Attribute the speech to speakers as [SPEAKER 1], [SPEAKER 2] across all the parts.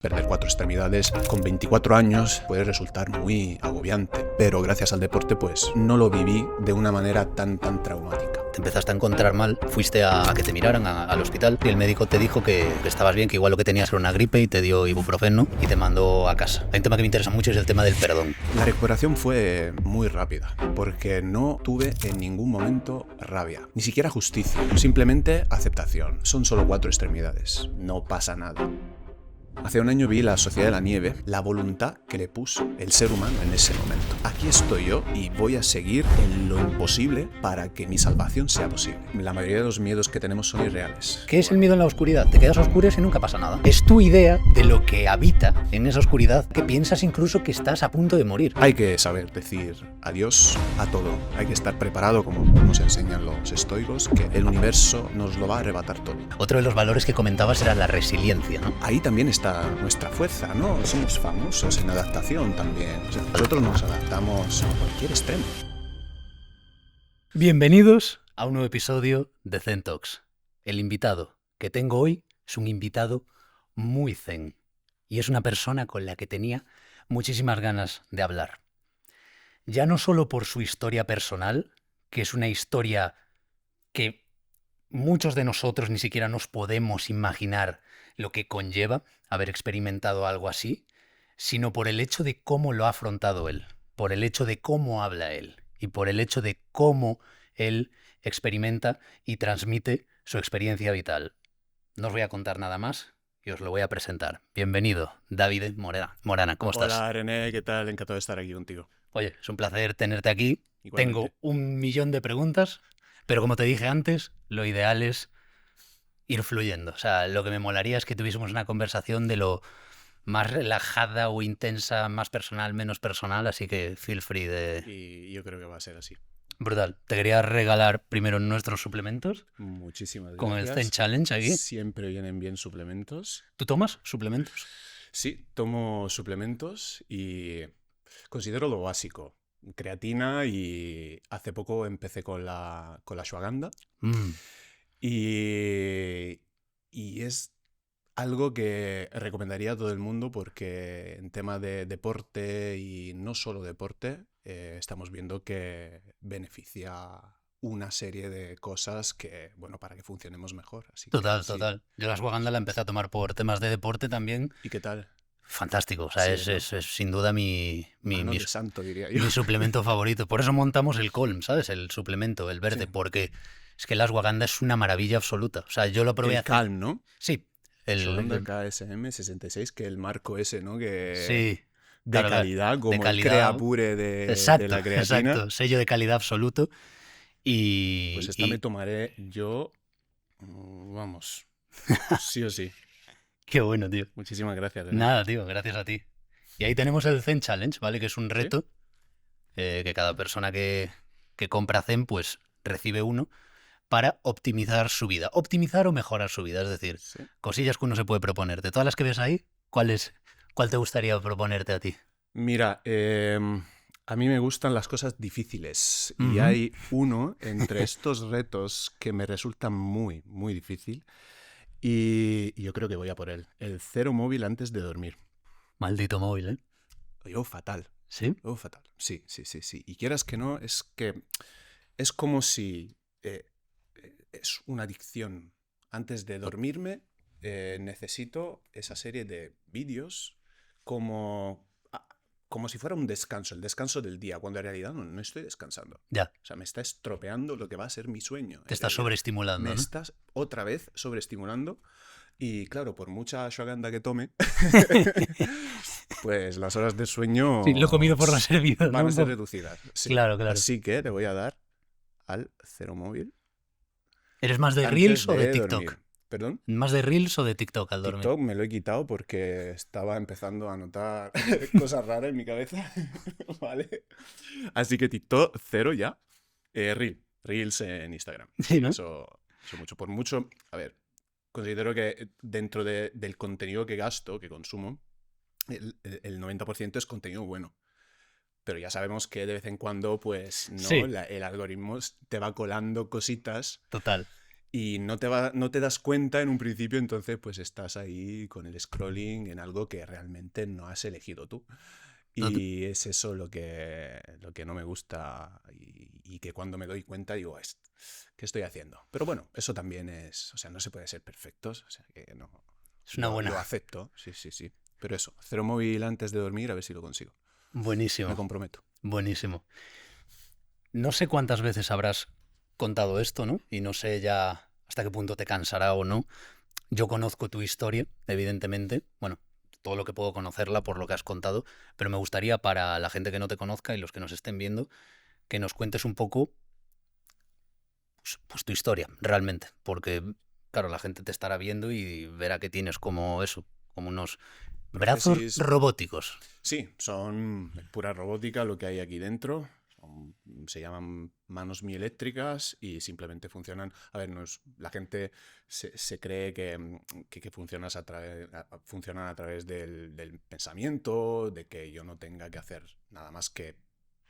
[SPEAKER 1] Perder 4 extremidades con 24 años puede resultar muy agobiante, pero gracias al deporte pues no lo viví de una manera tan traumática.
[SPEAKER 2] Te empezaste a encontrar mal, fuiste a que te miraran al hospital y el médico te dijo que estabas bien, que igual lo que tenías era una gripe y te dio ibuprofeno y te mandó a casa. Hay un tema que me interesa mucho, es el tema del perdón.
[SPEAKER 1] La recuperación fue muy rápida porque no tuve en ningún momento rabia, ni siquiera justicia, simplemente aceptación. Son solo 4 extremidades, no pasa nada. Hace un año vi La Sociedad de la Nieve, la voluntad que le puso el ser humano en ese momento. Aquí estoy yo y voy a seguir en lo imposible para que mi salvación sea posible. La mayoría de los miedos que tenemos son irreales.
[SPEAKER 2] ¿Qué es el miedo en la oscuridad? Te quedas a oscuras y nunca pasa nada. Es tu idea de lo que habita en esa oscuridad, que piensas incluso que estás a punto de morir.
[SPEAKER 1] Hay que saber decir adiós a todo. Hay que estar preparado, como nos enseñan los estoicos, que el universo nos lo va a arrebatar todo.
[SPEAKER 2] Otro de los valores que comentabas era la resiliencia, ¿no?
[SPEAKER 1] Ahí también está nuestra fuerza, ¿no? Somos famosos en adaptación también. O sea, nosotros nos adaptamos a cualquier extremo.
[SPEAKER 2] Bienvenidos a un nuevo episodio de Zen Talks. El invitado que tengo hoy es un invitado muy zen y es una persona con la que tenía muchísimas ganas de hablar. Ya no solo por su historia personal, que es una historia que muchos de nosotros ni siquiera nos podemos imaginar lo que conlleva haber experimentado algo así, sino por el hecho de cómo lo ha afrontado él, por el hecho de cómo habla él y por el hecho de cómo él experimenta y transmite su experiencia vital. No os voy a contar nada más y os lo voy a presentar. Bienvenido, David Morana, ¿cómo estás?
[SPEAKER 1] Hola, René, ¿qué tal? Encantado de estar aquí contigo.
[SPEAKER 2] Oye, es un placer tenerte aquí.
[SPEAKER 1] Igualmente.
[SPEAKER 2] Tengo 1.000.000 de preguntas, pero como te dije antes, lo ideal es ir fluyendo. O sea, lo que me molaría es que tuviésemos una conversación de lo más relajada o intensa, más personal, menos personal, así que feel free de...
[SPEAKER 1] Y yo creo que va a ser así.
[SPEAKER 2] Brutal. Te quería regalar primero nuestros suplementos
[SPEAKER 1] Muchísimas
[SPEAKER 2] con
[SPEAKER 1] gracias.
[SPEAKER 2] el Zen Challenge aquí.
[SPEAKER 1] Siempre vienen bien suplementos.
[SPEAKER 2] ¿Tú tomas suplementos?
[SPEAKER 1] Sí, tomo suplementos y considero lo básico. Creatina y hace poco empecé con la ashwagandha. Y es algo que recomendaría a todo el mundo porque en tema de deporte y no solo deporte, estamos viendo que beneficia una serie de cosas que, bueno, para que funcionemos mejor. Así que,
[SPEAKER 2] Total,
[SPEAKER 1] sí.
[SPEAKER 2] total. Yo la ashwagandha la empecé a tomar por temas de deporte también.
[SPEAKER 1] ¿Y qué tal?
[SPEAKER 2] Fantástico, o sea,
[SPEAKER 1] Sí,
[SPEAKER 2] es sin duda mi
[SPEAKER 1] Mano de santo, diría yo.
[SPEAKER 2] mi suplemento favorito. Por eso montamos el Colm, ¿sabes? El suplemento, el verde,
[SPEAKER 1] Sí.
[SPEAKER 2] porque es que la ashwagandha es una maravilla absoluta. O sea, yo lo probé
[SPEAKER 1] El
[SPEAKER 2] hace...
[SPEAKER 1] Calm, ¿no?
[SPEAKER 2] Sí.
[SPEAKER 1] Ashwagandha KSM 66, que el marco ese, ¿no? Que
[SPEAKER 2] Sí.
[SPEAKER 1] de
[SPEAKER 2] Claro,
[SPEAKER 1] calidad, como
[SPEAKER 2] de calidad.
[SPEAKER 1] el Creapure de
[SPEAKER 2] Exacto,
[SPEAKER 1] la creatina.
[SPEAKER 2] exacto. Sello de calidad absoluto. Y...
[SPEAKER 1] Pues esta me tomaré yo, vamos, sí o sí.
[SPEAKER 2] Qué bueno, tío.
[SPEAKER 1] Muchísimas gracias, René.
[SPEAKER 2] Nada, tío, gracias a ti. Y ahí tenemos el Zen Challenge, ¿vale? Que es un reto que cada persona que compra Zen, pues recibe uno para optimizar su vida. Optimizar o mejorar su vida, es decir,
[SPEAKER 1] Sí.
[SPEAKER 2] cosillas que uno se puede proponer. De todas las que ves ahí, ¿cuál te gustaría proponerte a ti?
[SPEAKER 1] Mira, a mí me gustan las cosas difíciles y
[SPEAKER 2] Ujú.
[SPEAKER 1] hay uno entre estos retos que me resulta muy difícil y yo creo que voy a por él. El 0 móvil antes de dormir.
[SPEAKER 2] Maldito móvil, ¿eh?
[SPEAKER 1] Yo fatal.
[SPEAKER 2] ¿Sí?
[SPEAKER 1] Yo fatal. Sí. Y quieras que no, es que es como si es una adicción. Antes de dormirme necesito esa serie de vídeos como si fuera un descanso, el descanso del día, cuando en realidad no estoy descansando.
[SPEAKER 2] Ya.
[SPEAKER 1] O sea, me está estropeando lo que va a ser mi sueño.
[SPEAKER 2] Te estás sobreestimulando,
[SPEAKER 1] Me
[SPEAKER 2] ¿no?
[SPEAKER 1] estás otra vez sobreestimulando y claro, por mucha ashwagandha que tome, pues las horas de sueño
[SPEAKER 2] Sí, lo comido por lo servido,
[SPEAKER 1] van
[SPEAKER 2] ¿no?
[SPEAKER 1] a ser reducidas. Sí.
[SPEAKER 2] Claro.
[SPEAKER 1] Así que te voy a dar al 0 móvil.
[SPEAKER 2] ¿Eres más de
[SPEAKER 1] Antes
[SPEAKER 2] Reels o de
[SPEAKER 1] de
[SPEAKER 2] TikTok?
[SPEAKER 1] dormir. ¿Perdón?
[SPEAKER 2] ¿Más de Reels o de TikTok al dormir?
[SPEAKER 1] TikTok me lo he quitado porque estaba empezando a notar cosas raras en mi cabeza. ¿Vale? Así que TikTok, 0 ya. Reels en Instagram.
[SPEAKER 2] Sí, ¿no?
[SPEAKER 1] Eso mucho. Por mucho, a ver, considero que dentro del contenido que gasto, que consumo, el 90% es contenido bueno. Pero ya sabemos que de vez en cuando, pues, no,
[SPEAKER 2] Sí.
[SPEAKER 1] el algoritmo te va colando cositas.
[SPEAKER 2] Total.
[SPEAKER 1] y no te das cuenta en un principio, entonces pues estás ahí con el scrolling en algo que realmente no has elegido tú.
[SPEAKER 2] Tot-
[SPEAKER 1] Y es eso lo que no me gusta y que cuando me doy cuenta digo, ¿qué estoy haciendo? Pero bueno, eso también es, o sea, no se puede ser perfectos, o sea, que no,
[SPEAKER 2] Es una
[SPEAKER 1] lo
[SPEAKER 2] buena.
[SPEAKER 1] acepto, sí, sí, sí. Pero eso, cero móvil antes de dormir, a ver si lo consigo. Me
[SPEAKER 2] Buenísimo,
[SPEAKER 1] comprometo.
[SPEAKER 2] buenísimo. No sé cuántas veces habrás contado esto, ¿no? Y no sé ya hasta qué punto te cansará o no. Yo conozco tu historia, evidentemente. Bueno, todo lo que puedo conocerla por lo que has contado, pero me gustaría para la gente que no te conozca y los que nos estén viendo, que nos cuentes un poco pues tu historia, realmente. Porque, claro, la gente te estará viendo y verá que tienes como eso, como unos brazos
[SPEAKER 1] Prótesis,
[SPEAKER 2] robóticos.
[SPEAKER 1] sí, son pura robótica lo que hay aquí dentro. Se llaman manos mieléctricas y simplemente funcionan. A ver, la gente se cree que funcionan a través del pensamiento, de que yo no tenga que hacer nada más que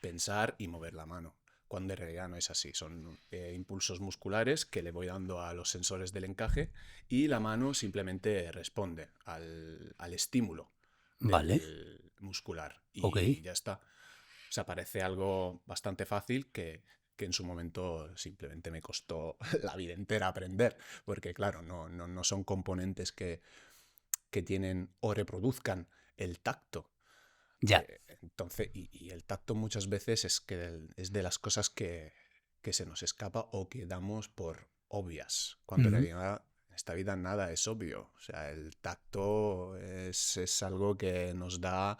[SPEAKER 1] pensar y mover la mano. Cuando en realidad no es así. Son impulsos musculares que le voy dando a los sensores del encaje y la mano simplemente responde al estímulo
[SPEAKER 2] Vale,
[SPEAKER 1] del muscular
[SPEAKER 2] ok.
[SPEAKER 1] y ya está. O sea, parece algo bastante fácil que en su momento simplemente me costó la vida entera aprender, porque claro, no son componentes que tienen o reproduzcan el tacto.
[SPEAKER 2] Ya.
[SPEAKER 1] Entonces, y el tacto muchas veces es de las cosas que se nos escapa o que damos por obvias, cuando en
[SPEAKER 2] Ujú.
[SPEAKER 1] realidad en esta vida nada es obvio. O sea, el tacto es algo que nos da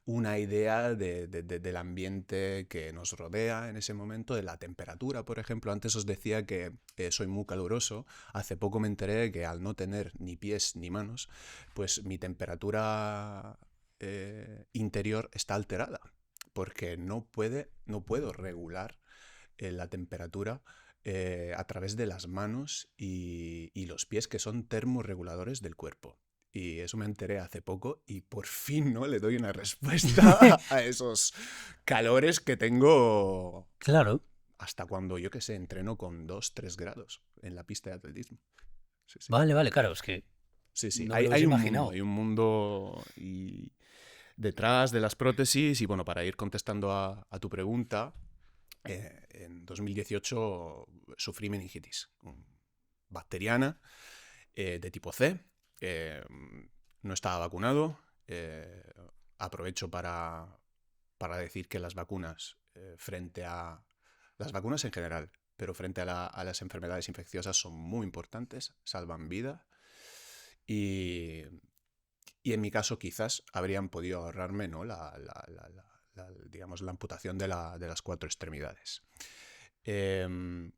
[SPEAKER 1] una idea del ambiente que nos rodea en ese momento, de la temperatura, por ejemplo. Antes os decía que soy muy caluroso. Hace poco me enteré que al no tener ni pies ni manos, pues mi temperatura interior está alterada, porque no puedo regular la temperatura a través de las manos y los pies, que son termorreguladores del cuerpo. Y eso me enteré hace poco y por fin no le doy una respuesta a esos calores que tengo
[SPEAKER 2] Claro.
[SPEAKER 1] hasta cuando, yo que sé, entreno con 2 3 grados en la pista de atletismo. Sí, sí.
[SPEAKER 2] Vale, vale, claro, es que
[SPEAKER 1] Sí, sí.
[SPEAKER 2] no me
[SPEAKER 1] Hay,
[SPEAKER 2] lo hubiese
[SPEAKER 1] hay un mundo,
[SPEAKER 2] imaginado.
[SPEAKER 1] hay un mundo detrás de las prótesis. Y bueno, para ir contestando a tu pregunta, en 2018 sufrí meningitis bacteriana de tipo C. eh, no estaba vacunado. eh, Aprovecho para decir que las vacunas, frente a las vacunas en general, pero frente a las enfermedades infecciosas, son muy importantes, salvan vidas. Y, y en mi caso quizás habrían podido ahorrarme, ¿no? Digamos, la amputación de las 4 extremidades. Eh,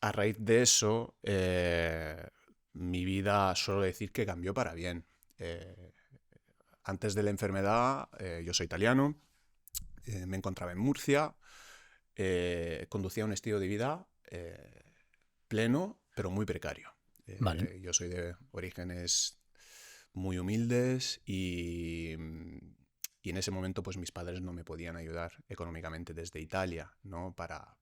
[SPEAKER 1] a raíz de eso, mi vida, suelo decir que cambió para bien. Eh, Antes de la enfermedad, yo soy italiano, me encontraba en Murcia, conducía un estilo de vida pleno, pero muy precario.
[SPEAKER 2] Vale.
[SPEAKER 1] Yo soy de orígenes muy humildes y en ese momento pues mis padres no me podían ayudar económicamente desde Italia, ¿no? Para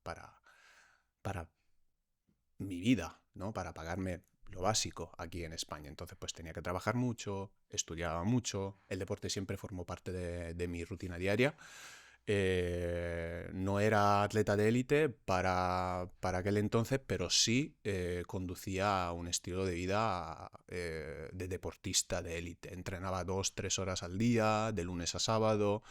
[SPEAKER 1] mi vida, ¿no? Para pagarme lo básico aquí en España. Entonces pues tenía que trabajar mucho, estudiaba mucho, el deporte siempre formó parte de mi rutina diaria. No era atleta de élite para aquel entonces, pero sí conducía un estilo de vida de deportista de élite. Entrenaba 2 3 horas al día, de lunes a sábado,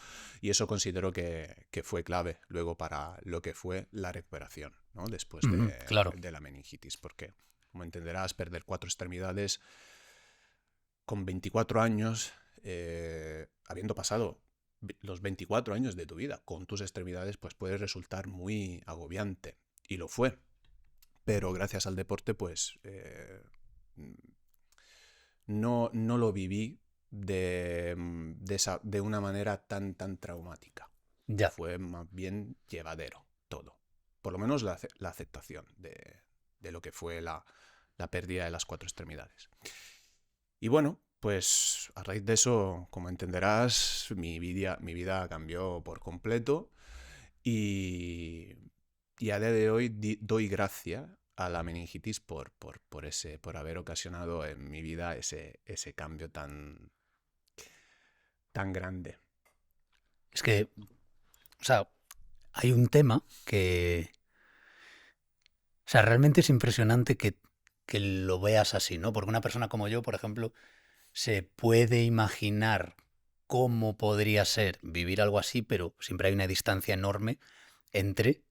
[SPEAKER 1] y eso considero que fue clave luego para lo que fue la recuperación, ¿no? Después
[SPEAKER 2] Ujú, claro.
[SPEAKER 1] de la meningitis, porque, como entenderás, perder 4 extremidades con 24 años, habiendo pasado los 24 años de tu vida con tus extremidades, pues puede resultar muy agobiante. Y lo fue. Pero gracias al deporte, pues no lo viví de una manera tan traumática.
[SPEAKER 2] Ya.
[SPEAKER 1] Fue más bien llevadero todo. Por lo menos la aceptación de lo que fue la pérdida de las 4 extremidades. Y bueno, pues a raíz de eso, como entenderás, mi vida cambió por completo y a día de hoy doy gracias a la meningitis por haber ocasionado en mi vida ese cambio tan grande.
[SPEAKER 2] Es que, o sea, hay un tema que... O sea, realmente es impresionante que lo veas así, ¿no? Porque una persona como yo, por ejemplo, se puede imaginar cómo podría ser vivir algo así, pero siempre hay una distancia enorme entre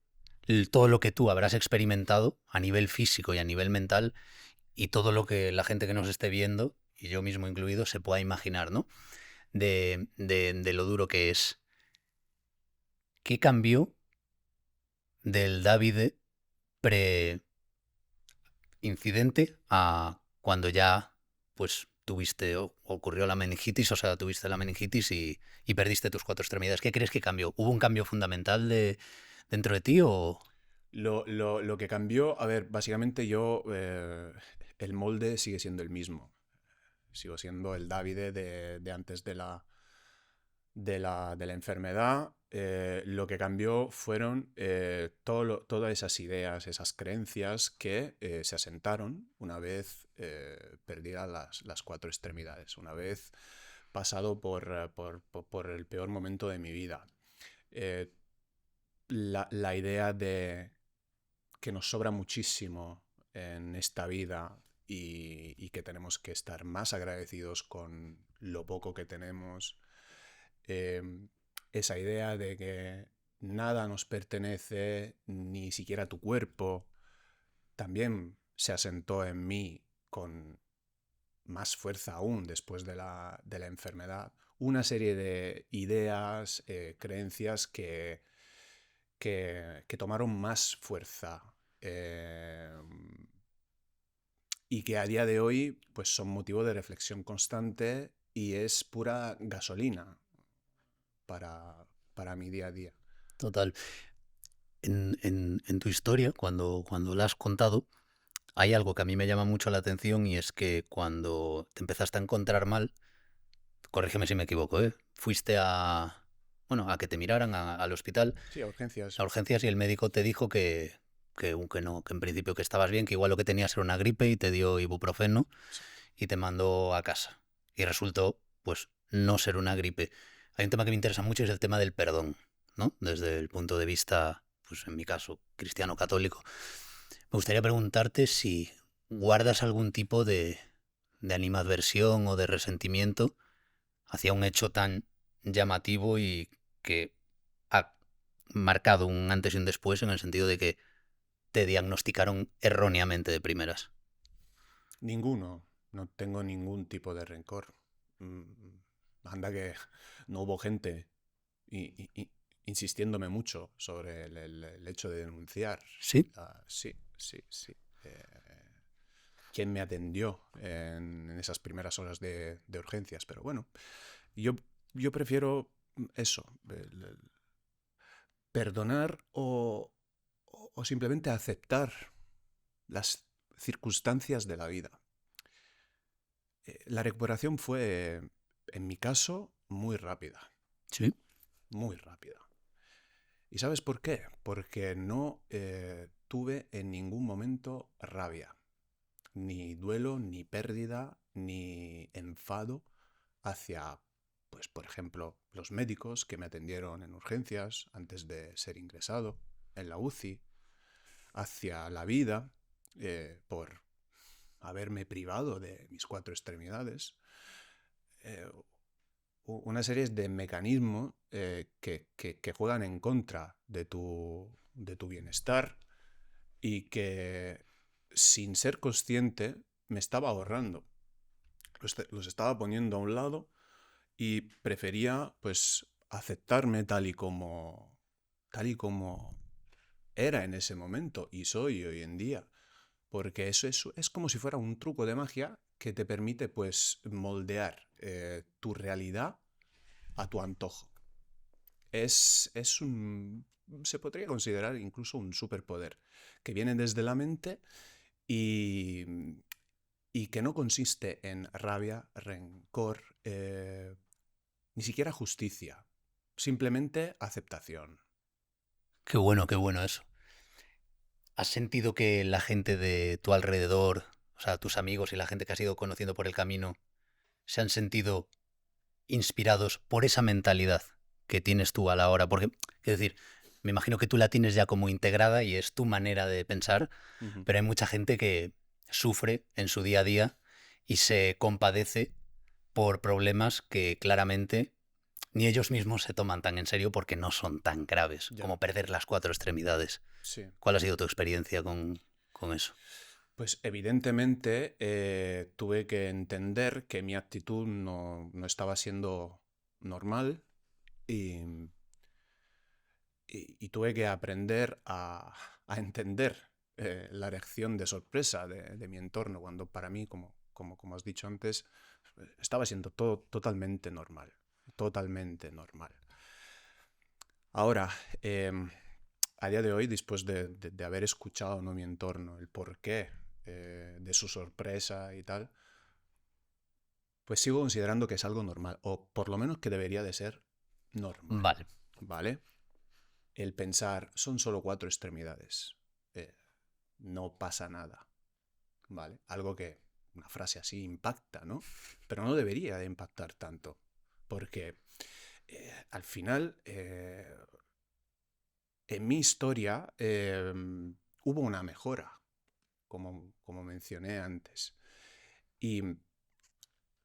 [SPEAKER 2] todo lo que tú habrás experimentado a nivel físico y a nivel mental y todo lo que la gente que nos esté viendo, y yo mismo incluido, se pueda imaginar, ¿no? De lo duro que es. ¿Qué cambió del David pre-incidente a cuando ya pues tuviste o ocurrió la meningitis, o sea, tuviste la meningitis y perdiste tus cuatro extremidades? ¿Qué crees que cambió? ¿Hubo un cambio fundamental dentro de ti o...?
[SPEAKER 1] Lo que cambió, a ver, básicamente el molde sigue siendo el mismo. Sigo siendo el Davide de antes de la enfermedad. Lo que cambió fueron todas esas ideas, esas creencias que se asentaron una vez perdidas las cuatro extremidades, una vez pasado por el peor momento de mi vida. Eh, la idea de que nos sobra muchísimo en esta vida y que tenemos que estar más agradecidos con lo poco que tenemos. Eh, Esa idea de que nada nos pertenece, ni siquiera tu cuerpo, también se asentó en mí con más fuerza aún después de la enfermedad. Una serie de ideas, creencias que tomaron más fuerza y que a día de hoy pues, son motivo de reflexión constante y es pura gasolina para mi día a día.
[SPEAKER 2] Total. En tu historia, cuando la has contado, hay algo que a mí me llama mucho la atención y es que cuando te empezaste a encontrar mal, corrígeme si me equivoco, ¿eh? Fuiste bueno, a que te miraran al hospital,
[SPEAKER 1] Sí, a urgencias.
[SPEAKER 2] a urgencias, y el médico te dijo que no, que en principio que estabas bien, que igual lo que tenías era una gripe y te dio ibuprofeno
[SPEAKER 1] Sí.
[SPEAKER 2] y te mandó a casa. Y resultó, pues, no ser una gripe. Hay un tema que me interesa mucho y es el tema del perdón, ¿no? Desde el punto de vista, pues en mi caso, cristiano católico. Me gustaría preguntarte si guardas algún tipo de animadversión o de resentimiento hacia un hecho tan llamativo y que ha marcado un antes y un después en el sentido de que te diagnosticaron erróneamente de primeras.
[SPEAKER 1] Ninguno. No tengo ningún tipo de rencor. Anda que no hubo gente insistiéndome mucho sobre el hecho de denunciar.
[SPEAKER 2] ¿Sí?
[SPEAKER 1] Sí, sí, sí. ¿Quién me atendió en esas primeras horas de urgencias? Pero bueno, yo, yo prefiero eso, perdonar o simplemente aceptar las circunstancias de la vida. La recuperación fue, en mi caso, muy rápida.
[SPEAKER 2] Sí.
[SPEAKER 1] Muy rápida. ¿Y sabes por qué? Porque no tuve en ningún momento rabia, ni duelo, ni pérdida, ni enfado hacia, pues, por ejemplo, los médicos que me atendieron en urgencias antes de ser ingresado en la UCI, hacia la vida por haberme privado de mis cuatro extremidades. Eh, una serie de mecanismos que juegan en contra de tu bienestar y que sin ser consciente me estaba ahorrando. Los estaba poniendo a un lado y prefería pues aceptarme tal y como era en ese momento y soy hoy en día. Porque eso es como si fuera un truco de magia que te permite pues moldear tu realidad a tu antojo. Es un... se podría considerar incluso un superpoder que viene desde la mente y, y que no consiste en rabia, rencor, ni siquiera justicia, simplemente aceptación.
[SPEAKER 2] Qué bueno eso. ¿Has sentido que la gente de tu alrededor, o sea, tus amigos y la gente que has ido conociendo por el camino, se han sentido inspirados por esa mentalidad que tienes tú a la hora? Porque, es decir, me imagino que tú la tienes ya como integrada y es tu manera de pensar,
[SPEAKER 1] Ujú.
[SPEAKER 2] pero hay mucha gente que sufre en su día a día y se compadece por problemas que claramente ni ellos mismos se toman tan en serio porque no son tan graves
[SPEAKER 1] Ya,
[SPEAKER 2] como perder las cuatro extremidades.
[SPEAKER 1] sí.
[SPEAKER 2] ¿Cuál ha sido tu experiencia con eso?
[SPEAKER 1] Pues evidentemente tuve que entender que mi actitud no estaba siendo normal y, y tuve que aprender a entender la reacción de sorpresa de mi entorno, cuando para mí, como has dicho antes, estaba siendo todo totalmente normal, totalmente normal. Ahora, a día de hoy, después de haber escuchado, ¿no?, mi entorno, el porqué de su sorpresa y tal, pues sigo considerando que es algo normal, o por lo menos que debería de ser normal,
[SPEAKER 2] Vale.
[SPEAKER 1] ¿vale? El pensar, son solo cuatro extremidades, eh, no pasa nada, ¿vale? Algo que, una frase así impacta, ¿no? Pero no debería de impactar tanto, porque al final, en mi historia, hubo una mejora, como mencioné antes. Y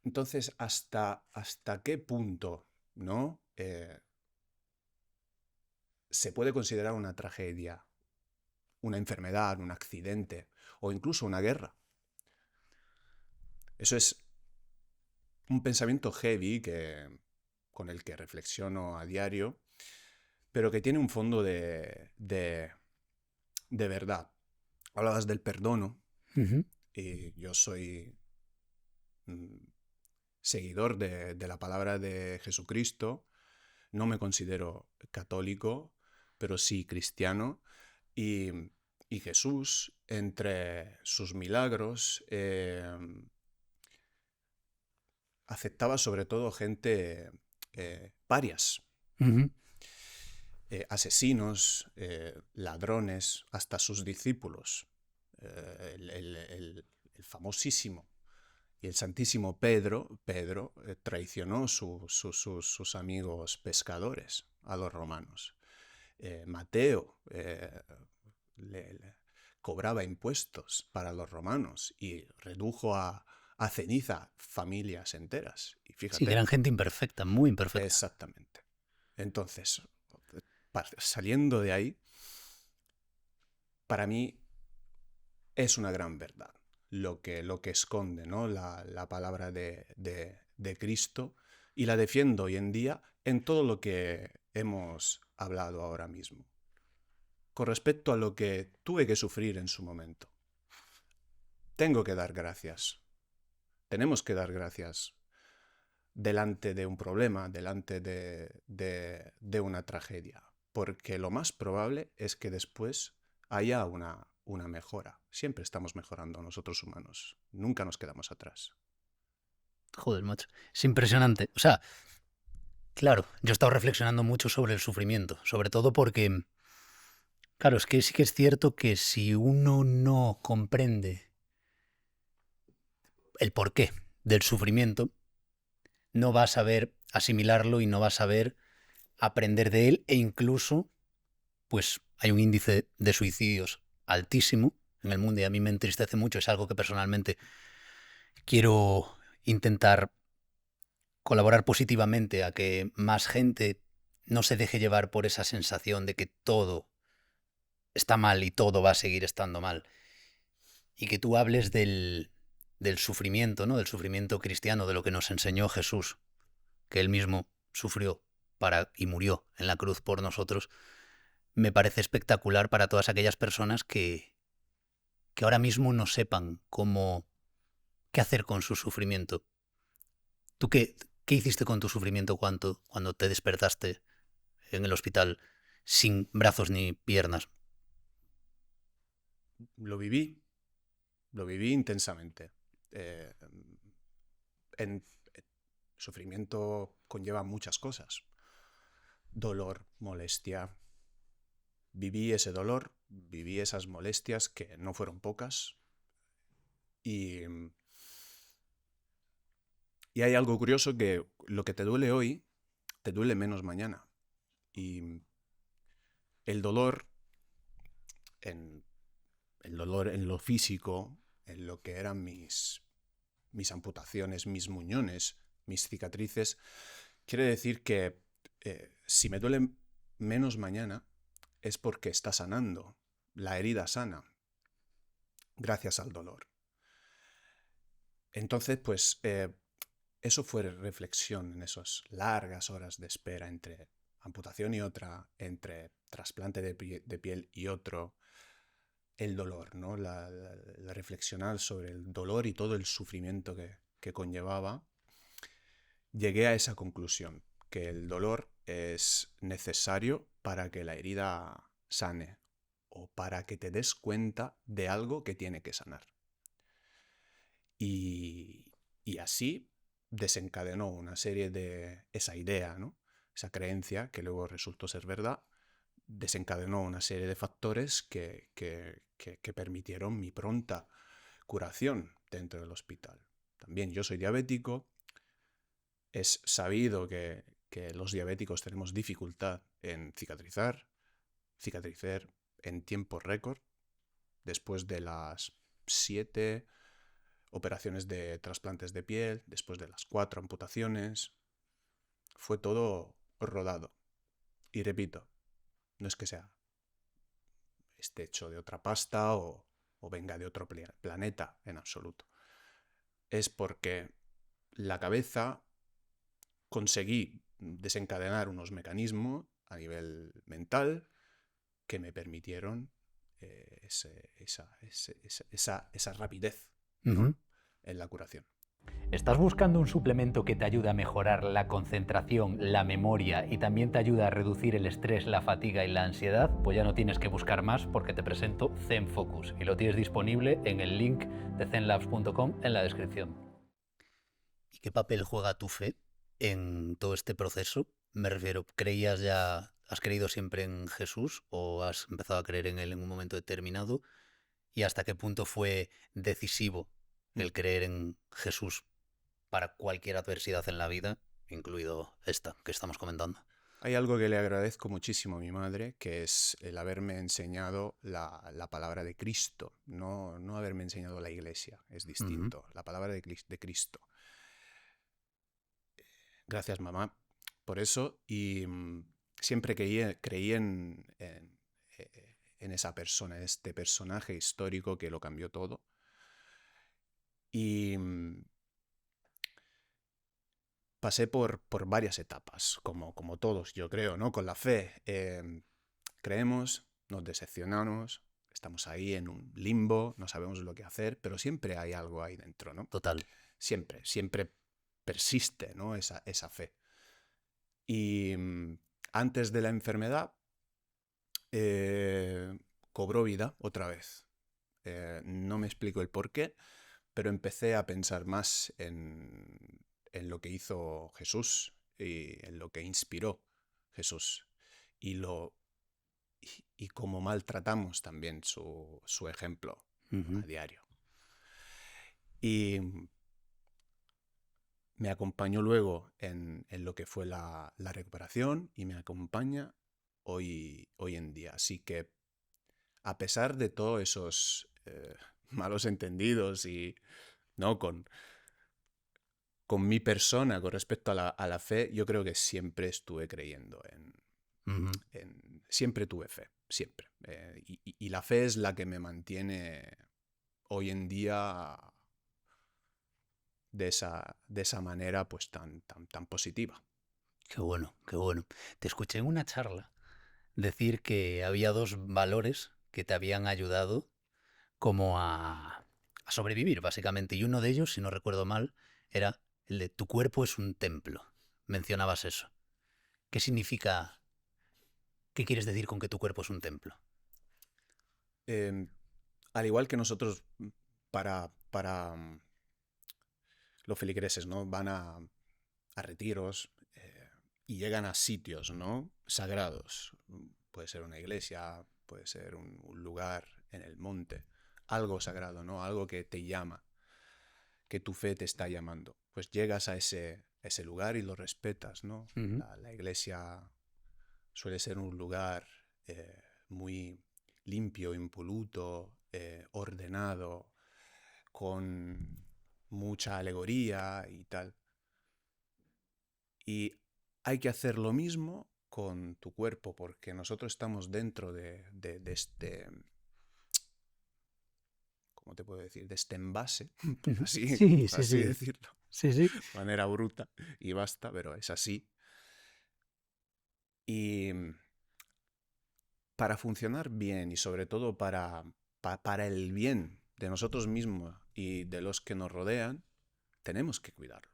[SPEAKER 1] entonces, ¿hasta qué punto, ¿no? Se puede considerar una tragedia, una enfermedad, un accidente o incluso una guerra? Eso es un pensamiento heavy con el que reflexiono a diario, pero que tiene un fondo de verdad. Hablabas del perdono
[SPEAKER 2] Ujú.
[SPEAKER 1] y yo soy mm, seguidor de la palabra de Jesucristo. No me considero católico, pero sí cristiano. Y, y Jesús, entre sus milagros, aceptaba sobre todo gente parias,
[SPEAKER 2] Ujú.
[SPEAKER 1] Asesinos, ladrones, hasta sus discípulos. El famosísimo y el santísimo Pedro traicionó sus amigos pescadores a los romanos. Mateo le cobraba impuestos para los romanos y redujo a ceniza familias enteras. Y
[SPEAKER 2] Sí, que
[SPEAKER 1] fíjate,
[SPEAKER 2] eran gente imperfecta, muy imperfecta.
[SPEAKER 1] exactamente. Entonces, saliendo de ahí, para mí es una gran verdad lo que esconde, ¿no?, la palabra de Cristo, y la defiendo hoy en día en todo lo que hemos hablado ahora mismo. Con respecto a lo que tuve que sufrir en su momento, tengo que dar gracias. Tenemos que dar gracias delante de un problema, delante de una tragedia, porque lo más probable es que después haya una mejora. Siempre estamos mejorando nosotros humanos, nunca nos quedamos atrás.
[SPEAKER 2] Joder, macho. Es impresionante. O sea, claro, yo he estado reflexionando mucho sobre el sufrimiento, sobre todo porque, claro, es que sí que es cierto que si uno no comprende el porqué del sufrimiento, no va a saber asimilarlo y no va a saber aprender de él e incluso, pues hay un índice de suicidios altísimo en el mundo y a mí me entristece mucho, es algo que personalmente quiero intentar colaborar positivamente a que más gente no se deje llevar por esa sensación de que todo está mal y todo va a seguir estando mal. Y que tú hables del sufrimiento, ¿no? Del sufrimiento cristiano, de lo que nos enseñó Jesús, que él mismo sufrió y murió en la cruz por nosotros, me parece espectacular para todas aquellas personas que ahora mismo no sepan qué hacer con su sufrimiento. ¿Tú qué hiciste con tu sufrimiento cuando te despertaste en el hospital sin brazos ni piernas?
[SPEAKER 1] Lo viví intensamente. Eh, en sufrimiento conlleva muchas cosas. Dolor, molestia, viví ese dolor, viví esas molestias que no fueron pocas y hay algo curioso, que lo que te duele hoy te duele menos mañana. Y el dolor el dolor en lo físico, en lo que eran mis amputaciones, mis muñones, mis cicatrices, quiere decir que si me duele menos mañana es porque está sanando, la herida sana, gracias al dolor. Entonces, pues eso fue reflexión en esas largas horas de espera entre amputación y otra, entre trasplante de piel y otro. El dolor, ¿no? La reflexionar sobre el dolor y todo el sufrimiento que conllevaba, llegué a esa conclusión, que el dolor es necesario para que la herida sane o para que te des cuenta de algo que tiene que sanar. Y así desencadenó una serie de esa idea, ¿no? Esa creencia, que luego resultó ser verdad, desencadenó una serie de factores que permitieron mi pronta curación dentro del hospital. También yo soy diabético. Es sabido que los diabéticos tenemos dificultad en cicatrizar en tiempo récord. Después de las 7 operaciones de trasplantes de piel, después de las 4 amputaciones, fue todo rodado. Y repito, no es que esté hecho de otra pasta o venga de otro planeta en absoluto. Es porque la cabeza conseguí desencadenar unos mecanismos a nivel mental que me permitieron esa rapidez, ¿no? En la curación.
[SPEAKER 2] ¿Estás buscando un suplemento que te ayude a mejorar la concentración, la memoria y también te ayuda a reducir el estrés, la fatiga y la ansiedad? Pues ya no tienes que buscar más, porque te presento Zen Focus y lo tienes disponible en el link de zenlabs.com en la descripción. ¿Y qué papel juega tu fe en todo este proceso? Me refiero, ¿has creído siempre en Jesús o has empezado a creer en él en un momento determinado? ¿Y hasta qué punto fue decisivo el creer en Jesús para cualquier adversidad en la vida, incluido esta que estamos comentando?
[SPEAKER 1] Hay algo que le agradezco muchísimo a mi madre, que es el haberme enseñado la palabra de Cristo, no haberme enseñado la iglesia, es distinto. La palabra de Cristo. Gracias, mamá, por eso. Y siempre creí en esa persona, en este personaje histórico que lo cambió todo. Y pasé por varias etapas, como todos, yo creo, ¿no? Con la fe. Creemos, nos decepcionamos, estamos ahí en un limbo, no sabemos lo que hacer, pero siempre hay algo ahí dentro, ¿no?
[SPEAKER 2] Total.
[SPEAKER 1] Siempre persiste, ¿no? Esa fe. Y antes de la enfermedad, cobró vida otra vez. No me explico el por qué, pero empecé a pensar más en lo que hizo Jesús y en lo que inspiró Jesús y cómo maltratamos también su ejemplo a diario. Y me acompañó luego en lo que fue la recuperación y me acompaña hoy en día. Así que, a pesar de todos esos malos entendidos y no con mi persona con respecto a la fe, yo creo que siempre estuve creyendo siempre tuve fe, siempre. Y la fe es la que me mantiene hoy en día de esa manera pues tan positiva.
[SPEAKER 2] Qué bueno, qué bueno. Te escuché en una charla decir que había 2 valores que te habían ayudado como a sobrevivir, básicamente. Y uno de ellos, si no recuerdo mal, era el de tu cuerpo es un templo. Mencionabas eso. ¿Qué significa? ¿Qué quieres decir con que tu cuerpo es un templo?
[SPEAKER 1] Al igual que nosotros, para los feligreses, ¿no? Van a retiros y llegan a sitios, ¿no? Sagrados. Puede ser una iglesia, puede ser un lugar en el monte, algo sagrado, ¿no? Algo que te llama, que tu fe te está llamando. Pues llegas a ese lugar y lo respetas, ¿no?
[SPEAKER 2] Ujú.
[SPEAKER 1] La iglesia suele ser un lugar muy limpio, impoluto, ordenado, con mucha alegoría y tal. Y hay que hacer lo mismo con tu cuerpo, porque nosotros estamos dentro de este, ¿cómo te puedo decir? De este envase,
[SPEAKER 2] Ujú.
[SPEAKER 1] así,
[SPEAKER 2] Sí,
[SPEAKER 1] por
[SPEAKER 2] sí,
[SPEAKER 1] así
[SPEAKER 2] sí.
[SPEAKER 1] decirlo,
[SPEAKER 2] Sí, sí.
[SPEAKER 1] de manera bruta y basta, pero es así. Y para funcionar bien y sobre todo para el bien de nosotros mismos y de los que nos rodean, tenemos que cuidarlo.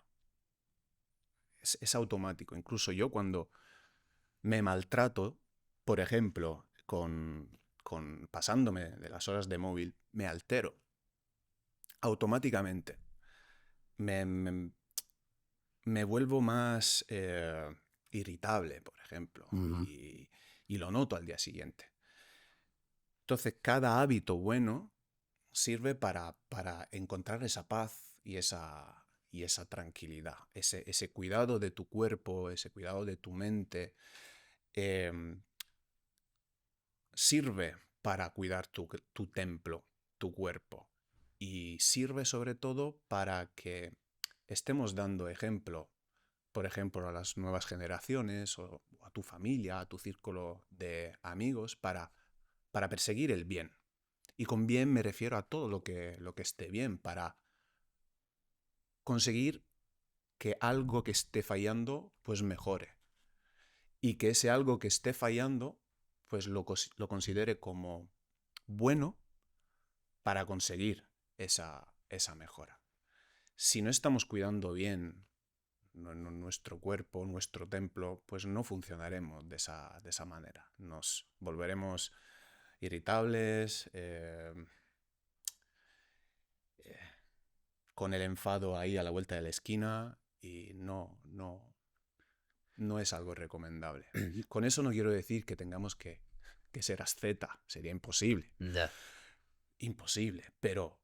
[SPEAKER 1] Es automático. Incluso yo cuando me maltrato, por ejemplo, con pasándome de las horas de móvil, me altero automáticamente. Me, me- me vuelvo más irritable, por ejemplo,
[SPEAKER 2] Ujú.
[SPEAKER 1] y lo noto al día siguiente. Entonces, cada hábito bueno sirve para encontrar esa paz y esa tranquilidad, ese cuidado de tu cuerpo, ese cuidado de tu mente. em, Sirve para cuidar tu templo, tu cuerpo. Y sirve sobre todo para que estemos dando ejemplo, por ejemplo, a las nuevas generaciones o a tu familia, a tu círculo de amigos, para perseguir el bien. Y con bien me refiero a todo lo que esté bien, para conseguir que algo que esté fallando, pues mejore. Y que ese algo que esté fallando, pues lo considere como bueno para conseguir esa mejora. Si no estamos cuidando bien nuestro cuerpo, nuestro templo, pues no funcionaremos de esa manera. Nos volveremos irritables, con el enfado ahí a la vuelta de la esquina y no es algo recomendable. Con eso no quiero decir que tengamos que ser asceta, sería imposible.
[SPEAKER 2] Ya.
[SPEAKER 1] Imposible, pero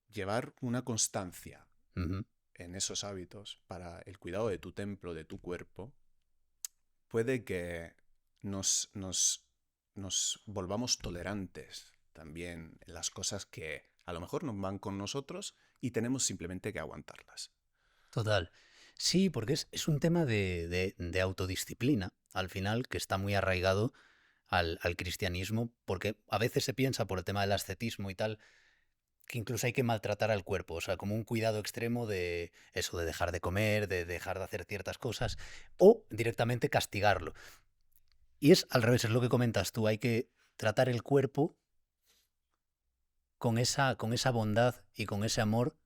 [SPEAKER 1] llevar una constancia
[SPEAKER 2] Ujú.
[SPEAKER 1] en esos hábitos para el cuidado de tu templo, de tu cuerpo, puede que nos volvamos tolerantes también en las cosas que a lo mejor no van con nosotros y tenemos simplemente que aguantarlas.
[SPEAKER 2] Total. Sí, porque es un tema de autodisciplina, al final, que está muy arraigado al cristianismo, porque a veces se piensa por el tema del ascetismo y tal, que incluso hay que maltratar al cuerpo, o sea, como un cuidado extremo de eso, de dejar de comer, de dejar de hacer ciertas cosas, o directamente castigarlo. Y es al revés, es lo que comentas tú, hay que tratar el cuerpo con esa bondad y con ese amor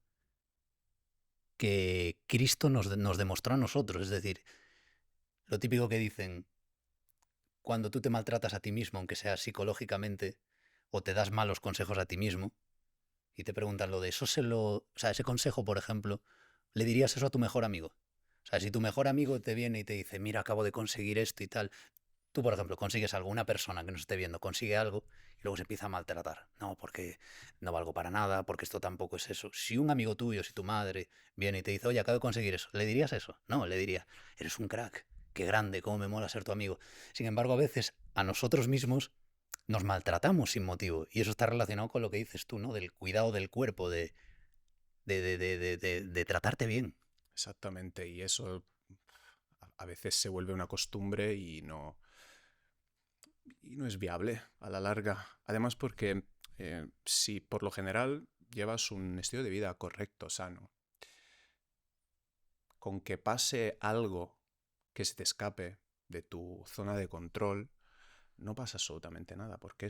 [SPEAKER 2] que Cristo nos demostró a nosotros. Es decir, lo típico que dicen, cuando tú te maltratas a ti mismo, aunque sea psicológicamente, o te das malos consejos a ti mismo, y te preguntan lo de eso, o sea, ese consejo, por ejemplo, ¿le dirías eso a tu mejor amigo? O sea, si tu mejor amigo te viene y te dice, mira, acabo de conseguir esto y tal, tú, por ejemplo, consigues algo, una persona que nos esté viendo consigue algo y luego se empieza a maltratar. No, porque no valgo para nada, porque esto tampoco es eso. Si un amigo tuyo, si tu madre viene y te dice, oye, acabo de conseguir eso, ¿le dirías eso? No, le diría, eres un crack, qué grande, cómo me mola ser tu amigo. Sin embargo, a veces a nosotros mismos nos maltratamos sin motivo y eso está relacionado con lo que dices tú, ¿no? Del cuidado del cuerpo, de tratarte bien.
[SPEAKER 1] Exactamente, y eso a veces se vuelve una costumbre y no es viable a la larga. Además porque si por lo general llevas un estilo de vida correcto, sano, con que pase algo que se te escape de tu zona de control, no pasa absolutamente nada, porque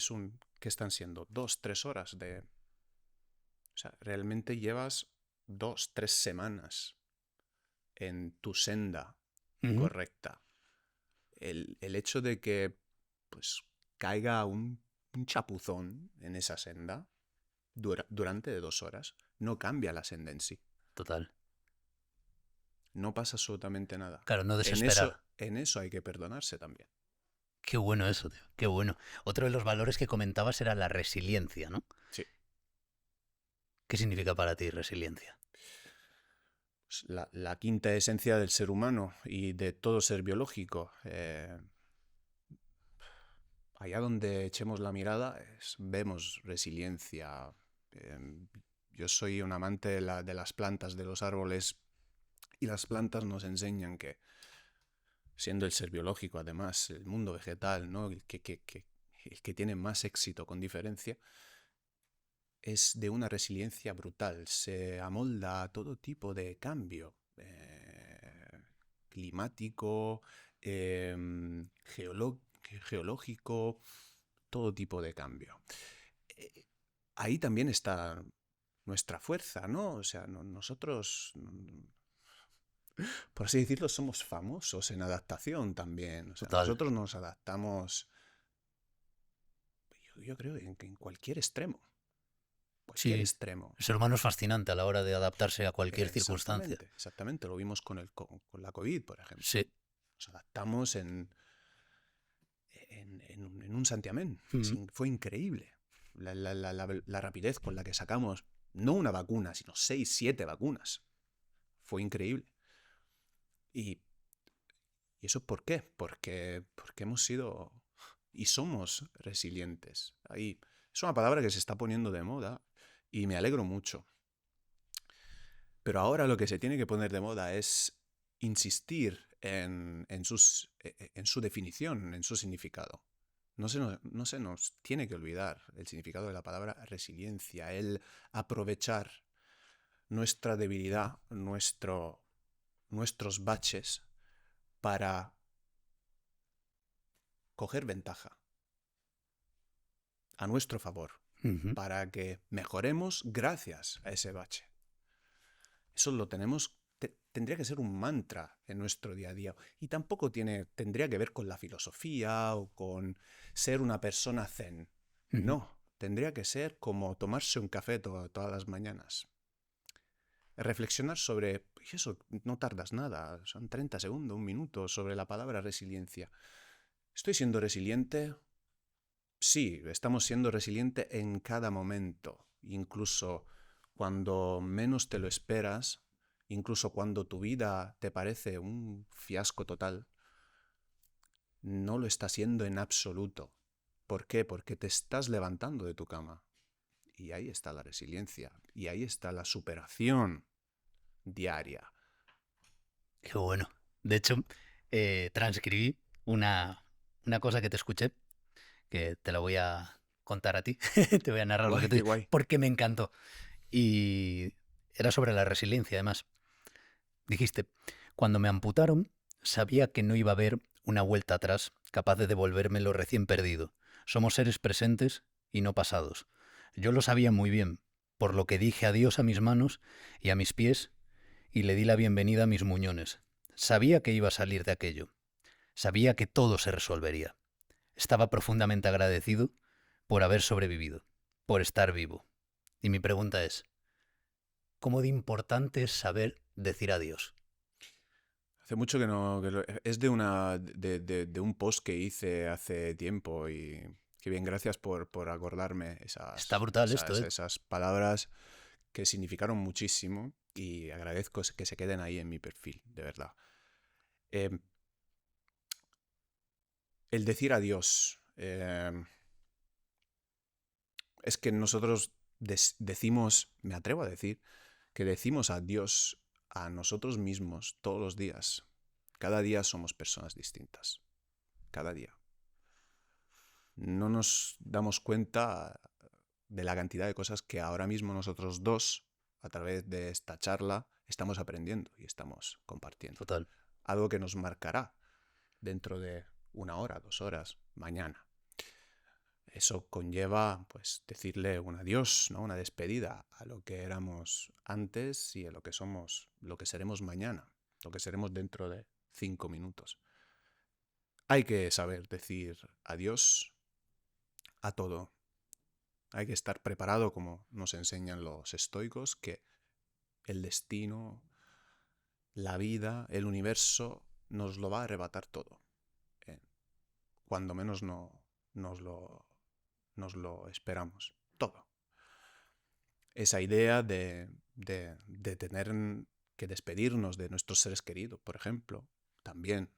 [SPEAKER 1] ¿qué están siendo? 2, 3 horas de... O sea, realmente llevas 2, 3 semanas en tu senda
[SPEAKER 2] Ujú.
[SPEAKER 1] correcta. El hecho de que pues caiga un chapuzón en esa senda durante de 2 horas no cambia la senda en sí.
[SPEAKER 2] Total.
[SPEAKER 1] No pasa absolutamente nada.
[SPEAKER 2] Claro, no
[SPEAKER 1] En eso,
[SPEAKER 2] desesperar.
[SPEAKER 1] en eso hay que perdonarse también.
[SPEAKER 2] Qué bueno eso, tío. Qué bueno. Otro de los valores que comentabas era la resiliencia, ¿no?
[SPEAKER 1] Sí.
[SPEAKER 2] ¿Qué significa para ti resiliencia?
[SPEAKER 1] Pues la quinta esencia del ser humano y de todo ser biológico. Allá donde echemos la mirada vemos resiliencia. Yo soy un amante de las plantas, de los árboles, y las plantas nos enseñan que, siendo el ser biológico, además, el mundo vegetal, ¿no? El que tiene más éxito con diferencia, es de una resiliencia brutal. Se amolda a todo tipo de cambio climático, geológico, todo tipo de cambio. Ahí también está nuestra fuerza, ¿no? O sea, nosotros, por así decirlo, somos famosos en adaptación también. O sea,
[SPEAKER 2] Total.
[SPEAKER 1] nosotros nos adaptamos, yo creo, en cualquier extremo. Cualquier
[SPEAKER 2] Sí,
[SPEAKER 1] extremo.
[SPEAKER 2] el ser humano es fascinante a la hora de adaptarse a cualquier circunstancia.
[SPEAKER 1] Exactamente, exactamente. Lo vimos con la COVID, por ejemplo.
[SPEAKER 2] Sí.
[SPEAKER 1] Nos adaptamos en un santiamén.
[SPEAKER 2] Mm.
[SPEAKER 1] Fue increíble. La rapidez con la que sacamos, no una vacuna, sino 6, 7 vacunas. Fue increíble. ¿Y eso por qué? Porque hemos sido y somos resilientes. Ahí es una palabra que se está poniendo de moda y me alegro mucho. Pero ahora lo que se tiene que poner de moda es insistir en su definición, en su significado. No se nos tiene que olvidar el significado de la palabra resiliencia, el aprovechar nuestra debilidad, nuestros baches para coger ventaja a nuestro favor,
[SPEAKER 2] Ujú.
[SPEAKER 1] para que mejoremos gracias a ese bache. Eso lo tendría que ser un mantra en nuestro día a día. Y tampoco tendría que ver con la filosofía o con ser una persona zen.
[SPEAKER 2] Ujú.
[SPEAKER 1] No, tendría que ser como tomarse un café todas las mañanas. Reflexionar sobre, y eso, no tardas nada, son 30 segundos, un minuto, sobre la palabra resiliencia. ¿Estoy siendo resiliente? Sí, estamos siendo resilientes en cada momento, incluso cuando menos te lo esperas, incluso cuando tu vida te parece un fiasco total, no lo está siendo en absoluto. ¿Por qué? Porque te estás levantando de tu cama. Y ahí está la resiliencia, y ahí está la superación diaria.
[SPEAKER 2] Qué bueno. De hecho, transcribí una cosa que te escuché, que te la voy a contar a ti. Te voy a narrar lo que
[SPEAKER 1] Guay,
[SPEAKER 2] te
[SPEAKER 1] qué
[SPEAKER 2] dije,
[SPEAKER 1] guay.
[SPEAKER 2] porque me encantó. Y era sobre la resiliencia, además. Dijiste, cuando me amputaron, sabía que no iba a haber una vuelta atrás capaz de devolverme lo recién perdido. Somos seres presentes y no pasados. Yo lo sabía muy bien, por lo que dije adiós a mis manos y a mis pies y le di la bienvenida a mis muñones. Sabía que iba a salir de aquello. Sabía que todo se resolvería. Estaba profundamente agradecido por haber sobrevivido, por estar vivo. Y mi pregunta es, ¿cómo de importante es saber decir adiós?
[SPEAKER 1] Hace mucho que no. Es de un post que hice hace tiempo y qué bien, gracias por acordarme
[SPEAKER 2] Está brutal esto, ¿eh?
[SPEAKER 1] esas palabras que significaron muchísimo y agradezco que se queden ahí en mi perfil, de verdad. Eh, el decir adiós. Es que nosotros decimos, me atrevo a decir, que decimos adiós a nosotros mismos todos los días. Cada día somos personas distintas. Cada día. No nos damos cuenta de la cantidad de cosas que ahora mismo nosotros dos, a través de esta charla, estamos aprendiendo y estamos compartiendo.
[SPEAKER 2] Total.
[SPEAKER 1] Algo que nos marcará dentro de 1 hora, 2 horas, mañana. Eso conlleva, pues, decirle un adiós, ¿no? Una despedida a lo que éramos antes y a lo que somos, lo que seremos mañana, lo que seremos dentro de 5 minutos. Hay que saber decir adiós a todo. Hay que estar preparado, como nos enseñan los estoicos, que el destino, la vida, el universo, nos lo va a arrebatar todo en cuando menos nos lo esperamos. Todo. Esa idea de tener que despedirnos de nuestros seres queridos, por ejemplo, también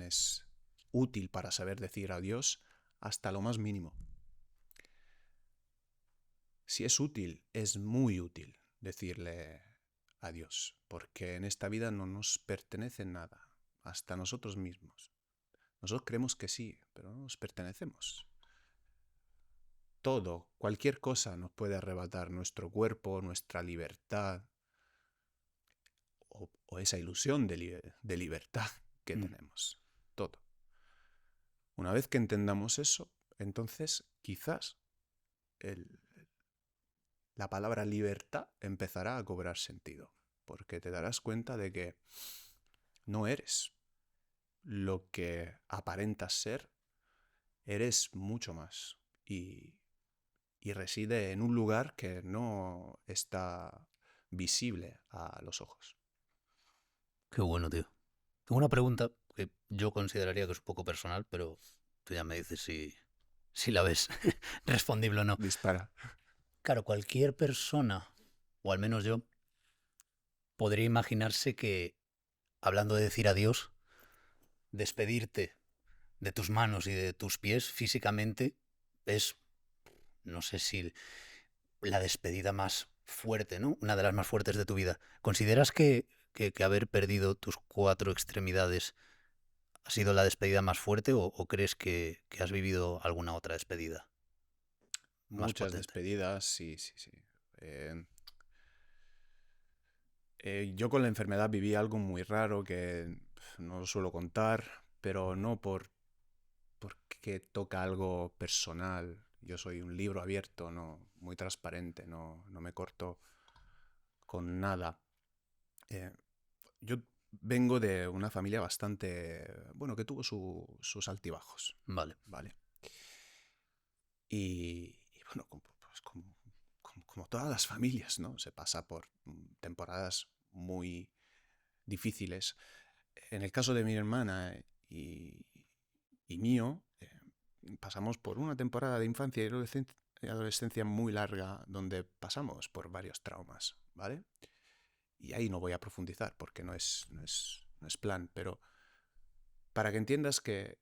[SPEAKER 1] es útil para saber decir adiós hasta lo más mínimo. Si es útil, es muy útil decirle adiós, porque en esta vida no nos pertenece nada, hasta nosotros mismos. Nosotros creemos que sí, pero no nos pertenecemos. Todo, cualquier cosa nos puede arrebatar nuestro cuerpo, nuestra libertad o esa ilusión de libertad que tenemos. Todo. Una vez que entendamos eso, entonces quizás la palabra libertad empezará a cobrar sentido, porque te darás cuenta de que no eres lo que aparentas ser, eres mucho más y reside en un lugar que no está visible a los ojos.
[SPEAKER 2] Qué bueno, tío. Tengo una pregunta que yo consideraría que es un poco personal, pero tú ya me dices si la ves respondible o no.
[SPEAKER 1] Dispara.
[SPEAKER 2] Claro, cualquier persona, o al menos yo, podría imaginarse que, hablando de decir adiós, despedirte de tus manos y de tus pies físicamente es, no sé si la despedida más fuerte, ¿no? Una de las más fuertes de tu vida. ¿Consideras que haber perdido tus 4 extremidades ha sido la despedida más fuerte o crees que has vivido alguna otra despedida más
[SPEAKER 1] Muchas
[SPEAKER 2] potente?
[SPEAKER 1] despedidas, sí. Yo con la enfermedad viví algo muy raro que no lo suelo contar, pero no porque toca algo personal. Yo soy un libro abierto, no, muy transparente, no me corto con nada. Yo vengo de una familia bastante, bueno, que tuvo sus altibajos,
[SPEAKER 2] Vale.
[SPEAKER 1] ¿vale? Y bueno, pues como todas las familias, ¿no? Se pasa por temporadas muy difíciles. En el caso de mi hermana y mío, pasamos por una temporada de infancia y adolescencia muy larga donde pasamos por varios traumas, ¿vale? Y ahí no voy a profundizar porque no es plan, pero para que entiendas que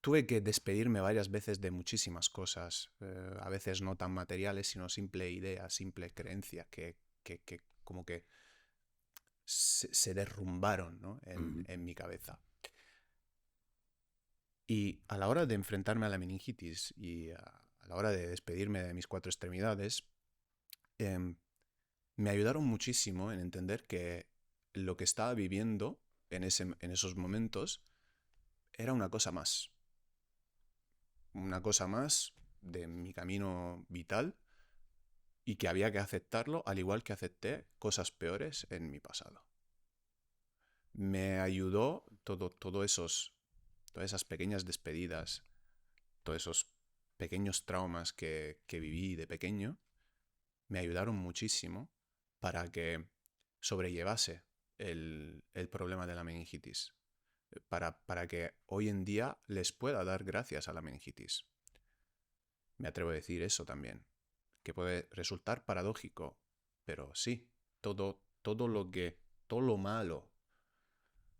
[SPEAKER 1] tuve que despedirme varias veces de muchísimas cosas, a veces no tan materiales, sino simple idea, simple creencia, que como que se derrumbaron, ¿no? en mi cabeza. Y a la hora de enfrentarme a la meningitis y a la hora de despedirme de mis 4 extremidades, me ayudaron muchísimo en entender que lo que estaba viviendo en esos momentos era una cosa más. Una cosa más de mi camino vital y que había que aceptarlo al igual que acepté cosas peores en mi pasado. Me ayudó todas esas pequeñas despedidas, todos esos pequeños traumas que viví de pequeño, me ayudaron muchísimo para que sobrellevase el problema de la meningitis, para que hoy en día les pueda dar gracias a la meningitis. Me atrevo a decir eso también, que puede resultar paradójico, pero sí, todo lo malo,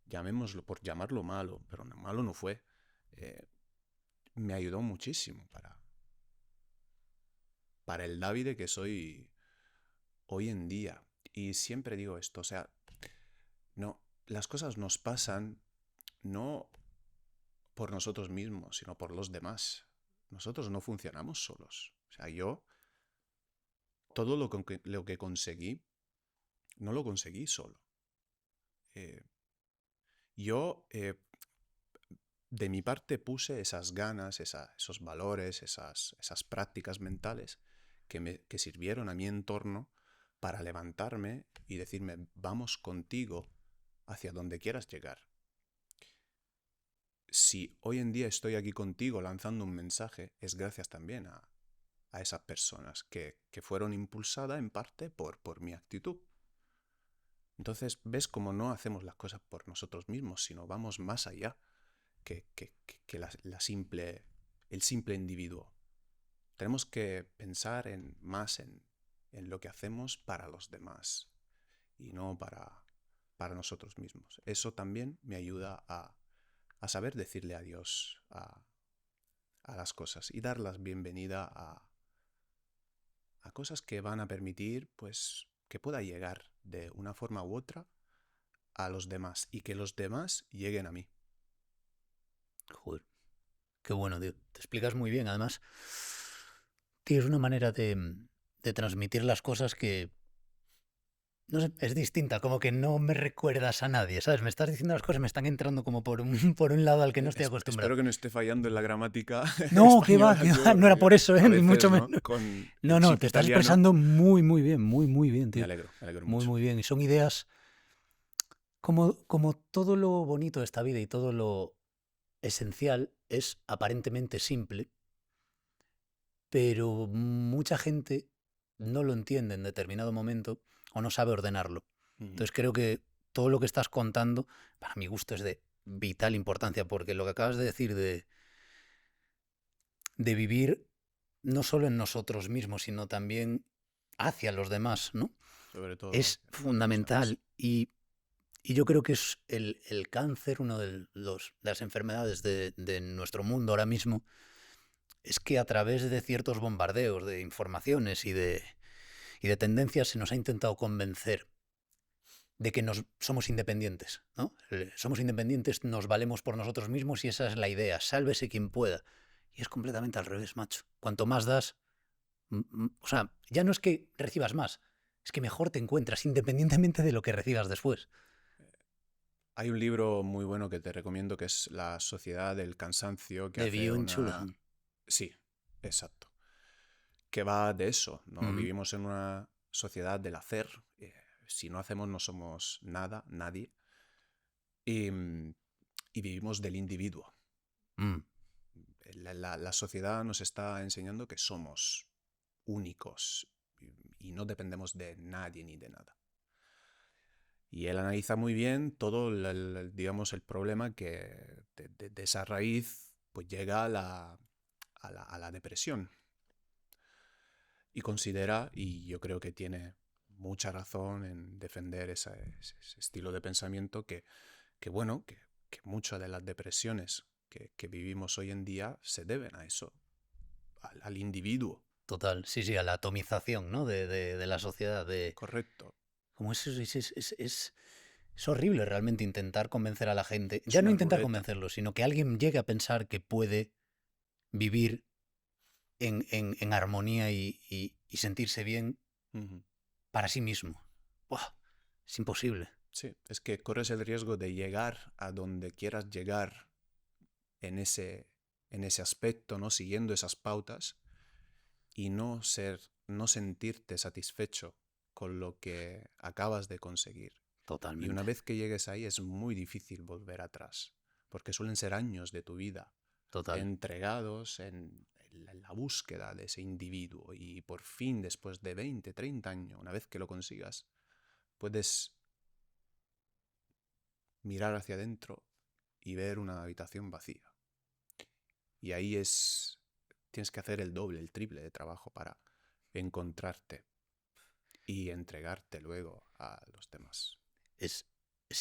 [SPEAKER 1] llamémoslo por llamarlo malo, pero malo no fue, me ayudó muchísimo para el Davide que soy hoy en día. Y siempre digo esto, o sea, no, las cosas nos pasan no por nosotros mismos, sino por los demás. Nosotros no funcionamos solos. O sea, yo, todo lo que conseguí, no lo conseguí solo. Yo, de mi parte, puse esas ganas, esos valores, esas prácticas mentales que sirvieron a mi entorno para levantarme y decirme, vamos contigo hacia donde quieras llegar. Si hoy en día estoy aquí contigo lanzando un mensaje, es gracias también a esas personas que fueron impulsadas en parte por mi actitud. Entonces, ves cómo no hacemos las cosas por nosotros mismos, sino vamos más allá. el simple individuo. Tenemos que pensar más en lo que hacemos para los demás y no para nosotros mismos. Eso también me ayuda a saber decirle adiós a las cosas y dar la bienvenida a cosas que van a permitir, pues, que pueda llegar de una forma u otra a los demás y que los demás lleguen a mí.
[SPEAKER 2] Joder, qué bueno, tío. Te explicas muy bien, además. Tío, es una manera de transmitir las cosas que, no sé, es distinta, como que no me recuerdas a nadie, ¿sabes? Me estás diciendo las cosas, me están entrando como por un lado al que no estoy acostumbrado.
[SPEAKER 1] Espero que no esté fallando en la gramática
[SPEAKER 2] No, que va,
[SPEAKER 1] española,
[SPEAKER 2] no era por eso,
[SPEAKER 1] a
[SPEAKER 2] ni
[SPEAKER 1] veces,
[SPEAKER 2] mucho
[SPEAKER 1] ¿no?
[SPEAKER 2] menos.
[SPEAKER 1] Con el
[SPEAKER 2] No,
[SPEAKER 1] chip
[SPEAKER 2] te estás
[SPEAKER 1] italiano.
[SPEAKER 2] expresando muy bien, muy bien,
[SPEAKER 1] Me
[SPEAKER 2] tío.
[SPEAKER 1] alegro
[SPEAKER 2] Muy,
[SPEAKER 1] mucho.
[SPEAKER 2] muy bien. Y son ideas como todo lo bonito de esta vida y todo lo esencial es aparentemente simple, pero mucha gente no lo entiende en determinado momento o no sabe ordenarlo. Entonces creo que todo lo que estás contando, para mi gusto, es de vital importancia, porque lo que acabas de decir de vivir no solo en nosotros mismos, sino también hacia los demás, ¿no?
[SPEAKER 1] Sobre todo
[SPEAKER 2] Es
[SPEAKER 1] hacia
[SPEAKER 2] fundamental y yo creo que es el cáncer, una de las enfermedades de nuestro mundo ahora mismo, es que a través de ciertos bombardeos de informaciones y de tendencias se nos ha intentado convencer de que somos independientes, ¿no? Somos independientes, nos valemos por nosotros mismos y esa es la idea, sálvese quien pueda. Y es completamente al revés, macho. Cuanto más das, o sea, ya no es que recibas más, es que mejor te encuentras, independientemente de lo que recibas después.
[SPEAKER 1] Hay un libro muy bueno que te recomiendo que es La Sociedad del Cansancio, que
[SPEAKER 2] De
[SPEAKER 1] hace
[SPEAKER 2] Byung-Chul.
[SPEAKER 1] Sí, exacto. Que va de eso, ¿no? Vivimos en una sociedad del hacer. Si no hacemos no somos nada, nadie. Y vivimos del individuo. La sociedad nos está enseñando que somos únicos y no dependemos de nadie ni de nada. Y él analiza muy bien todo digamos, el problema que de esa raíz pues llega a la depresión. Y considera, y yo creo que tiene mucha razón en defender ese estilo de pensamiento, que muchas de las depresiones que vivimos hoy en día se deben a eso, al individuo.
[SPEAKER 2] Total, sí, a la atomización, ¿no? de la sociedad.
[SPEAKER 1] Correcto.
[SPEAKER 2] Como es horrible realmente intentar convencer a la gente.
[SPEAKER 1] Es
[SPEAKER 2] Ya no
[SPEAKER 1] una
[SPEAKER 2] intentar
[SPEAKER 1] ruleta.
[SPEAKER 2] convencerlo, sino que alguien llegue a pensar que puede vivir en armonía y sentirse bien para sí mismo. ¡Buah! Es imposible.
[SPEAKER 1] Sí, es que corres el riesgo de llegar a donde quieras llegar en ese aspecto, ¿no? Siguiendo esas pautas y no sentirte satisfecho con lo que acabas de conseguir.
[SPEAKER 2] Totalmente.
[SPEAKER 1] Y una vez que llegues ahí es muy difícil volver atrás, porque suelen ser años de tu vida entregados en la búsqueda de ese individuo y por fin después de 20, 30 años, una vez que lo consigas, puedes mirar hacia adentro y ver una habitación vacía. Y ahí tienes que hacer el doble, el triple de trabajo para encontrarte y entregarte luego a los demás.
[SPEAKER 2] Es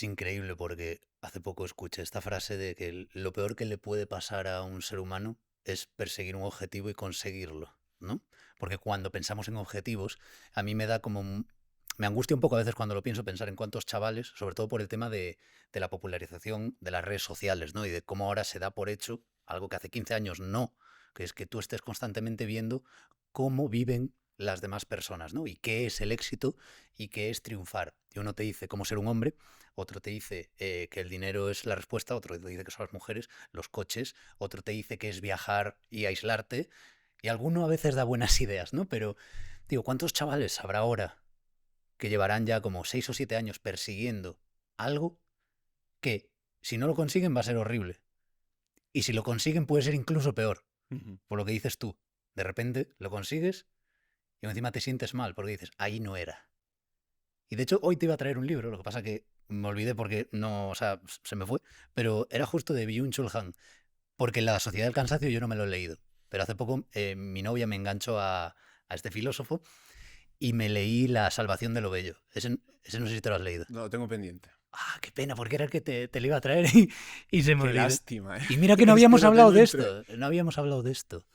[SPEAKER 2] increíble porque hace poco escuché esta frase de que lo peor que le puede pasar a un ser humano es perseguir un objetivo y conseguirlo, ¿no? Porque cuando pensamos en objetivos, a mí me da como... Me angustia un poco a veces cuando lo pienso pensar en cuántos chavales, sobre todo por el tema de la popularización de las redes sociales, ¿no? Y de cómo ahora se da por hecho algo que hace 15 años no, que es que tú estés constantemente viendo cómo viven las demás personas, ¿no? Y qué es el éxito y qué es triunfar. Y uno te dice cómo ser un hombre, otro te dice que el dinero es la respuesta, otro te dice que son las mujeres, los coches, otro te dice que es viajar y aislarte, y alguno a veces da buenas ideas, ¿no? Pero, digo, ¿cuántos chavales habrá ahora que llevarán ya como 6 o 7 años persiguiendo algo que, si no lo consiguen, va a ser horrible? Y si lo consiguen, puede ser incluso peor, por lo que dices tú. De repente lo consigues y encima te sientes mal porque dices, ahí no era. Y de hecho, hoy te iba a traer un libro, lo que pasa que me olvidé porque no, o sea, se me fue, pero era justo de Byung-Chul Han, porque La Sociedad del Cansancio yo no me lo he leído, pero hace poco mi novia me enganchó a este filósofo y me leí La Salvación de lo Bello. Ese no sé si te lo has leído.
[SPEAKER 1] No, lo tengo pendiente.
[SPEAKER 2] Ah, qué pena, porque era el que te lo iba a traer y se me
[SPEAKER 1] Qué
[SPEAKER 2] olvidó.
[SPEAKER 1] lástima, ¿eh?
[SPEAKER 2] Y mira que no
[SPEAKER 1] Es que
[SPEAKER 2] habíamos
[SPEAKER 1] lo
[SPEAKER 2] hablado
[SPEAKER 1] tengo
[SPEAKER 2] de
[SPEAKER 1] entre...
[SPEAKER 2] esto, no habíamos hablado de esto.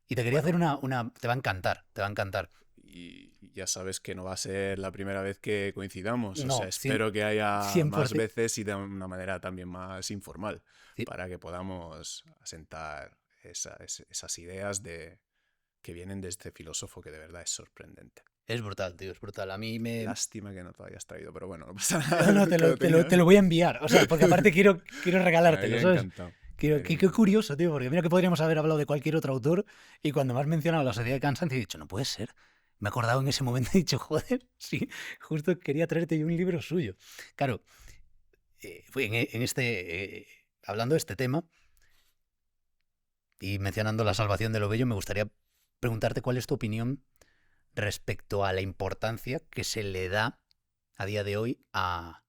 [SPEAKER 2] Y te quería hacer
[SPEAKER 1] Bueno,
[SPEAKER 2] una... Te va a encantar, te va a encantar.
[SPEAKER 1] y ya sabes que no va a ser la primera vez que coincidamos. O sea,
[SPEAKER 2] No,
[SPEAKER 1] espero que haya más
[SPEAKER 2] 100%.
[SPEAKER 1] veces y de una manera también más informal
[SPEAKER 2] Sí,
[SPEAKER 1] para que podamos asentar esas ideas que vienen de este filósofo que de verdad es sorprendente.
[SPEAKER 2] es brutal, tío, es brutal. A mí me...
[SPEAKER 1] Lástima que no te lo hayas traído, pero bueno, no pasa
[SPEAKER 2] No, no,
[SPEAKER 1] nada, que lo
[SPEAKER 2] te
[SPEAKER 1] tenía.
[SPEAKER 2] lo voy a enviar. O sea, porque aparte quiero
[SPEAKER 1] Me
[SPEAKER 2] regalártelo,
[SPEAKER 1] habría
[SPEAKER 2] ¿sabes?
[SPEAKER 1] encantado. Me
[SPEAKER 2] Qué,
[SPEAKER 1] habría
[SPEAKER 2] qué
[SPEAKER 1] encantado.
[SPEAKER 2] curioso, tío, porque mira que podríamos haber hablado de cualquier otro autor y cuando me has mencionado La Sociedad de Cansancio he dicho, no puede ser. Me he acordado en ese momento y he dicho, joder, sí, justo quería traerte yo un libro suyo. Claro, hablando de este tema y mencionando la salvación de lo bello, me gustaría preguntarte cuál es tu opinión respecto a la importancia que se le da a día de hoy a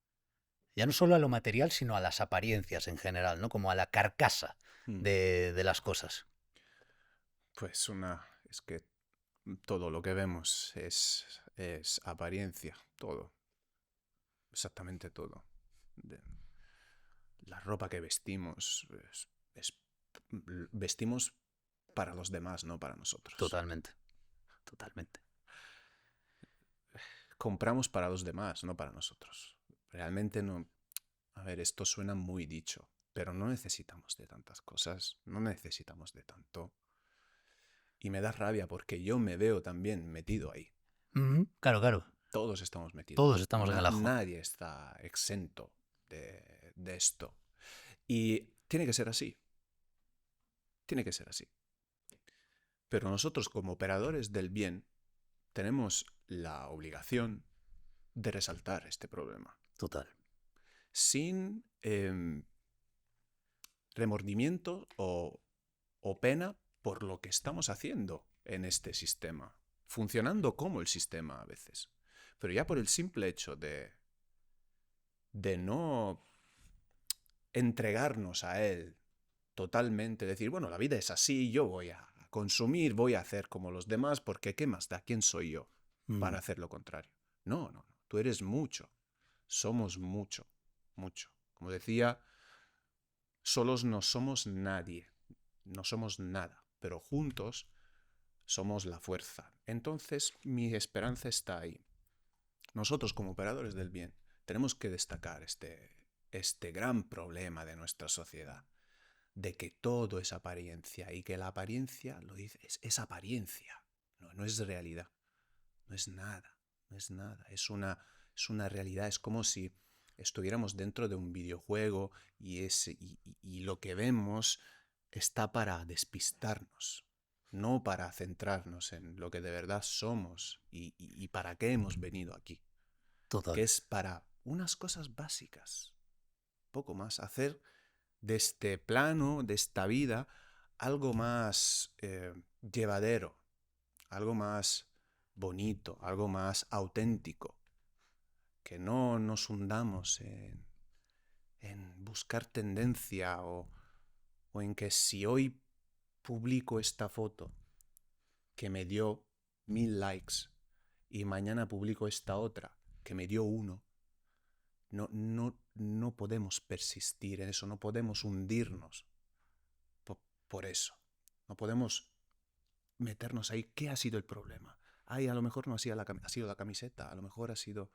[SPEAKER 2] ya no solo a lo material, sino a las apariencias en general, ¿no? Como a la carcasa
[SPEAKER 1] Mm.
[SPEAKER 2] de las cosas.
[SPEAKER 1] Pues es que todo lo que vemos es apariencia, todo, exactamente todo. De- la ropa que vestimos, vestimos para los demás, no para nosotros.
[SPEAKER 2] Totalmente, totalmente.
[SPEAKER 1] Compramos para los demás, no para nosotros. Realmente no. A ver, esto suena muy dicho, pero no necesitamos de tantas cosas, no necesitamos de tanto. Y me da rabia porque yo me veo también metido ahí.
[SPEAKER 2] Claro, claro.
[SPEAKER 1] Todos estamos
[SPEAKER 2] Todos
[SPEAKER 1] metidos.
[SPEAKER 2] estamos en el ajo.
[SPEAKER 1] Nadie está exento de esto. Y tiene que ser así. Tiene que ser así. Pero nosotros como operadores del bien tenemos la obligación de resaltar este problema.
[SPEAKER 2] Total.
[SPEAKER 1] Sin remordimiento o pena por lo que estamos haciendo en este sistema. Funcionando como el sistema a veces. Pero ya por el simple hecho de no entregarnos a él totalmente, decir, bueno, la vida es así, yo voy a consumir, voy a hacer como los demás, porque ¿qué más da? ¿Quién soy yo para hacer lo contrario? No, no, no, tú eres mucho, somos mucho, mucho. Como decía, solos no somos nadie, no somos nada, pero juntos somos la fuerza. Entonces, mi esperanza está ahí. Nosotros como operadores del bien tenemos que destacar este gran problema de nuestra sociedad, de que todo es apariencia y que la apariencia, lo dice, es apariencia, no es realidad, no es nada, no es nada, es una realidad, es como si estuviéramos dentro de un videojuego y lo que vemos está para despistarnos, no para centrarnos en lo que de verdad somos y para qué hemos venido aquí,
[SPEAKER 2] Total.
[SPEAKER 1] que es para unas cosas básicas, poco más, hacer de este plano, de esta vida, algo más llevadero, algo más bonito, algo más auténtico, que no nos hundamos en buscar tendencia o en que si hoy publico esta foto que me dio 1000 likes y mañana publico esta otra que me dio uno, no podemos persistir en eso, no podemos hundirnos por eso. No podemos meternos ahí. ¿Qué ha sido el problema? Ay, a lo mejor no ha sido la camiseta, a lo mejor ha sido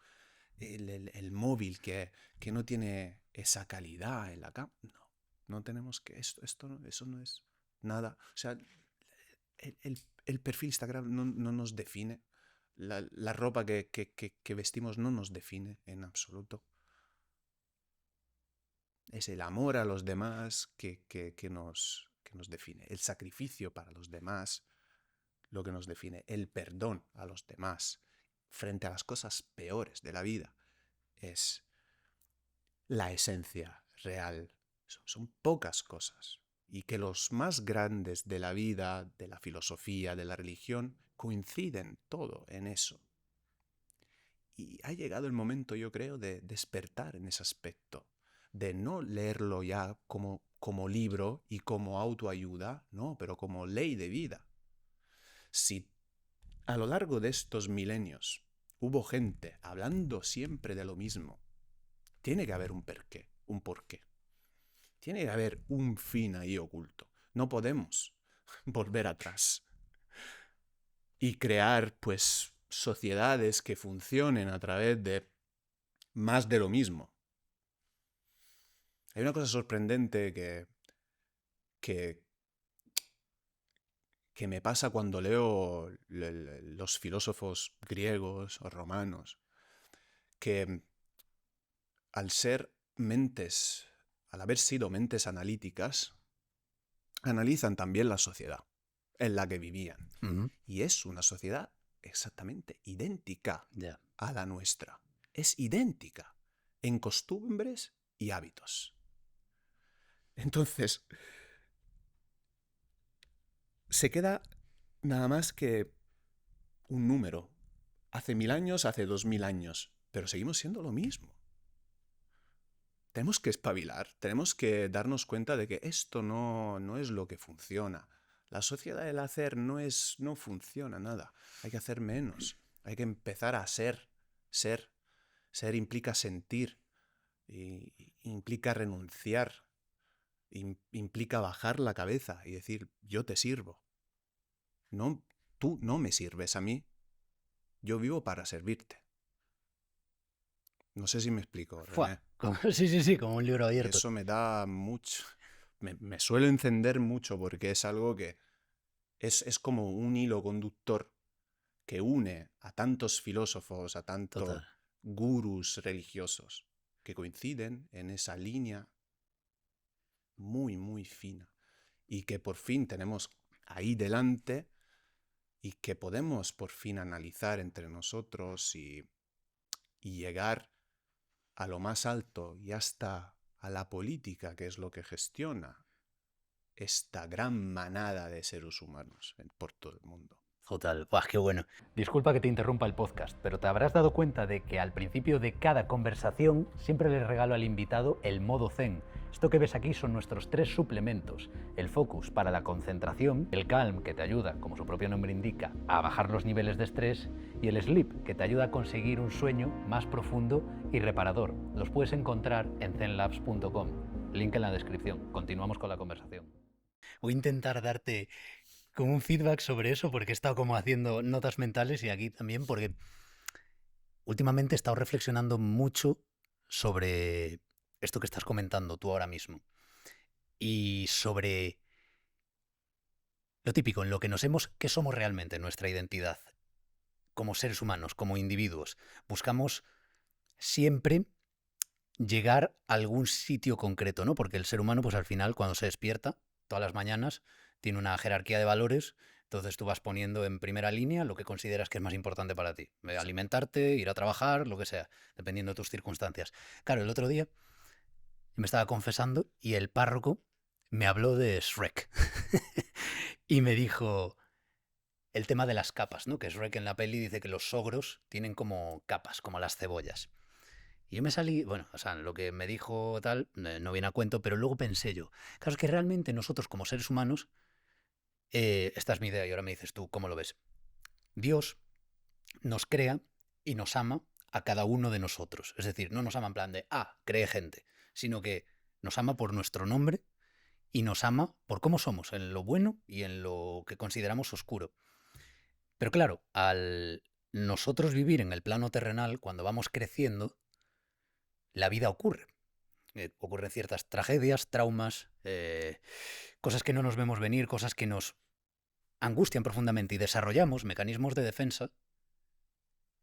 [SPEAKER 1] el móvil que no tiene esa calidad en la cámara. No, no tenemos que... eso no es nada. O sea, el perfil Instagram no nos define. La ropa que vestimos no nos define en absoluto. Es el amor a los demás que nos define. El sacrificio para los demás, lo que nos define. El perdón a los demás frente a las cosas peores de la vida es la esencia real. Son pocas cosas. Y que los más grandes de la vida, de la filosofía, de la religión, coinciden todo en eso. Y ha llegado el momento, yo creo, de despertar en ese aspecto, de no leerlo ya como libro y como autoayuda, no, pero como ley de vida. Si a lo largo de estos milenios hubo gente hablando siempre de lo mismo, tiene que haber un porqué. Tiene que haber un fin ahí oculto. No podemos volver atrás y crear, pues, sociedades que funcionen a través de más de lo mismo. Hay una cosa sorprendente que me pasa cuando leo los filósofos griegos o romanos, que al haber sido mentes analíticas, analizan también la sociedad en la que vivían.
[SPEAKER 2] Ujú.
[SPEAKER 1] Y es una sociedad exactamente idéntica
[SPEAKER 2] Ya.
[SPEAKER 1] a la nuestra. Es idéntica en costumbres y hábitos. Entonces, se queda nada más que un número. Hace 1000 años, hace 2000 años, pero seguimos siendo lo mismo. Tenemos que espabilar, tenemos que darnos cuenta de que esto no es lo que funciona. La sociedad del hacer no funciona nada. Hay que hacer menos. Hay que empezar a ser. Ser. Ser implica sentir. Implica renunciar. Implica bajar la cabeza y decir, yo te sirvo. No, tú no me sirves a mí. Yo vivo para servirte. No sé si me explico,
[SPEAKER 2] Fua.
[SPEAKER 1] René.
[SPEAKER 2] Sí, como un libro abierto.
[SPEAKER 1] Eso me da mucho... Me suele encender mucho porque es algo que es como un hilo conductor que une a tantos filósofos, a tantos
[SPEAKER 2] Total.
[SPEAKER 1] gurús religiosos que coinciden en esa línea muy, muy fina y que por fin tenemos ahí delante y que podemos por fin analizar entre nosotros y llegar a lo más alto y hasta a la política, que es lo que gestiona esta gran manada de seres humanos por todo el mundo.
[SPEAKER 2] Total, ¡buah, qué bueno! Disculpa que te interrumpa el podcast, pero te habrás dado cuenta de que al principio de cada conversación siempre le regalo al invitado el modo zen. Esto que ves aquí son nuestros 3 suplementos. El Focus para la concentración, el Calm que te ayuda, como su propio nombre indica, a bajar los niveles de estrés y el Sleep que te ayuda a conseguir un sueño más profundo y reparador. Los puedes encontrar en zenlabs.com. Link en la descripción. Continuamos con la conversación. Voy a intentar darte como un feedback sobre eso, porque he estado como haciendo notas mentales y aquí también, porque últimamente he estado reflexionando mucho sobre esto que estás comentando tú ahora mismo y sobre lo típico, en lo que qué somos realmente, nuestra identidad, como seres humanos, como individuos. Buscamos siempre llegar a algún sitio concreto, ¿no? Porque el ser humano, pues al final, cuando se despierta, todas las mañanas, tiene una jerarquía de valores, entonces tú vas poniendo en primera línea lo que consideras que es más importante para ti. Alimentarte, ir a trabajar, lo que sea, dependiendo de tus circunstancias. Claro, el otro día me estaba confesando y el párroco me habló de Shrek y me dijo el tema de las capas, ¿no? Que Shrek en la peli dice que los ogros tienen como capas, como las cebollas. Y yo me salí, bueno, o sea, lo que me dijo tal, no viene a cuento, pero luego pensé yo, claro, es que realmente nosotros como seres humanos, esta es mi idea y ahora me dices tú, ¿cómo lo ves? Dios nos crea y nos ama a cada uno de nosotros. Es decir, no nos ama en plan de, cree gente, sino que nos ama por nuestro nombre y nos ama por cómo somos, en lo bueno y en lo que consideramos oscuro. Pero claro, al nosotros vivir en el plano terrenal, cuando vamos creciendo, la vida ocurre. Ocurren ciertas tragedias, traumas, cosas que no nos vemos venir, cosas que nos angustian profundamente y desarrollamos mecanismos de defensa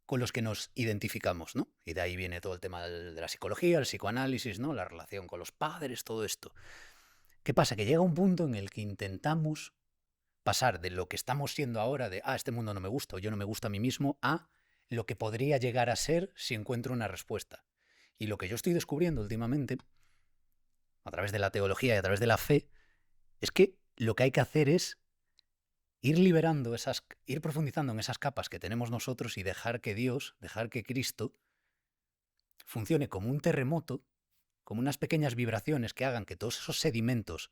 [SPEAKER 2] con los que nos identificamos, ¿no? Y de ahí viene todo el tema de la psicología, el psicoanálisis, ¿no? La relación con los padres, todo esto. ¿Qué pasa? Que llega un punto en el que intentamos pasar de lo que estamos siendo ahora, de, este mundo no me gusta o yo no me gusto a mí mismo, a lo que podría llegar a ser si encuentro una respuesta. Y lo que yo estoy descubriendo últimamente, a través de la teología y a través de la fe, es que lo que hay que hacer es ir liberando ir profundizando en esas capas que tenemos nosotros y dejar que Dios, dejar que Cristo funcione como un terremoto, como unas pequeñas vibraciones que hagan que todos esos sedimentos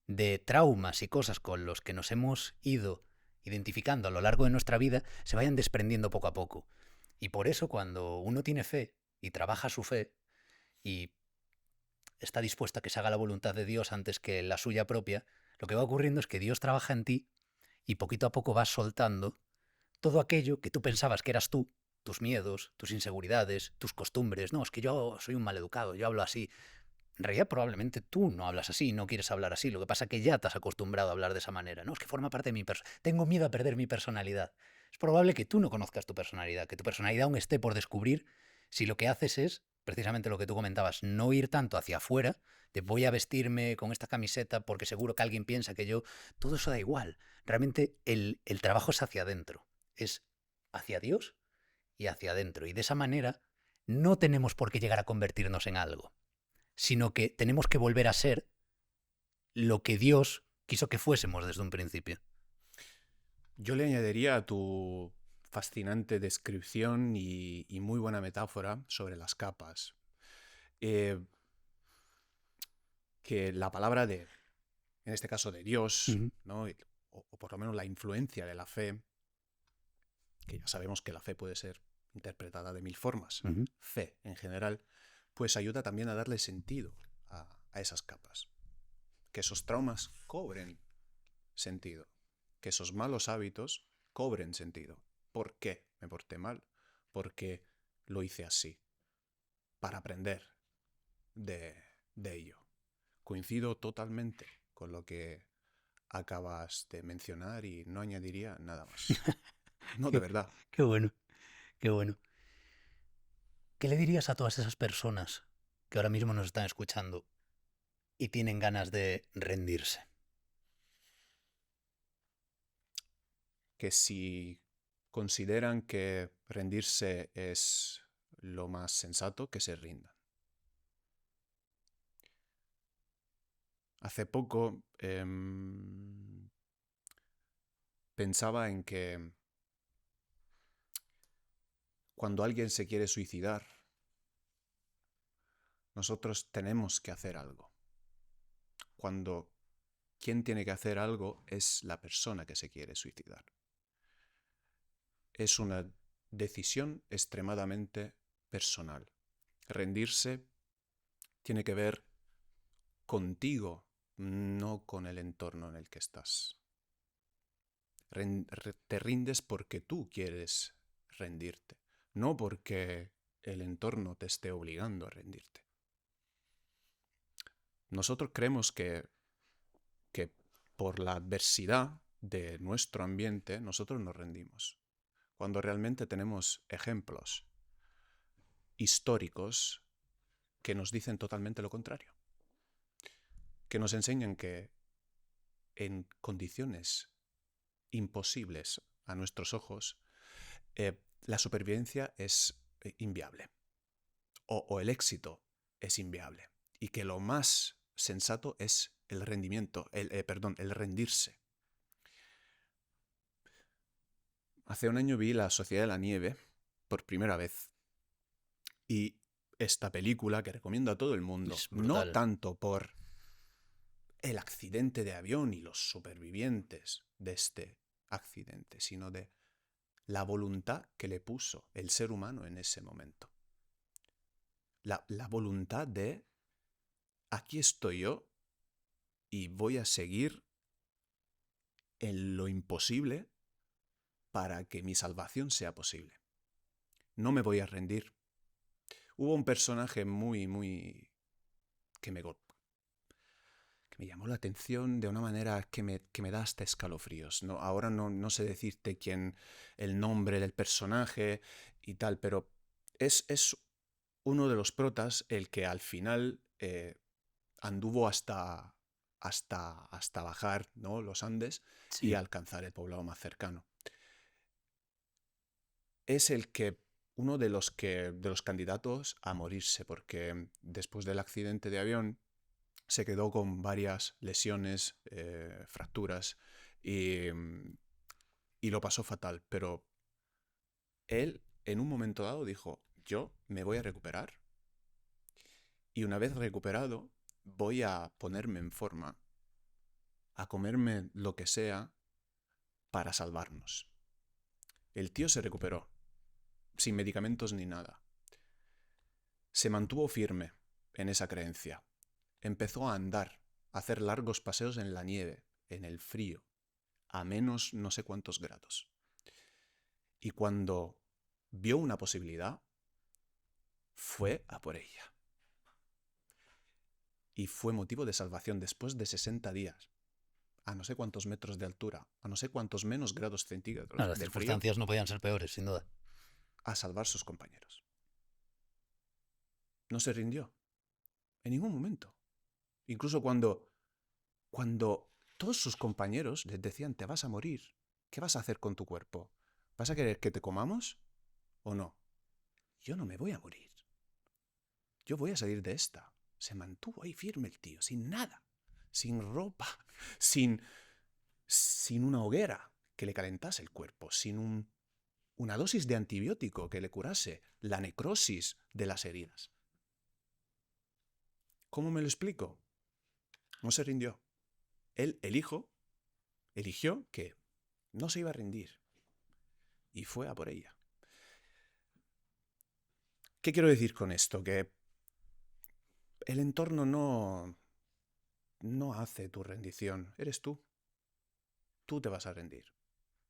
[SPEAKER 2] de traumas y cosas con los que nos hemos ido identificando a lo largo de nuestra vida se vayan desprendiendo poco a poco. Y por eso cuando uno tiene fe y trabaja su fe y está dispuesto a que se haga la voluntad de Dios antes que la suya propia, lo que va ocurriendo es que Dios trabaja en ti y poquito a poco vas soltando todo aquello que tú pensabas que eras tú, tus miedos, tus inseguridades, tus costumbres. No, es que yo soy un maleducado, yo hablo así. En realidad probablemente tú no hablas así, no quieres hablar así. Lo que pasa es que ya te has acostumbrado a hablar de esa manera. No, es que forma parte de mi personalidad. Tengo miedo a perder mi personalidad. Es probable que tú no conozcas tu personalidad, que tu personalidad aún esté por descubrir si lo que haces es, precisamente lo que tú comentabas, no ir tanto hacia afuera, de voy a vestirme con esta camiseta porque seguro que alguien piensa que yo... Todo eso da igual. Realmente el trabajo es hacia adentro. Es hacia Dios y hacia adentro. Y de esa manera no tenemos por qué llegar a convertirnos en algo, sino que tenemos que volver a ser lo que Dios quiso que fuésemos desde un principio.
[SPEAKER 1] Yo le añadiría a tu fascinante descripción y muy buena metáfora sobre las capas, que la palabra de, en este caso de Dios, ¿no? o por lo menos la influencia de la fe, que ya sabemos que la fe puede ser interpretada de mil formas, fe en general, pues ayuda también a darle sentido a esas capas. Que esos traumas cobren sentido, que esos malos hábitos cobren sentido. ¿Por qué me porté mal? Porque lo hice así, para aprender de ello. Coincido totalmente con lo que acabas de mencionar y no añadiría nada más. No, de verdad.
[SPEAKER 2] Qué bueno, qué bueno. ¿Qué le dirías a todas esas personas que ahora mismo nos están escuchando y tienen ganas de rendirse?
[SPEAKER 1] Que si consideran que rendirse es lo más sensato, que se rindan. Hace poco pensaba en que cuando alguien se quiere suicidar, nosotros tenemos que hacer algo. Cuando quien tiene que hacer algo es la persona que se quiere suicidar. Es una decisión extremadamente personal. Rendirse tiene que ver contigo, no con el entorno en el que estás. Te rindes porque tú quieres rendirte, no porque el entorno te esté obligando a rendirte. Nosotros creemos que por la adversidad de nuestro ambiente nosotros nos rendimos, cuando realmente tenemos ejemplos históricos que nos dicen totalmente lo contrario, que nos enseñan que en condiciones imposibles a nuestros ojos, la supervivencia es inviable o el éxito es inviable y que lo más sensato es el rendimiento, el rendirse. Hace un año vi La Sociedad de la Nieve por primera vez y esta película que recomiendo a todo el mundo, no tanto por el accidente de avión y los supervivientes de este accidente, sino de la voluntad que le puso el ser humano en ese momento. La voluntad de aquí estoy yo y voy a seguir en lo imposible para que mi salvación sea posible. No me voy a rendir. Hubo un personaje muy que me llamó la atención de una manera que me da hasta escalofríos. No, ahora no sé decirte el nombre del personaje y tal, pero es uno de los protas el que al final anduvo hasta bajar, ¿no?, los Andes, sí, y alcanzar el poblado más cercano. Es uno de los candidatos a morirse, porque después del accidente de avión se quedó con varias lesiones, fracturas y, y lo pasó fatal. Pero él, en un momento dado, dijo, yo me voy a recuperar y una vez recuperado, voy a ponerme en forma, a comerme lo que sea para salvarnos. El tío se recuperó, sin medicamentos ni nada. Se mantuvo firme en esa creencia. Empezó a andar, a hacer largos paseos en la nieve, en el frío, a menos no sé cuántos grados. Y cuando vio una posibilidad, fue a por ella. Y fue motivo de salvación después de 60 días, a no sé cuántos metros de altura, a no sé cuántos menos grados centígrados
[SPEAKER 2] Las
[SPEAKER 1] de frío,
[SPEAKER 2] circunstancias no podían ser peores, sin duda.
[SPEAKER 1] a salvar sus compañeros. No se rindió, en ningún momento. Incluso cuando todos sus compañeros les decían, te vas a morir, ¿qué vas a hacer con tu cuerpo? ¿Vas a querer que te comamos o no? Yo no me voy a morir. Yo voy a salir de esta. Se mantuvo ahí firme el tío, sin nada, sin ropa, sin una hoguera que le calentase el cuerpo, sin una dosis de antibiótico que le curase la necrosis de las heridas. ¿Cómo me lo explico? No se rindió. Él eligió que no se iba a rendir y fue a por ella. ¿Qué quiero decir con esto? Que el entorno no hace tu rendición, eres tú. Tú te vas a rendir.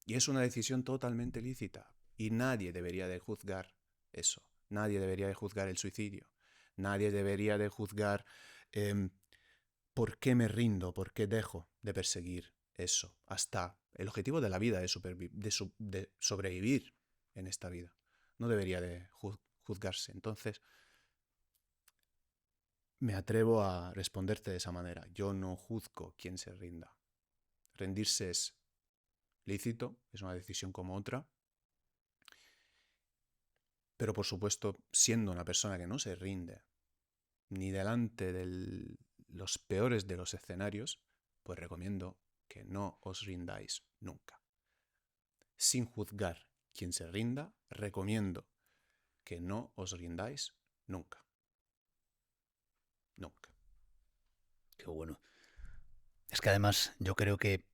[SPEAKER 1] Y es una decisión totalmente lícita. Y nadie debería de juzgar eso. Nadie debería de juzgar el suicidio. Nadie debería de juzgar por qué me rindo, por qué dejo de perseguir eso. Hasta el objetivo de la vida es de sobrevivir en esta vida. No debería de juzgarse. Entonces, me atrevo a responderte de esa manera. Yo no juzgo quien se rinda. Rendirse es lícito, es una decisión como otra. Pero por supuesto, siendo una persona que no se rinde, ni delante de los peores de los escenarios, pues recomiendo que no os rindáis nunca. Sin juzgar quien se rinda, recomiendo que no os rindáis nunca. Nunca.
[SPEAKER 2] Qué bueno. Es que además yo creo que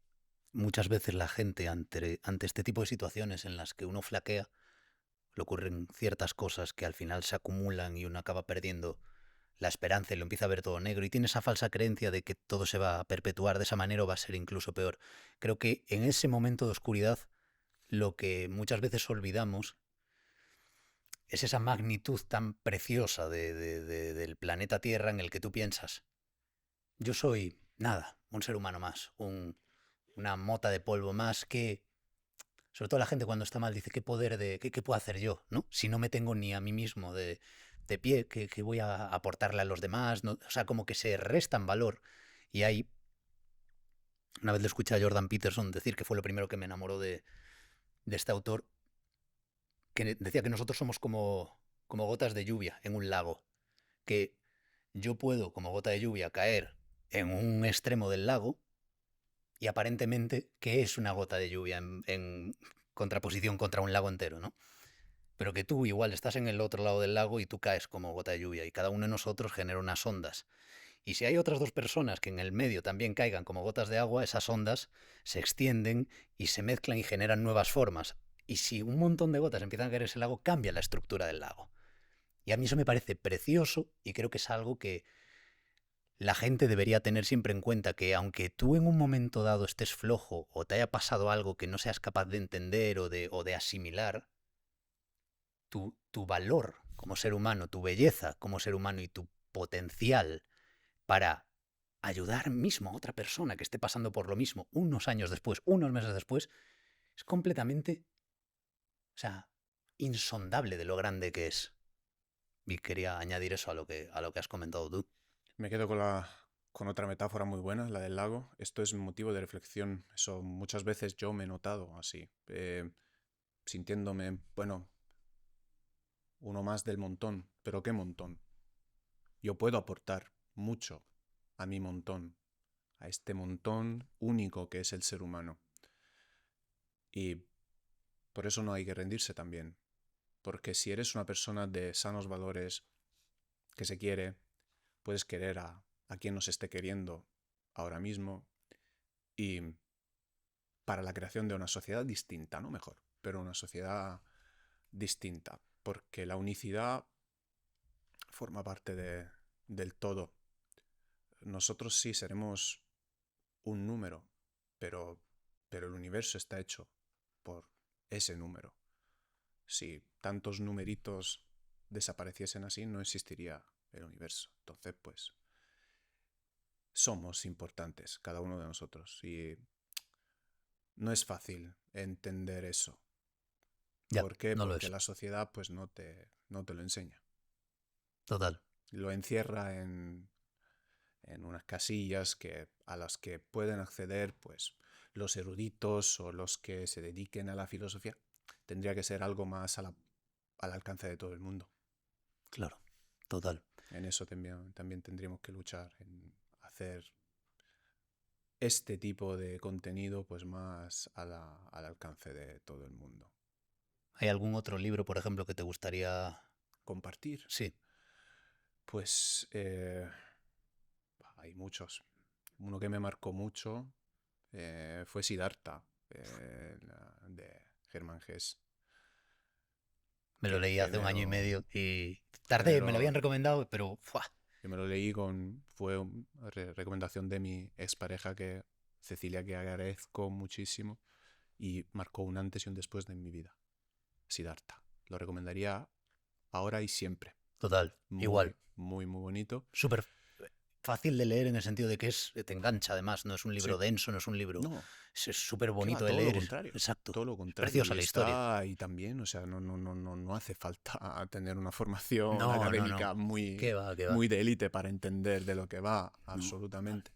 [SPEAKER 2] muchas veces la gente ante este tipo de situaciones en las que uno flaquea, le ocurren ciertas cosas que al final se acumulan y uno acaba perdiendo la esperanza y lo empieza a ver todo negro y tiene esa falsa creencia de que todo se va a perpetuar de esa manera o va a ser incluso peor. Creo que en ese momento de oscuridad lo que muchas veces olvidamos es esa magnitud tan preciosa del planeta Tierra en el que tú piensas, yo soy nada, un ser humano más, una mota de polvo más que, sobre todo la gente cuando está mal dice, ¿qué poder qué puedo hacer yo? ¿No? Si no me tengo ni a mí mismo de pie, ¿qué voy a aportarle a los demás? ¿No? O sea, como que se restan valor. Y hay, una vez le escuché a Jordan Peterson decir, que fue lo primero que me enamoró de este autor, que decía que nosotros somos como gotas de lluvia en un lago, que yo puedo, como gota de lluvia, caer en un extremo del lago y aparentemente que es una gota de lluvia en contraposición contra un lago entero, ¿no? Pero que tú igual estás en el otro lado del lago y tú caes como gota de lluvia y cada uno de nosotros genera unas ondas. Y si hay otras dos personas que en el medio también caigan como gotas de agua, esas ondas se extienden y se mezclan y generan nuevas formas. Y si un montón de gotas empiezan a caer en ese lago, cambia la estructura del lago. Y a mí eso me parece precioso y creo que es algo que la gente debería tener siempre en cuenta, que aunque tú en un momento dado estés flojo o te haya pasado algo que no seas capaz de entender o de asimilar, tu valor como ser humano, tu belleza como ser humano y tu potencial para ayudar mismo a otra persona que esté pasando por lo mismo unos años después, unos meses después, es completamente, o sea, insondable de lo grande que es. Y quería añadir eso a lo que has comentado tú.
[SPEAKER 1] Me quedo con otra metáfora muy buena, la del lago. Esto es motivo de reflexión. Eso muchas veces yo me he notado así, sintiéndome, bueno, uno más del montón. ¿Pero qué montón? Yo puedo aportar mucho a mi montón, a este montón único que es el ser humano. Y por eso no hay que rendirse también. Porque si eres una persona de sanos valores, que se quiere, puedes querer a quien nos esté queriendo ahora mismo y para la creación de una sociedad distinta, no mejor, pero una sociedad distinta, porque la unicidad forma parte del todo. Nosotros sí seremos un número, pero, pero el universo está hecho por ese número. Si tantos numeritos desapareciesen así, no existiría el universo. Entonces, pues, somos importantes, cada uno de nosotros. Y no es fácil entender eso.
[SPEAKER 2] Ya,
[SPEAKER 1] ¿Por qué?
[SPEAKER 2] no lo
[SPEAKER 1] Porque
[SPEAKER 2] es.
[SPEAKER 1] la sociedad, pues, no te lo enseña.
[SPEAKER 2] Total.
[SPEAKER 1] Lo encierra en unas casillas a las que pueden acceder, pues, los eruditos o los que se dediquen a la filosofía. Tendría que ser algo más al alcance de todo el mundo.
[SPEAKER 2] Claro. Total.
[SPEAKER 1] En eso también tendríamos que luchar, en hacer este tipo de contenido pues más al alcance de todo el mundo.
[SPEAKER 2] ¿Hay algún otro libro, por ejemplo, que te gustaría...?
[SPEAKER 1] Compartir,
[SPEAKER 2] Sí.
[SPEAKER 1] pues hay muchos. Uno que me marcó mucho fue Siddhartha, de Hermann Hesse.
[SPEAKER 2] Me lo leí hace un año y medio y tardé, me lo
[SPEAKER 1] Género,
[SPEAKER 2] habían recomendado, pero ¡fua!
[SPEAKER 1] yo me lo leí fue una recomendación de mi expareja, Cecilia, que agradezco muchísimo y marcó un antes y un después de mi vida. Siddhartha. Lo recomendaría ahora y siempre.
[SPEAKER 2] Total,
[SPEAKER 1] Muy,
[SPEAKER 2] igual.
[SPEAKER 1] muy, muy bonito.
[SPEAKER 2] Súper fácil de leer en el sentido de que te engancha además, no es un libro
[SPEAKER 1] Sí.
[SPEAKER 2] denso, no es un libro...
[SPEAKER 1] No,
[SPEAKER 2] Es súper
[SPEAKER 1] que va,
[SPEAKER 2] bonito de
[SPEAKER 1] todo lo
[SPEAKER 2] leer.
[SPEAKER 1] contrario.
[SPEAKER 2] Exacto.
[SPEAKER 1] Todo lo
[SPEAKER 2] Es
[SPEAKER 1] contrario.
[SPEAKER 2] preciosa
[SPEAKER 1] Y
[SPEAKER 2] la historia.
[SPEAKER 1] está ahí también, o sea, no hace falta tener una formación
[SPEAKER 2] No, no, no.
[SPEAKER 1] académica
[SPEAKER 2] ¿Qué va, qué va?
[SPEAKER 1] muy de élite para entender de lo que va,
[SPEAKER 2] No.
[SPEAKER 1] absolutamente.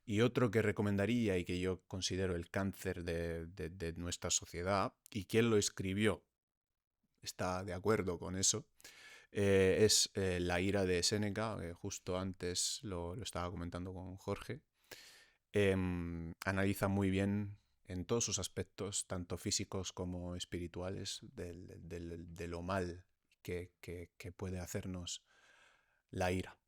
[SPEAKER 1] Y otro que recomendaría y que yo considero el cáncer de nuestra sociedad, y quien lo escribió está de acuerdo con eso, es La ira de Séneca. Justo antes lo estaba comentando con Jorge. Analiza muy bien en todos sus aspectos, tanto físicos como espirituales, de lo mal que puede hacernos la ira.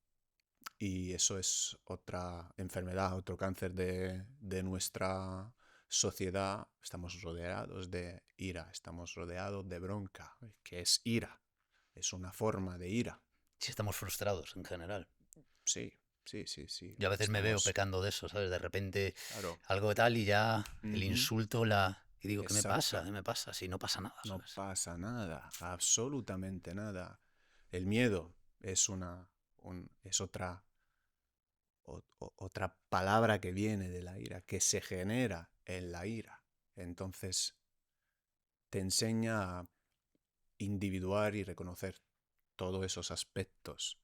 [SPEAKER 1] Y eso es otra enfermedad, otro cáncer de nuestra sociedad. Estamos rodeados de ira, estamos rodeados de bronca, que es ira, es una forma de ira.
[SPEAKER 2] Si estamos frustrados en general.
[SPEAKER 1] Sí, sí.
[SPEAKER 2] Yo a veces me veo pecando de eso, ¿sabes? De repente
[SPEAKER 1] Claro.
[SPEAKER 2] algo tal y ya el insulto, Y digo, ¿qué me pasa?
[SPEAKER 1] Exacto.
[SPEAKER 2] ¿Qué me pasa? Si no pasa nada,
[SPEAKER 1] No
[SPEAKER 2] ¿sabes?
[SPEAKER 1] pasa nada, absolutamente nada. El miedo es otra palabra que viene de la ira, que se genera en la ira. Entonces te enseña a individuar y reconocer todos esos aspectos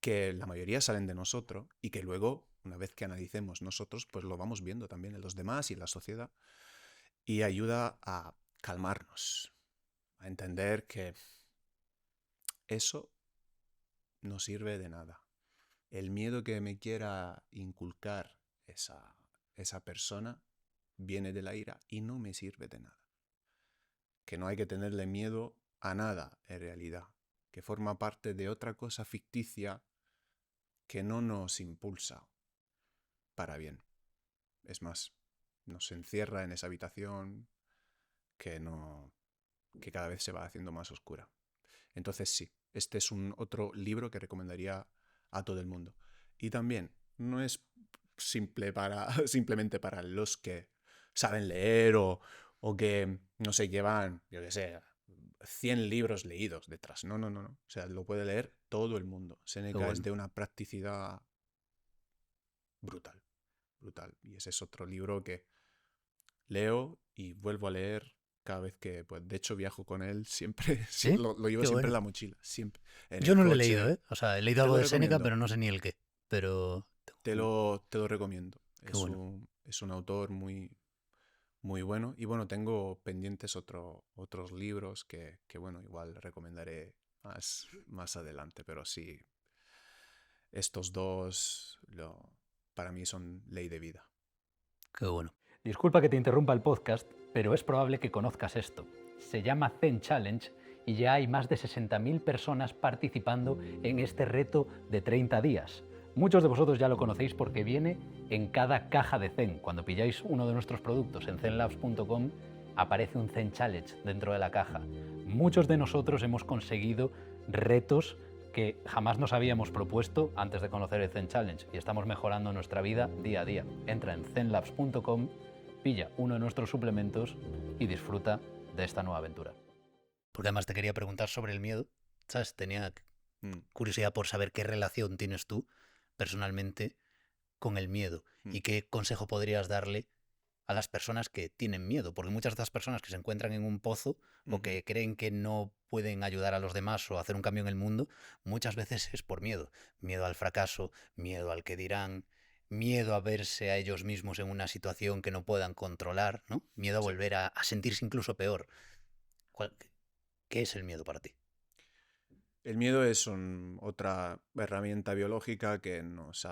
[SPEAKER 1] que la mayoría salen de nosotros y que luego, una vez que analicemos nosotros, pues lo vamos viendo también en los demás y en la sociedad, y ayuda a calmarnos, a entender que eso no sirve de nada. El miedo que me quiera inculcar esa persona viene de la ira y no me sirve de nada. Que no hay que tenerle miedo a nada en realidad, que forma parte de otra cosa ficticia que no nos impulsa para bien. Es más, nos encierra en esa habitación que cada vez se va haciendo más oscura. Entonces sí, este es otro libro que recomendaría a todo el mundo. Y también no es simplemente para los que saben leer o que, no sé, llevan, yo qué sé, 100 libros leídos detrás. No. O sea, lo puede leer todo el mundo. Séneca es de una practicidad brutal. Y ese es otro libro que leo y vuelvo a leer cada vez que, pues, de hecho, viajo con él siempre.
[SPEAKER 2] ¿Sí?
[SPEAKER 1] Lo llevo
[SPEAKER 2] Qué
[SPEAKER 1] siempre
[SPEAKER 2] bueno.
[SPEAKER 1] en la mochila, siempre. En
[SPEAKER 2] Yo
[SPEAKER 1] el
[SPEAKER 2] no lo he
[SPEAKER 1] coche.
[SPEAKER 2] leído, ¿eh? O sea, he leído
[SPEAKER 1] Te
[SPEAKER 2] algo
[SPEAKER 1] lo
[SPEAKER 2] de Séneca,
[SPEAKER 1] recomiendo.
[SPEAKER 2] pero no sé ni el qué. Pero...
[SPEAKER 1] Te lo recomiendo.
[SPEAKER 2] Qué bueno.
[SPEAKER 1] Es un autor muy, muy bueno. Y bueno, tengo pendientes otros libros que bueno, igual recomendaré más adelante. Pero sí, estos dos para mí son ley de vida.
[SPEAKER 2] Qué bueno.
[SPEAKER 3] Disculpa que te interrumpa el podcast,
[SPEAKER 2] pero es probable que conozcas esto. Se llama Zen Challenge y ya hay más de 60.000 personas participando en este reto de 30 días. Muchos de vosotros ya lo conocéis porque viene en cada caja de Zen. Cuando pilláis uno de nuestros productos en zenlabs.com aparece un Zen Challenge dentro de la caja. Muchos de nosotros hemos conseguido retos que jamás nos habíamos propuesto antes de conocer el Zen Challenge y estamos mejorando nuestra vida día a día. Entra en zenlabs.com, pilla uno de nuestros suplementos y disfruta de esta nueva aventura. Porque además te quería preguntar sobre el miedo, ¿sabes? Tenía curiosidad por saber qué relación tienes tú personalmente con el miedo y qué consejo podrías darle a las personas que tienen miedo, porque muchas de estas personas que se encuentran en un pozo o que creen que no pueden ayudar a los demás o hacer un cambio en el mundo, muchas veces es por miedo. Miedo al fracaso, miedo al que dirán, miedo a verse a ellos mismos en una situación que no puedan controlar, ¿no? Miedo a volver a sentirse incluso peor. ¿Qué es el miedo para ti?
[SPEAKER 1] El miedo es otra herramienta biológica que nos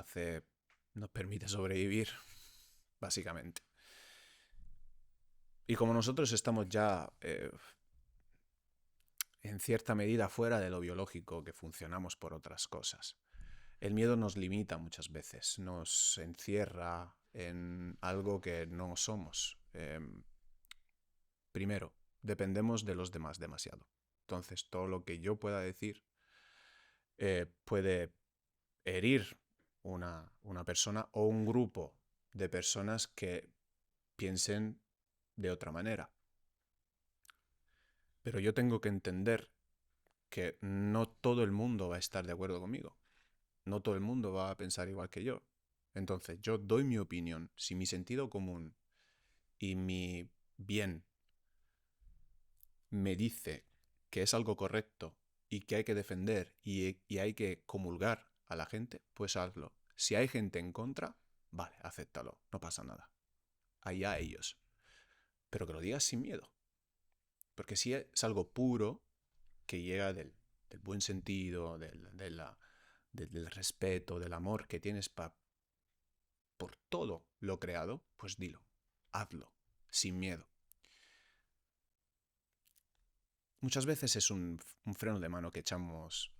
[SPEAKER 1] permite sobrevivir, básicamente. Y como nosotros estamos ya en cierta medida fuera de lo biológico, que funcionamos por otras cosas, el miedo nos limita muchas veces, nos encierra en algo que no somos. Primero, dependemos de los demás demasiado. Entonces, todo lo que yo pueda decir puede herir una persona o un grupo de personas que piensen de otra manera. Pero yo tengo que entender que no todo el mundo va a estar de acuerdo conmigo. No todo el mundo va a pensar igual que yo. Entonces, yo doy mi opinión. Si mi sentido común y mi bien me dice que es algo correcto y que hay que defender y hay que comulgar a la gente, pues hazlo. Si hay gente en contra, vale, acéptalo, no pasa nada. Allá ellos. Pero que lo digas sin miedo. Porque si es algo puro, que llega del buen sentido, del respeto, del amor que tienes por todo lo creado, pues dilo, hazlo, sin miedo. Muchas veces es un freno de mano que echamos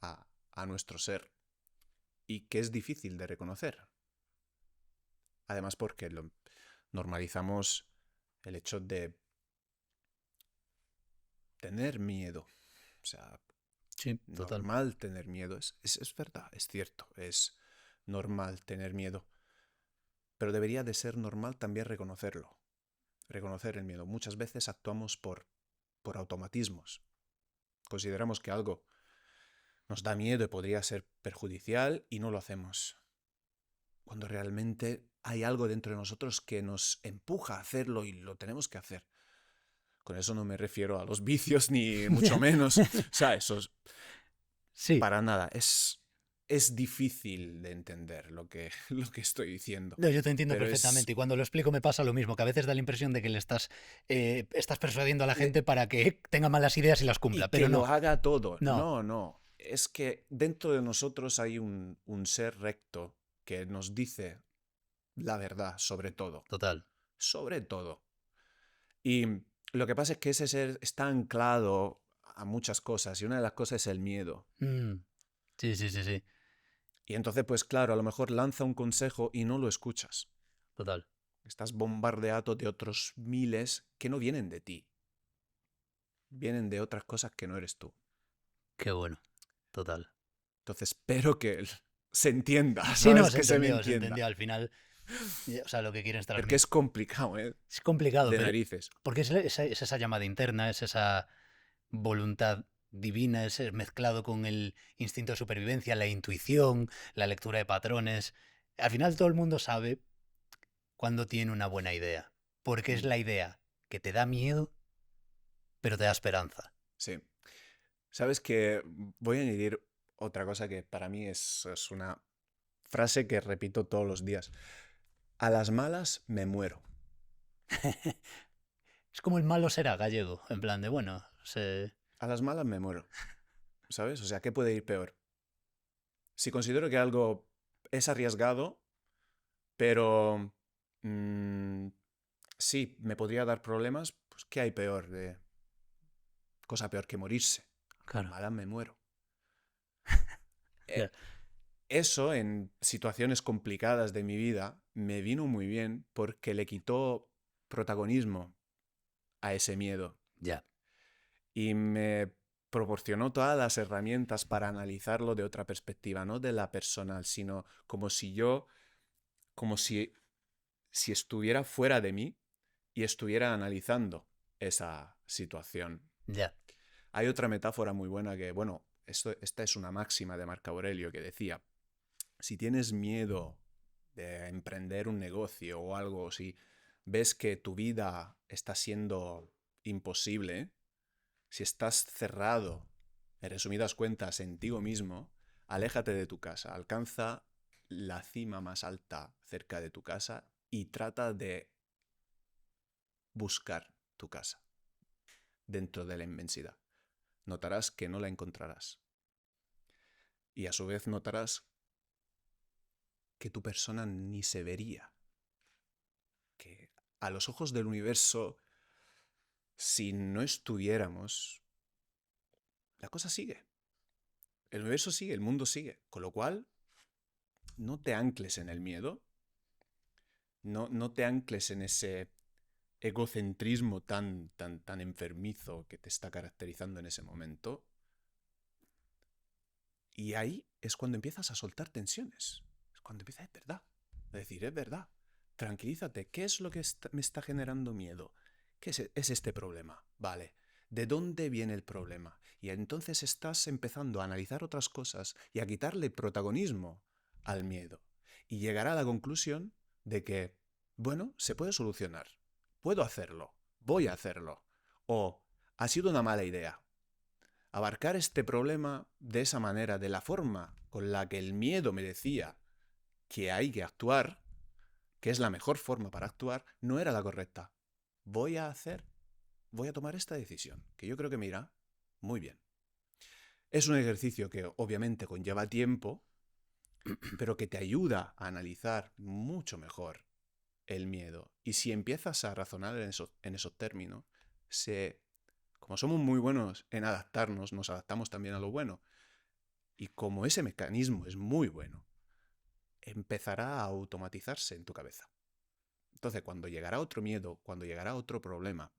[SPEAKER 1] a nuestro ser y que es difícil de reconocer. Además porque normalizamos el hecho de tener miedo. O sea,
[SPEAKER 2] sí, total.
[SPEAKER 1] Normal tener miedo. Es verdad, es cierto, es normal tener miedo. Pero debería de ser normal también reconocerlo. Reconocer el miedo. Muchas veces actuamos por automatismos. Consideramos que algo nos da miedo y podría ser perjudicial y no lo hacemos. Cuando realmente hay algo dentro de nosotros que nos empuja a hacerlo y lo tenemos que hacer. Con eso no me refiero a los vicios ni mucho menos. O sea, eso es...
[SPEAKER 2] Sí.
[SPEAKER 1] Para nada. Es difícil de entender lo que estoy diciendo.
[SPEAKER 2] No, yo te entiendo perfectamente. Y cuando lo explico me pasa lo mismo, que a veces da la impresión de que le estás persuadiendo a la gente para que tenga malas ideas y las cumpla.
[SPEAKER 1] Y
[SPEAKER 2] pero
[SPEAKER 1] que
[SPEAKER 2] no.
[SPEAKER 1] lo haga todo.
[SPEAKER 2] No.
[SPEAKER 1] No. Es que dentro de nosotros hay un ser recto que nos dice la verdad sobre todo.
[SPEAKER 2] Total.
[SPEAKER 1] Sobre todo. Y lo que pasa es que ese ser está anclado a muchas cosas y una de las cosas es el miedo.
[SPEAKER 2] Sí.
[SPEAKER 1] Y entonces, pues claro, a lo mejor lanza un consejo y no lo escuchas.
[SPEAKER 2] Total.
[SPEAKER 1] Estás bombardeado de otros miles que no vienen de ti. Vienen de otras cosas que no eres tú.
[SPEAKER 2] Qué bueno. Total.
[SPEAKER 1] Entonces espero que se entienda.
[SPEAKER 2] Sí,
[SPEAKER 1] ¿sabes?
[SPEAKER 2] no, se
[SPEAKER 1] que
[SPEAKER 2] entendió,
[SPEAKER 1] se me entienda.
[SPEAKER 2] Al final. O sea, lo que quieren transmitir.
[SPEAKER 1] Porque es complicado, ¿eh?
[SPEAKER 2] Es complicado,
[SPEAKER 1] de
[SPEAKER 2] pero
[SPEAKER 1] narices.
[SPEAKER 2] porque es esa llamada interna, es esa voluntad divina, es mezclado con el instinto de supervivencia, la intuición, la lectura de patrones. Al final todo el mundo sabe cuando tiene una buena idea, porque es la idea que te da miedo, pero te da esperanza.
[SPEAKER 1] Sí. Sabes que voy a añadir otra cosa que para mí es una frase que repito todos los días. A las malas me muero.
[SPEAKER 2] Es como el malo será gallego, en plan de, bueno,
[SPEAKER 1] A las malas me muero. ¿Sabes? O sea, ¿qué puede ir peor? Si considero que algo es arriesgado, pero sí, me podría dar problemas, pues ¿qué hay peor? Cosa peor que morirse.
[SPEAKER 2] Claro.
[SPEAKER 1] Mala me muero.
[SPEAKER 2] Ya.
[SPEAKER 1] Eso en situaciones complicadas de mi vida me vino muy bien porque le quitó protagonismo a ese miedo
[SPEAKER 2] Ya.
[SPEAKER 1] y me proporcionó todas las herramientas para analizarlo de otra perspectiva, no de la personal, sino como si si estuviera fuera de mí y estuviera analizando esa situación.
[SPEAKER 2] Ya.
[SPEAKER 1] Hay otra metáfora muy buena que, bueno, esta es una máxima de Marco Aurelio que decía, si tienes miedo de emprender un negocio o algo, si ves que tu vida está siendo imposible, si estás cerrado, en resumidas cuentas, en ti mismo, aléjate de tu casa, alcanza la cima más alta cerca de tu casa y trata de buscar tu casa dentro de la inmensidad. Notarás que no la encontrarás. Y a su vez notarás que tu persona ni se vería. Que a los ojos del universo, si no estuviéramos, la cosa sigue. El universo sigue, el mundo sigue. Con lo cual, no te ancles en el miedo, no te ancles en ese egocentrismo tan enfermizo que te está caracterizando en ese momento. Y ahí es cuando empiezas a soltar tensiones. Es cuando empieza, es verdad. Es decir, es verdad. Tranquilízate. ¿Qué es lo que me está generando miedo? ¿Qué es este problema? Vale. ¿De dónde viene el problema? Y entonces estás empezando a analizar otras cosas y a quitarle protagonismo al miedo. Y llegar a la conclusión de que, bueno, se puede solucionar. Puedo hacerlo. Voy a hacerlo. O ha sido una mala idea. Abarcar este problema de esa manera, de la forma con la que el miedo me decía que hay que actuar, que es la mejor forma para actuar, no era la correcta. Voy a tomar esta decisión, que yo creo que me irá muy bien. Es un ejercicio que obviamente conlleva tiempo, pero que te ayuda a analizar mucho mejor el miedo. Y si empiezas a razonar en esos términos, como somos muy buenos en adaptarnos, nos adaptamos también a lo bueno. Y como ese mecanismo es muy bueno, empezará a automatizarse en tu cabeza. Entonces, cuando llegará otro miedo, cuando llegará otro problema,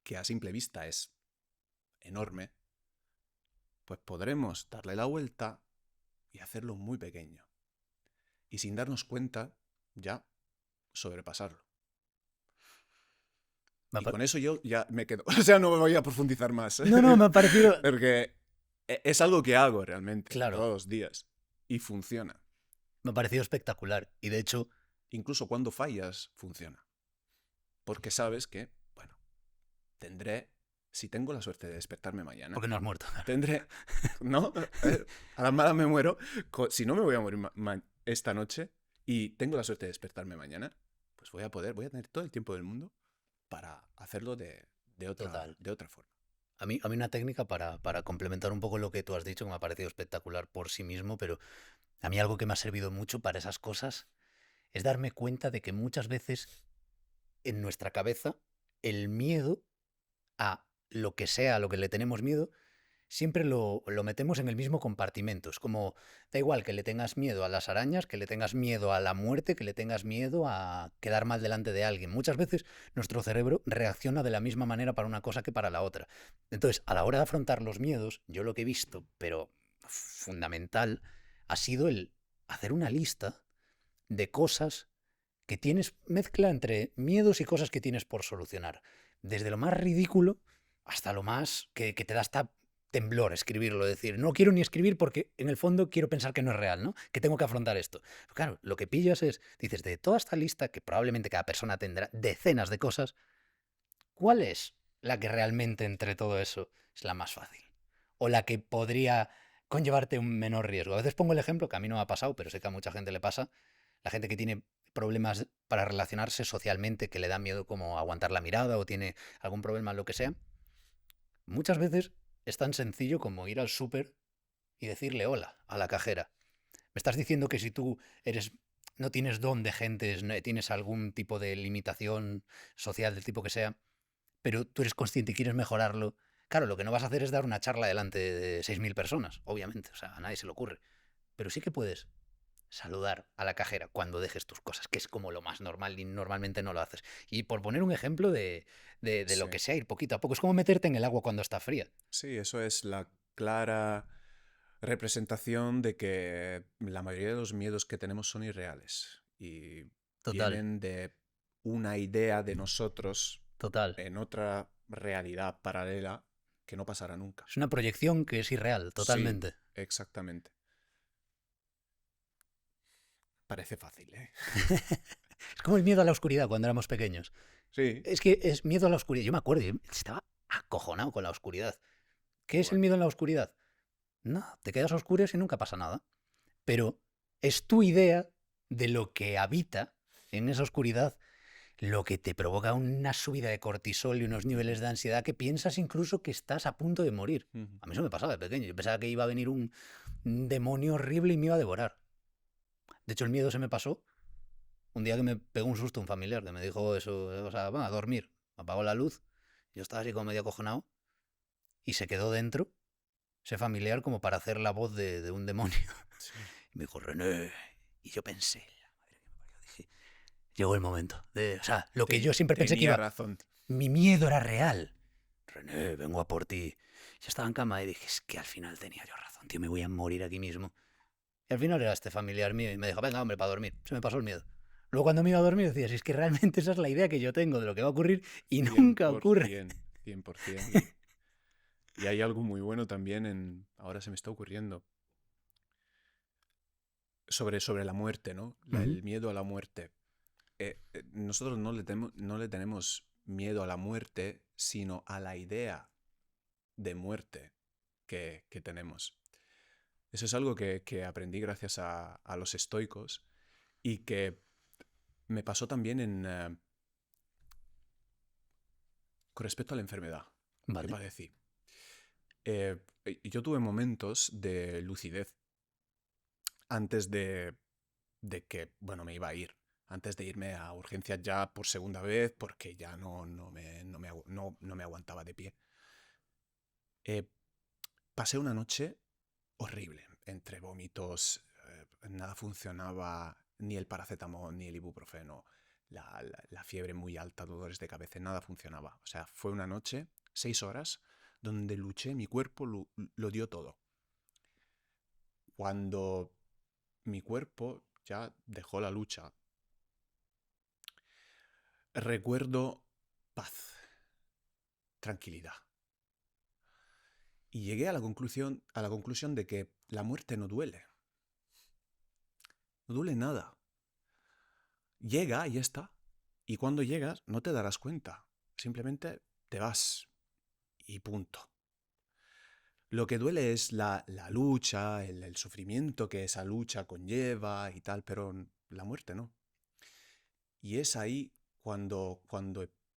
[SPEAKER 1] que a simple vista es enorme, pues podremos darle la vuelta y hacerlo muy pequeño. Y sin darnos cuenta, ya sobrepasarlo. Y con eso yo ya me quedo. O sea, no me voy a profundizar más.
[SPEAKER 2] No, me ha parecido...
[SPEAKER 1] Porque es algo que hago realmente
[SPEAKER 2] Claro.
[SPEAKER 1] todos los días. Y funciona.
[SPEAKER 2] Me ha parecido espectacular. Y de hecho...
[SPEAKER 1] Incluso cuando fallas, funciona. Porque sabes que, bueno, si tengo la suerte de despertarme mañana...
[SPEAKER 2] Porque no has muerto.
[SPEAKER 1] Tendré... ¿No? A las malas me muero. Si no me voy a morir esta noche y tengo la suerte de despertarme mañana, pues voy a tener todo el tiempo del mundo para hacerlo de otra forma.
[SPEAKER 2] A mí una técnica para complementar un poco lo que tú has dicho, que me ha parecido espectacular por sí mismo, pero a mí algo que me ha servido mucho para esas cosas es darme cuenta de que muchas veces en nuestra cabeza el miedo a lo que sea, a lo que le tenemos miedo, siempre lo metemos en el mismo compartimento. Es como, da igual que le tengas miedo a las arañas, que le tengas miedo a la muerte, que le tengas miedo a quedar mal delante de alguien. Muchas veces nuestro cerebro reacciona de la misma manera para una cosa que para la otra. Entonces, a la hora de afrontar los miedos, yo lo que he visto, pero fundamental, ha sido el hacer una lista de cosas que tienes, mezcla entre miedos y cosas que tienes por solucionar. Desde lo más ridículo hasta lo más que te da hasta temblor escribirlo, decir, no quiero ni escribir porque en el fondo quiero pensar que no es real, ¿no? Que tengo que afrontar esto. Pero claro, lo que pillas es, dices, de toda esta lista, que probablemente cada persona tendrá decenas de cosas, ¿cuál es la que realmente entre todo eso es la más fácil? O la que podría conllevarte un menor riesgo. A veces pongo el ejemplo, que a mí no me ha pasado, pero sé que a mucha gente le pasa, la gente que tiene problemas para relacionarse socialmente, que le da miedo como aguantar la mirada o tiene algún problema en lo que sea, muchas veces es tan sencillo como ir al súper y decirle hola a la cajera. Me estás diciendo que si tú eres no tienes don de gentes, no tienes algún tipo de limitación social del tipo que sea, pero tú eres consciente y quieres mejorarlo. Claro, lo que no vas a hacer es dar una charla delante de 6.000 personas, obviamente, o sea, a nadie se le ocurre. Pero sí que puedes saludar a la cajera cuando dejes tus cosas, que es como lo más normal y normalmente no lo haces. Y por poner un ejemplo de lo
[SPEAKER 1] Sí.
[SPEAKER 2] que sea, ir poquito a poco, es como meterte en el agua cuando está fría.
[SPEAKER 1] Sí, eso es la clara representación de que la mayoría de los miedos que tenemos son irreales y
[SPEAKER 2] Total,
[SPEAKER 1] vienen de una idea de nosotros
[SPEAKER 2] total.
[SPEAKER 1] en otra realidad paralela que no pasará nunca.
[SPEAKER 2] Es una proyección que es irreal,
[SPEAKER 1] Sí,
[SPEAKER 2] totalmente.
[SPEAKER 1] exactamente. Parece fácil, ¿eh?
[SPEAKER 2] Es como el miedo a la oscuridad cuando éramos pequeños.
[SPEAKER 1] Sí.
[SPEAKER 2] Es que es miedo a la oscuridad. Yo me acuerdo, yo estaba acojonado con la oscuridad. ¿Qué es el
[SPEAKER 1] Igual.
[SPEAKER 2] miedo a la oscuridad? No, te quedas a oscuras y nunca pasa nada. Pero es tu idea de lo que habita en esa oscuridad lo que te provoca una subida de cortisol y unos niveles de ansiedad que piensas incluso que estás a punto de morir.
[SPEAKER 1] Ujú.
[SPEAKER 2] A mí eso me pasaba de pequeño. Yo pensaba que iba a venir un demonio horrible y me iba a devorar. De hecho, el miedo se me pasó un día que me pegó un susto un familiar que me dijo eso, o sea, va a dormir. Apagó la luz. Yo estaba así como medio acojonado y se quedó dentro ese familiar como para hacer la voz de un demonio.
[SPEAKER 1] Sí.
[SPEAKER 2] Y me dijo, René. Y yo pensé, la madre que me parió, dije, llegó el momento. O sea, lo que yo siempre pensé que
[SPEAKER 1] Tenía
[SPEAKER 2] iba,
[SPEAKER 1] razón.
[SPEAKER 2] mi miedo era real. René, vengo a por ti. Yo estaba en cama y dije, es que al final tenía yo razón, tío, me voy a morir aquí mismo. Y al final era este familiar mío y me dijo, venga, hombre, para dormir. Se me pasó el miedo. Luego cuando me iba a dormir decía, si es que realmente esa es la idea que yo tengo de lo que va a ocurrir y nunca ocurre.
[SPEAKER 1] 100%, 100%. Y hay algo muy bueno también en... Ahora se me está ocurriendo. Sobre la muerte, ¿no?
[SPEAKER 2] Ujú.
[SPEAKER 1] El miedo a la muerte. Nosotros no le tenemos miedo a la muerte, sino a la idea de muerte que tenemos. Eso es algo que aprendí gracias a los estoicos y que me pasó también con respecto a la enfermedad que
[SPEAKER 2] Vale,
[SPEAKER 1] padecí. Yo tuve momentos de lucidez antes de que, bueno, me iba a ir. Antes de irme a urgencias ya por segunda vez, porque ya no me aguantaba de pie. Eh, Pasé una noche horrible, entre vómitos, nada funcionaba, ni el paracetamol, ni el ibuprofeno, la fiebre muy alta, dolores de cabeza, nada funcionaba. O sea, fue una noche, 6 horas, donde luché, mi cuerpo lo dio todo. Cuando mi cuerpo ya dejó la lucha, recuerdo paz, tranquilidad. Y llegué a la conclusión de que la muerte no duele. No duele nada. Llega y ya está. Y cuando llegas no te darás cuenta. Simplemente te vas. Y punto. Lo que duele es la lucha, el sufrimiento que esa lucha conlleva y tal, pero la muerte no. Y es ahí cuando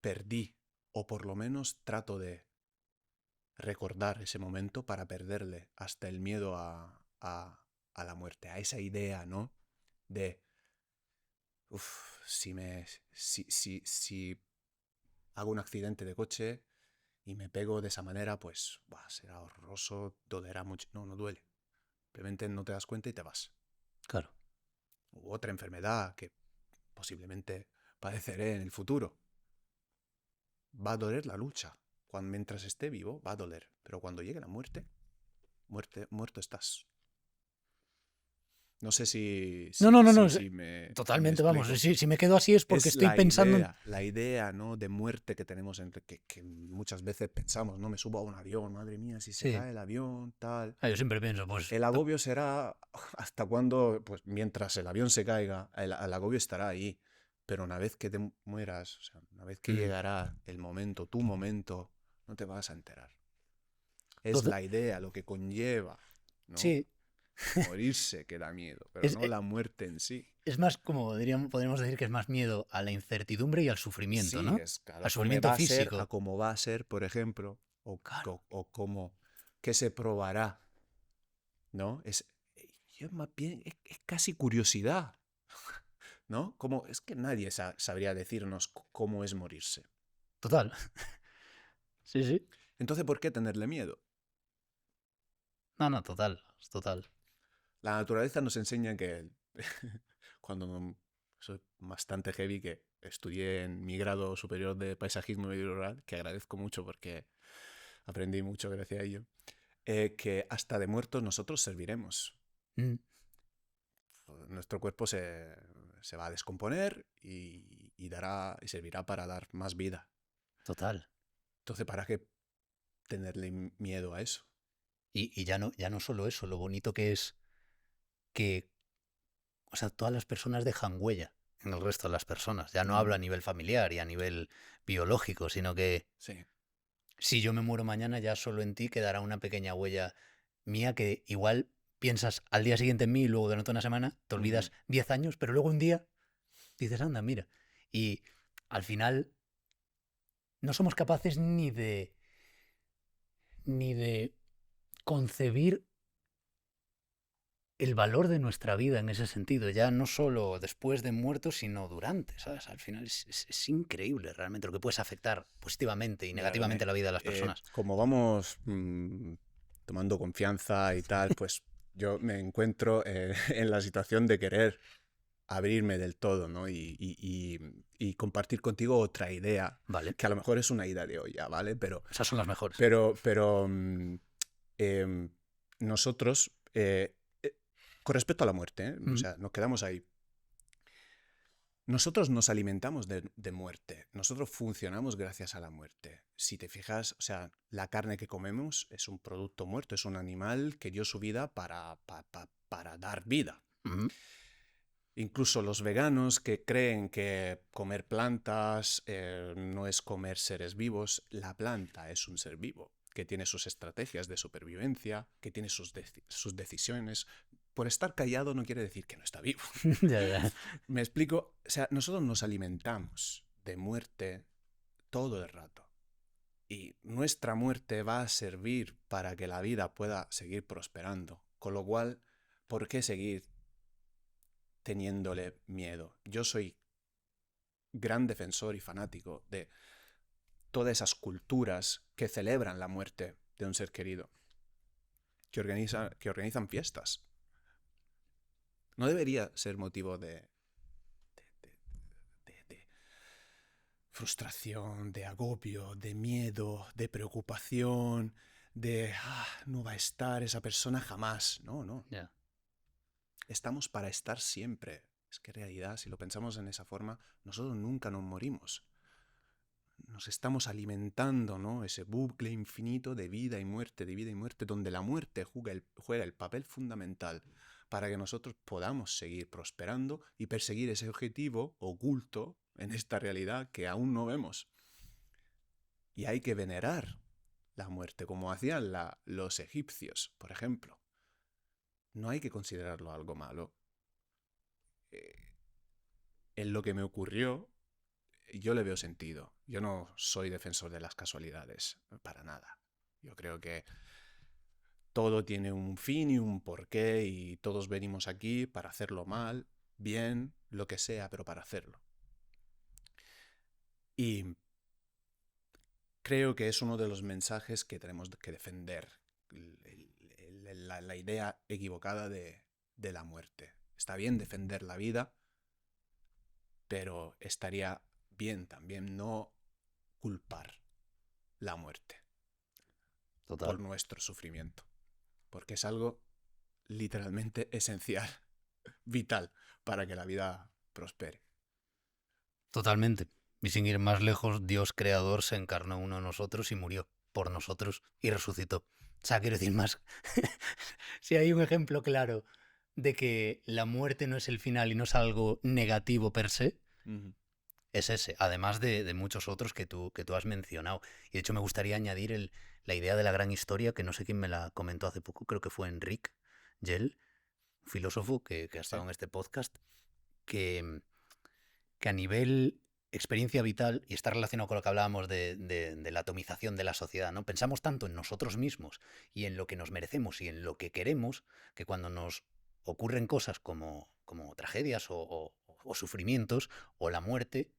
[SPEAKER 1] perdí, o por lo menos trato de recordar ese momento para perderle hasta el miedo a la muerte, a esa idea, ¿no? De, uff, si hago un accidente de coche y me pego de esa manera, pues será horroroso, dolerá mucho. No, no duele. Simplemente no te das cuenta y te vas.
[SPEAKER 2] claro.
[SPEAKER 1] U otra enfermedad que posiblemente padeceré en el futuro. Va a doler la lucha. Mientras esté vivo, va a doler. Pero cuando llegue la muerte, muerto estás. No sé si,
[SPEAKER 2] No,
[SPEAKER 1] si,
[SPEAKER 2] no, no, no.
[SPEAKER 1] si, si me
[SPEAKER 2] Totalmente, vamos.
[SPEAKER 1] explico.
[SPEAKER 2] Si me quedo así es porque
[SPEAKER 1] Es
[SPEAKER 2] estoy pensando en...
[SPEAKER 1] la idea, ¿no? De muerte que tenemos, que muchas veces pensamos, ¿no? Me subo a un avión, madre mía, si se
[SPEAKER 2] Sí.
[SPEAKER 1] cae el avión, tal.
[SPEAKER 2] Yo siempre pienso, pues...
[SPEAKER 1] El agobio será hasta cuando, pues mientras el avión se caiga, el agobio estará ahí. Pero una vez que te mueras, o sea, una vez que
[SPEAKER 2] mm,
[SPEAKER 1] llegará el momento, tu momento, no te vas a enterar. Es
[SPEAKER 2] Entonces,
[SPEAKER 1] la idea, lo que conlleva, ¿no?
[SPEAKER 2] sí.
[SPEAKER 1] Morirse que da miedo, pero
[SPEAKER 2] Es,
[SPEAKER 1] no la muerte en sí.
[SPEAKER 2] es más como, podríamos decir que es más miedo a la incertidumbre y al sufrimiento,
[SPEAKER 1] Sí,
[SPEAKER 2] ¿no?
[SPEAKER 1] es
[SPEAKER 2] Al
[SPEAKER 1] claro,
[SPEAKER 2] sufrimiento
[SPEAKER 1] a
[SPEAKER 2] físico.
[SPEAKER 1] cómo va a ser, por ejemplo,
[SPEAKER 2] Claro.
[SPEAKER 1] o cómo, qué se probará, ¿no? Yo más bien, es casi curiosidad. ¿no? Es que nadie sabría decirnos cómo es morirse.
[SPEAKER 2] Total. Sí, sí.
[SPEAKER 1] Entonces, ¿por qué tenerle miedo?
[SPEAKER 2] No, total.
[SPEAKER 1] La naturaleza nos enseña que cuando soy bastante heavy, que estudié en mi grado superior de paisajismo y rural, que agradezco mucho porque aprendí mucho gracias a ello, que hasta de muertos nosotros serviremos.
[SPEAKER 2] Mm,
[SPEAKER 1] Nuestro cuerpo se va a descomponer y servirá para dar más vida.
[SPEAKER 2] total.
[SPEAKER 1] Entonces, ¿para qué tenerle miedo a eso?
[SPEAKER 2] Y ya no solo eso, lo bonito que es que, o sea, todas las personas dejan huella en el resto de las personas. Ya no hablo a nivel familiar y a nivel biológico, sino que
[SPEAKER 1] Sí.
[SPEAKER 2] si yo me muero mañana, ya solo en ti quedará una pequeña huella mía que igual piensas al día siguiente en mí y luego durante una semana te olvidas 10 años, pero luego un día dices, anda, mira. Y al final no somos capaces ni de concebir el valor de nuestra vida en ese sentido, ya no solo después de muertos, sino durante, ¿sabes? Al final es increíble realmente lo que puedes afectar positivamente y
[SPEAKER 1] Mira,
[SPEAKER 2] negativamente
[SPEAKER 1] René,
[SPEAKER 2] la vida de las personas.
[SPEAKER 1] como vamos tomando confianza y tal, pues yo me encuentro en la situación de querer abrirme del todo, ¿no? Y compartir contigo otra idea,
[SPEAKER 2] Vale,
[SPEAKER 1] que a lo mejor es una idea de olla, ¿vale?
[SPEAKER 2] esas son las mejores.
[SPEAKER 1] Pero nosotros, con respecto a la muerte, o sea, nos quedamos ahí. Nosotros nos alimentamos de muerte, nosotros funcionamos gracias a la muerte. Si te fijas, o sea, la carne que comemos es un producto muerto, es un animal que dio su vida para dar vida. Incluso los veganos que creen que comer plantas no es comer seres vivos, la planta es un ser vivo, que tiene sus estrategias de supervivencia, que tiene sus decisiones. Por estar callado no quiere decir que no está vivo.
[SPEAKER 2] Ya.
[SPEAKER 1] Me explico, o sea, nosotros nos alimentamos de muerte todo el rato. Y nuestra muerte va a servir para que la vida pueda seguir prosperando. Con lo cual, ¿por qué seguir teniéndole miedo? Yo soy gran defensor y fanático de todas esas culturas que celebran la muerte de un ser querido, que organizan fiestas. No debería ser motivo de frustración, de agobio, de miedo, de preocupación, de no va a estar esa persona jamás. No.
[SPEAKER 2] Yeah.
[SPEAKER 1] Estamos para estar siempre. Es que en realidad, si lo pensamos en esa forma, nosotros nunca nos morimos. Nos estamos alimentando, ¿no? Ese bucle infinito de vida y muerte, donde la muerte juega el papel fundamental para que nosotros podamos seguir prosperando y perseguir ese objetivo oculto en esta realidad que aún no vemos. Y hay que venerar la muerte, como hacían los egipcios, por ejemplo. No hay que considerarlo algo malo. En lo que me ocurrió, yo le veo sentido. Yo no soy defensor de las casualidades, para nada. Yo creo que todo tiene un fin y un porqué y todos venimos aquí para hacerlo mal, bien, lo que sea, pero para hacerlo. Y creo que es uno de los mensajes que tenemos que defender, la idea equivocada de la muerte. Está bien defender la vida, pero estaría bien también no culpar la muerte por nuestro sufrimiento, porque es algo literalmente esencial, vital, para que la vida prospere.
[SPEAKER 2] Totalmente. Y sin ir más lejos, Dios creador se encarnó uno de nosotros y murió por nosotros y resucitó. O sea, quiero decir más. Si hay un ejemplo claro de que la muerte no es el final y no es algo negativo per se, es ese, además de muchos otros que tú has mencionado. Y de hecho me gustaría añadir la idea de la gran historia, que no sé quién me la comentó hace poco, creo que fue Enric Gell, un filósofo que ha estado en este podcast, que a nivel experiencia vital, y está relacionado con lo que hablábamos de la atomización de la sociedad, ¿no? Pensamos tanto en nosotros mismos y en lo que nos merecemos y en lo que queremos, que cuando nos ocurren cosas como tragedias o o sufrimientos o la muerte,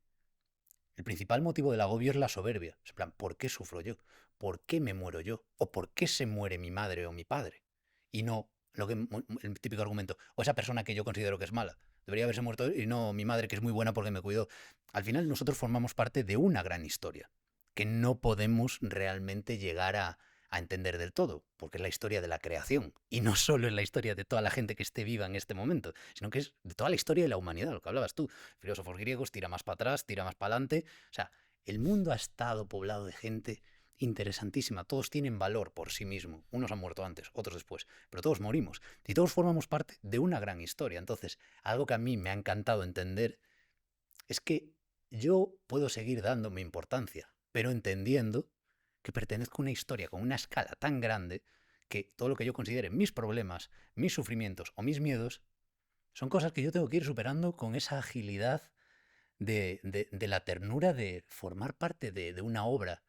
[SPEAKER 2] el principal motivo del agobio es la soberbia. Es en plan, ¿por qué sufro yo? ¿Por qué me muero yo? ¿O por qué se muere mi madre o mi padre? Y no el típico argumento, o esa persona que yo considero que es mala. Debería haberse muerto y no mi madre que es muy buena porque me cuidó. Al final nosotros formamos parte de una gran historia que no podemos realmente llegar a entender del todo, porque es la historia de la creación. Y no solo es la historia de toda la gente que esté viva en este momento, sino que es de toda la historia de la humanidad, lo que hablabas tú. Filósofos griegos, tira más para atrás, tira más para adelante. O sea, el mundo ha estado poblado de gente interesantísima. Todos tienen valor por sí mismo. Unos han muerto antes, otros después, pero todos morimos. Y todos formamos parte de una gran historia. Entonces, algo que a mí me ha encantado entender es que yo puedo seguir dándome importancia, pero entendiendo que pertenezco a una historia con una escala tan grande que todo lo que yo considere mis problemas, mis sufrimientos o mis miedos son cosas que yo tengo que ir superando con esa agilidad de la ternura de formar parte de una obra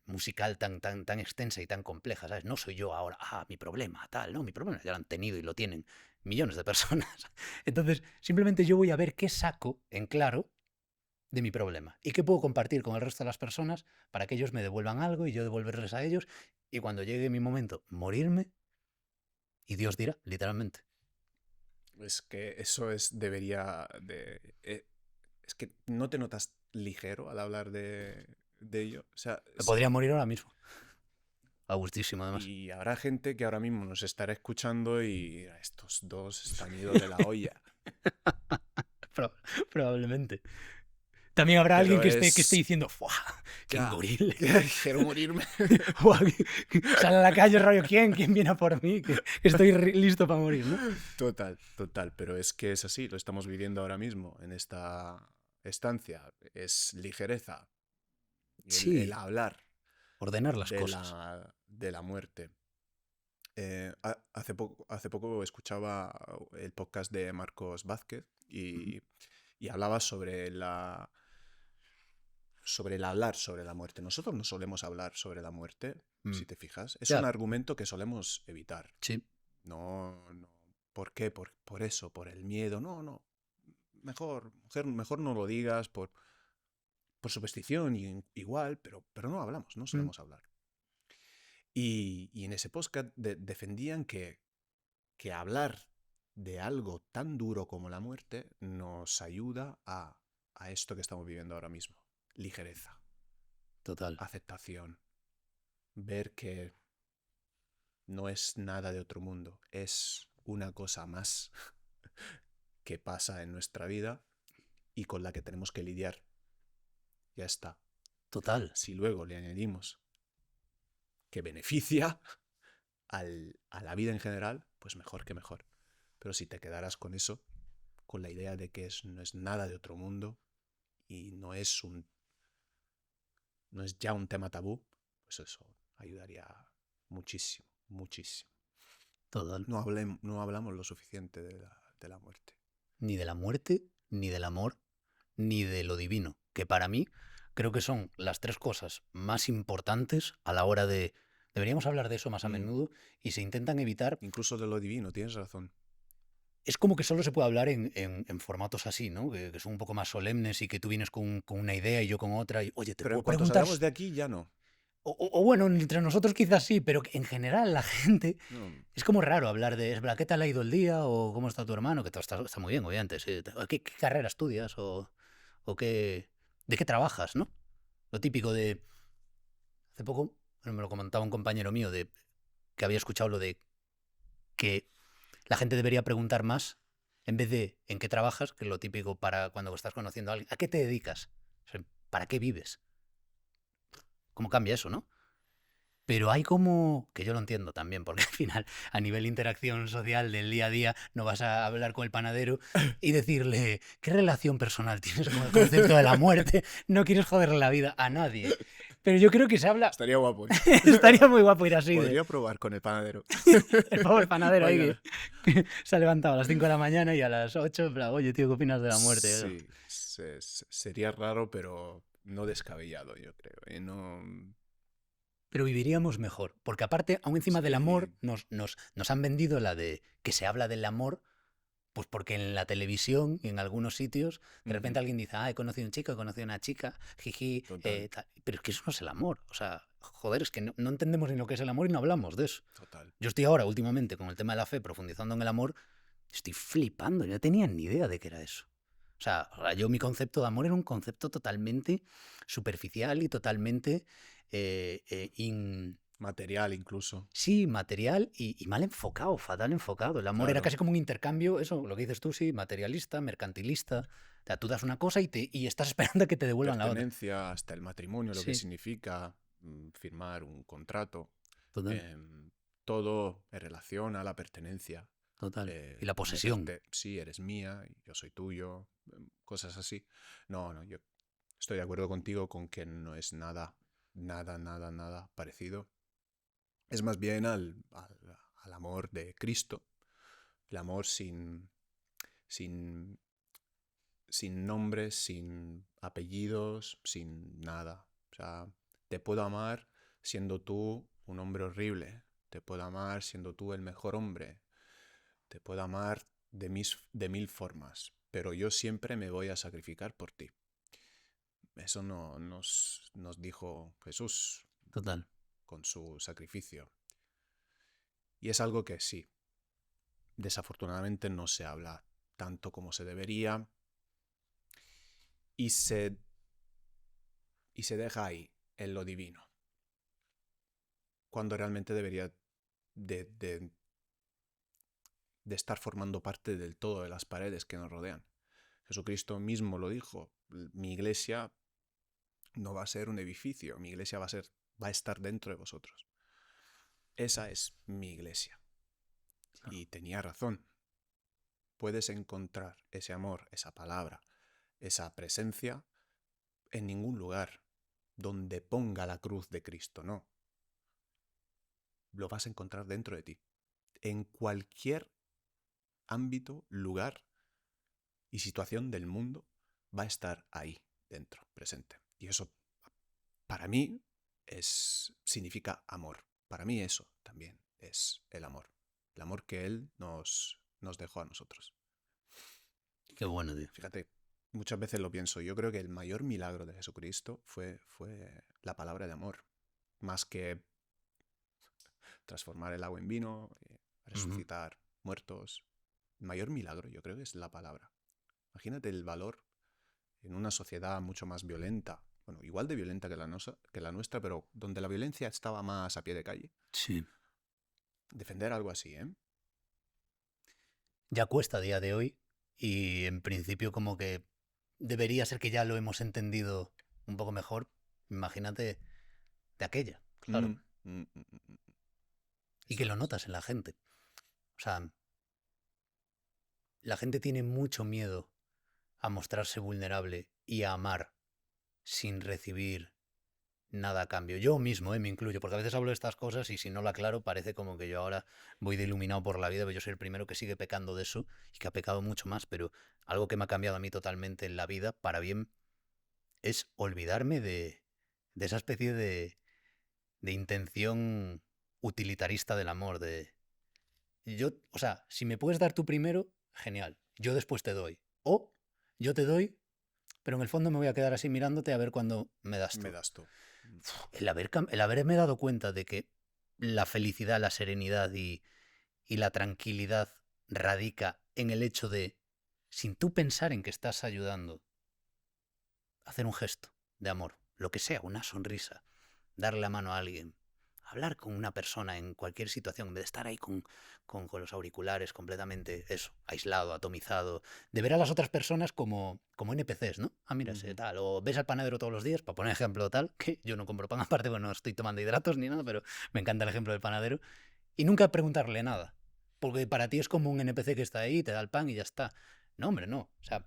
[SPEAKER 2] musical tan extensa y tan compleja, ¿sabes? No soy yo ahora, mi problema, tal, no, mi problema ya lo han tenido y lo tienen millones de personas. Entonces, simplemente yo voy a ver qué saco en claro de mi problema y qué puedo compartir con el resto de las personas para que ellos me devuelvan algo y yo devolverles a ellos y cuando llegue mi momento, morirme y Dios dirá, literalmente.
[SPEAKER 1] Es que eso debería de... es que no te notas ligero al hablar de ello. O sea,
[SPEAKER 2] Me podría morir ahora mismo. A gustísimo, además.
[SPEAKER 1] y habrá gente que ahora mismo nos estará escuchando y estos dos están idos de la olla.
[SPEAKER 2] Probablemente. También habrá
[SPEAKER 1] Pero
[SPEAKER 2] alguien que esté diciendo, ¡fuah! ¡Qué
[SPEAKER 1] Ya,
[SPEAKER 2] increíble!
[SPEAKER 1] quiero morirme.
[SPEAKER 2] Buah, sale a la calle, rollo, ¿quién viene a por mí? Que estoy listo para morir, ¿no?
[SPEAKER 1] Total. Pero es que es así, lo estamos viviendo ahora mismo en esta estancia. Es ligereza.
[SPEAKER 2] Sí,
[SPEAKER 1] El hablar
[SPEAKER 2] ordenar las cosas.
[SPEAKER 1] de la muerte. Hace poco escuchaba el podcast de Marcos Vázquez y hablaba sobre el hablar sobre la muerte. Nosotros no solemos hablar sobre la muerte, si te fijas. Es
[SPEAKER 2] Ya.
[SPEAKER 1] un argumento que solemos evitar.
[SPEAKER 2] Sí.
[SPEAKER 1] No. ¿Por qué? Por eso, por el miedo. No. Mejor no lo digas por superstición igual, pero no hablamos, no solemos hablar. Y en ese podcast defendían que hablar de algo tan duro como la muerte nos ayuda a esto que estamos viviendo ahora mismo. Ligereza.
[SPEAKER 2] Total.
[SPEAKER 1] Aceptación. Ver que no es nada de otro mundo. Es una cosa más que pasa en nuestra vida y con la que tenemos que lidiar. Ya está.
[SPEAKER 2] Total.
[SPEAKER 1] Si luego le añadimos que beneficia a la vida en general, pues mejor que mejor. Pero si te quedaras con eso, con la idea de que no es nada de otro mundo y no es ya un tema tabú, pues eso ayudaría muchísimo.
[SPEAKER 2] Total.
[SPEAKER 1] No hablamos lo suficiente de la muerte.
[SPEAKER 2] Ni de la muerte, ni del amor, ni de lo divino, que para mí creo que son las tres cosas más importantes a la hora de... Deberíamos hablar de eso más a menudo y se intentan evitar...
[SPEAKER 1] Incluso de lo divino, tienes razón.
[SPEAKER 2] Es como que solo se puede hablar en formatos así, ¿no? Que son un poco más solemnes y que tú vienes con una idea y yo con otra y, oye, te
[SPEAKER 1] Pero
[SPEAKER 2] puedo
[SPEAKER 1] cuando
[SPEAKER 2] preguntar...
[SPEAKER 1] salgamos de aquí ya no.
[SPEAKER 2] O bueno, entre nosotros quizás sí, pero en general la gente...
[SPEAKER 1] No.
[SPEAKER 2] Es como raro hablar de, ¿qué tal ha ido el día? O ¿cómo está tu hermano? Que todo está muy bien, obviamente. Sí. ¿Qué carrera estudias? O de qué trabajas, ¿no? Lo típico de... Hace poco me lo comentaba un compañero mío de que había escuchado lo de que la gente debería preguntar más en vez de en qué trabajas, que es lo típico para cuando estás conociendo a alguien. ¿A qué te dedicas? O sea, ¿para qué vives? ¿Cómo cambia eso, no? Pero hay como, que yo lo entiendo también, porque al final, a nivel interacción social del día a día, no vas a hablar con el panadero y decirle, ¿qué relación personal tienes con el concepto de la muerte? No quieres joderle la vida a nadie. Pero yo creo que se habla...
[SPEAKER 1] Estaría guapo.
[SPEAKER 2] Estaría muy guapo ir así.
[SPEAKER 1] Podría probar con el panadero.
[SPEAKER 2] El pobre panadero ahí que se ha levantado a las 5 de la mañana y a las 8, en plan, oye, tío, ¿qué opinas de la muerte?
[SPEAKER 1] Sí, sería raro, pero no descabellado, yo creo. No...
[SPEAKER 2] Pero viviríamos mejor. Porque aparte, aún encima del amor, nos han vendido la de que se habla del amor Pues porque en la televisión y en algunos sitios, de repente
[SPEAKER 1] Ujú.
[SPEAKER 2] alguien dice, he conocido a un chico, he conocido a una chica, jiji,
[SPEAKER 1] Total,
[SPEAKER 2] tal. Pero es que eso no es el amor. O sea, joder, es que no entendemos ni lo que es el amor y no hablamos de eso.
[SPEAKER 1] total.
[SPEAKER 2] Yo estoy ahora, últimamente, con el tema de la fe, profundizando en el amor, estoy flipando. Yo no tenía ni idea de qué era eso. O sea, yo mi concepto de amor era un concepto totalmente superficial y totalmente
[SPEAKER 1] Material incluso.
[SPEAKER 2] sí, material y mal enfocado, fatal enfocado. El amor era
[SPEAKER 1] Claro.
[SPEAKER 2] casi como un intercambio, eso, lo que dices tú, sí, materialista, mercantilista. O sea, tú das una cosa y estás esperando a que te devuelvan la otra.
[SPEAKER 1] Pertenencia hasta el matrimonio, lo que
[SPEAKER 2] Sí,
[SPEAKER 1] significa firmar un contrato.
[SPEAKER 2] total,
[SPEAKER 1] em, Todo en relación a la pertenencia.
[SPEAKER 2] total. Y la posesión,
[SPEAKER 1] Sí, eres mía, y yo soy tuyo, cosas así. No, no, yo estoy de acuerdo contigo con que no es nada, nada, nada, nada parecido. Es más bien al amor de Cristo, el amor sin, sin nombres, sin apellidos, sin nada. O sea, te puedo amar siendo tú un hombre horrible, te puedo amar siendo tú el mejor hombre, te puedo amar de mil formas, pero yo siempre me voy a sacrificar por ti. Eso no, nos dijo Jesús
[SPEAKER 2] total.
[SPEAKER 1] con su sacrificio. Y es algo que sí, desafortunadamente no se habla tanto como se debería y se, y se deja ahí, en lo divino, cuando realmente debería de, de, de estar formando parte del todo de las paredes que nos rodean. Jesucristo mismo lo dijo, mi iglesia no va a ser un edificio, mi iglesia va a estar dentro de vosotros. Esa es mi iglesia. Y tenía razón. Puedes encontrar ese amor, esa palabra, esa presencia en ningún lugar donde ponga la cruz de Cristo, no. Lo vas a encontrar dentro de ti. En cualquier ámbito, lugar y situación del mundo va a estar ahí dentro, presente. Y eso para mí significa amor. Para mí eso también es el amor. El amor que Él nos dejó a nosotros.
[SPEAKER 2] Qué bueno, tío.
[SPEAKER 1] Fíjate, muchas veces lo pienso. Yo creo que el mayor milagro de Jesucristo fue la palabra de amor. Más que transformar el agua en vino,
[SPEAKER 2] Ujú.
[SPEAKER 1] resucitar muertos. El mayor milagro yo creo que es la palabra. Imagínate el valor en una sociedad mucho más violenta, bueno, igual de violenta que la nuestra, pero donde la violencia estaba más a pie de calle.
[SPEAKER 2] Sí.
[SPEAKER 1] Defender algo así, ¿eh?
[SPEAKER 2] Ya cuesta a día de hoy y en principio como que debería ser que ya lo hemos entendido un poco mejor. Imagínate de aquella, claro.
[SPEAKER 1] Mm, mm, mm, mm, mm.
[SPEAKER 2] Y que
[SPEAKER 1] Eso
[SPEAKER 2] lo
[SPEAKER 1] es.
[SPEAKER 2] notas en la gente. O sea, la gente tiene mucho miedo a mostrarse vulnerable y a amar sin recibir nada a cambio. Yo mismo, me incluyo, porque a veces hablo de estas cosas y si no lo aclaro parece como que yo ahora voy de iluminado por la vida, pero yo soy el primero que sigue pecando de eso y que ha pecado mucho más, pero algo que me ha cambiado a mí totalmente en la vida, para bien, es olvidarme de esa especie de intención utilitarista del amor, de yo, o sea, si me puedes dar tú primero, genial, yo después te doy. O yo te doy, pero en el fondo me voy a quedar así mirándote a ver cuándo me das
[SPEAKER 1] Me
[SPEAKER 2] tú.
[SPEAKER 1] das tú. Mm.
[SPEAKER 2] El haberme dado cuenta de que la felicidad, la serenidad y la tranquilidad radica en el hecho de, sin tú pensar en que estás ayudando, hacer un gesto de amor, lo que sea, una sonrisa, darle la mano a alguien, hablar con una persona en cualquier situación, en vez de estar ahí con los auriculares completamente, eso, aislado, atomizado, de ver a las otras personas como NPCs, ¿no? Ah, mira, ese
[SPEAKER 1] Ujú.
[SPEAKER 2] tal, o ves al panadero todos los días, para poner ejemplo tal, que yo no compro pan aparte, porque no estoy tomando hidratos ni nada, pero me encanta el ejemplo del panadero, y nunca preguntarle nada, porque para ti es como un NPC que está ahí, te da el pan y ya está. No, hombre, no. O sea,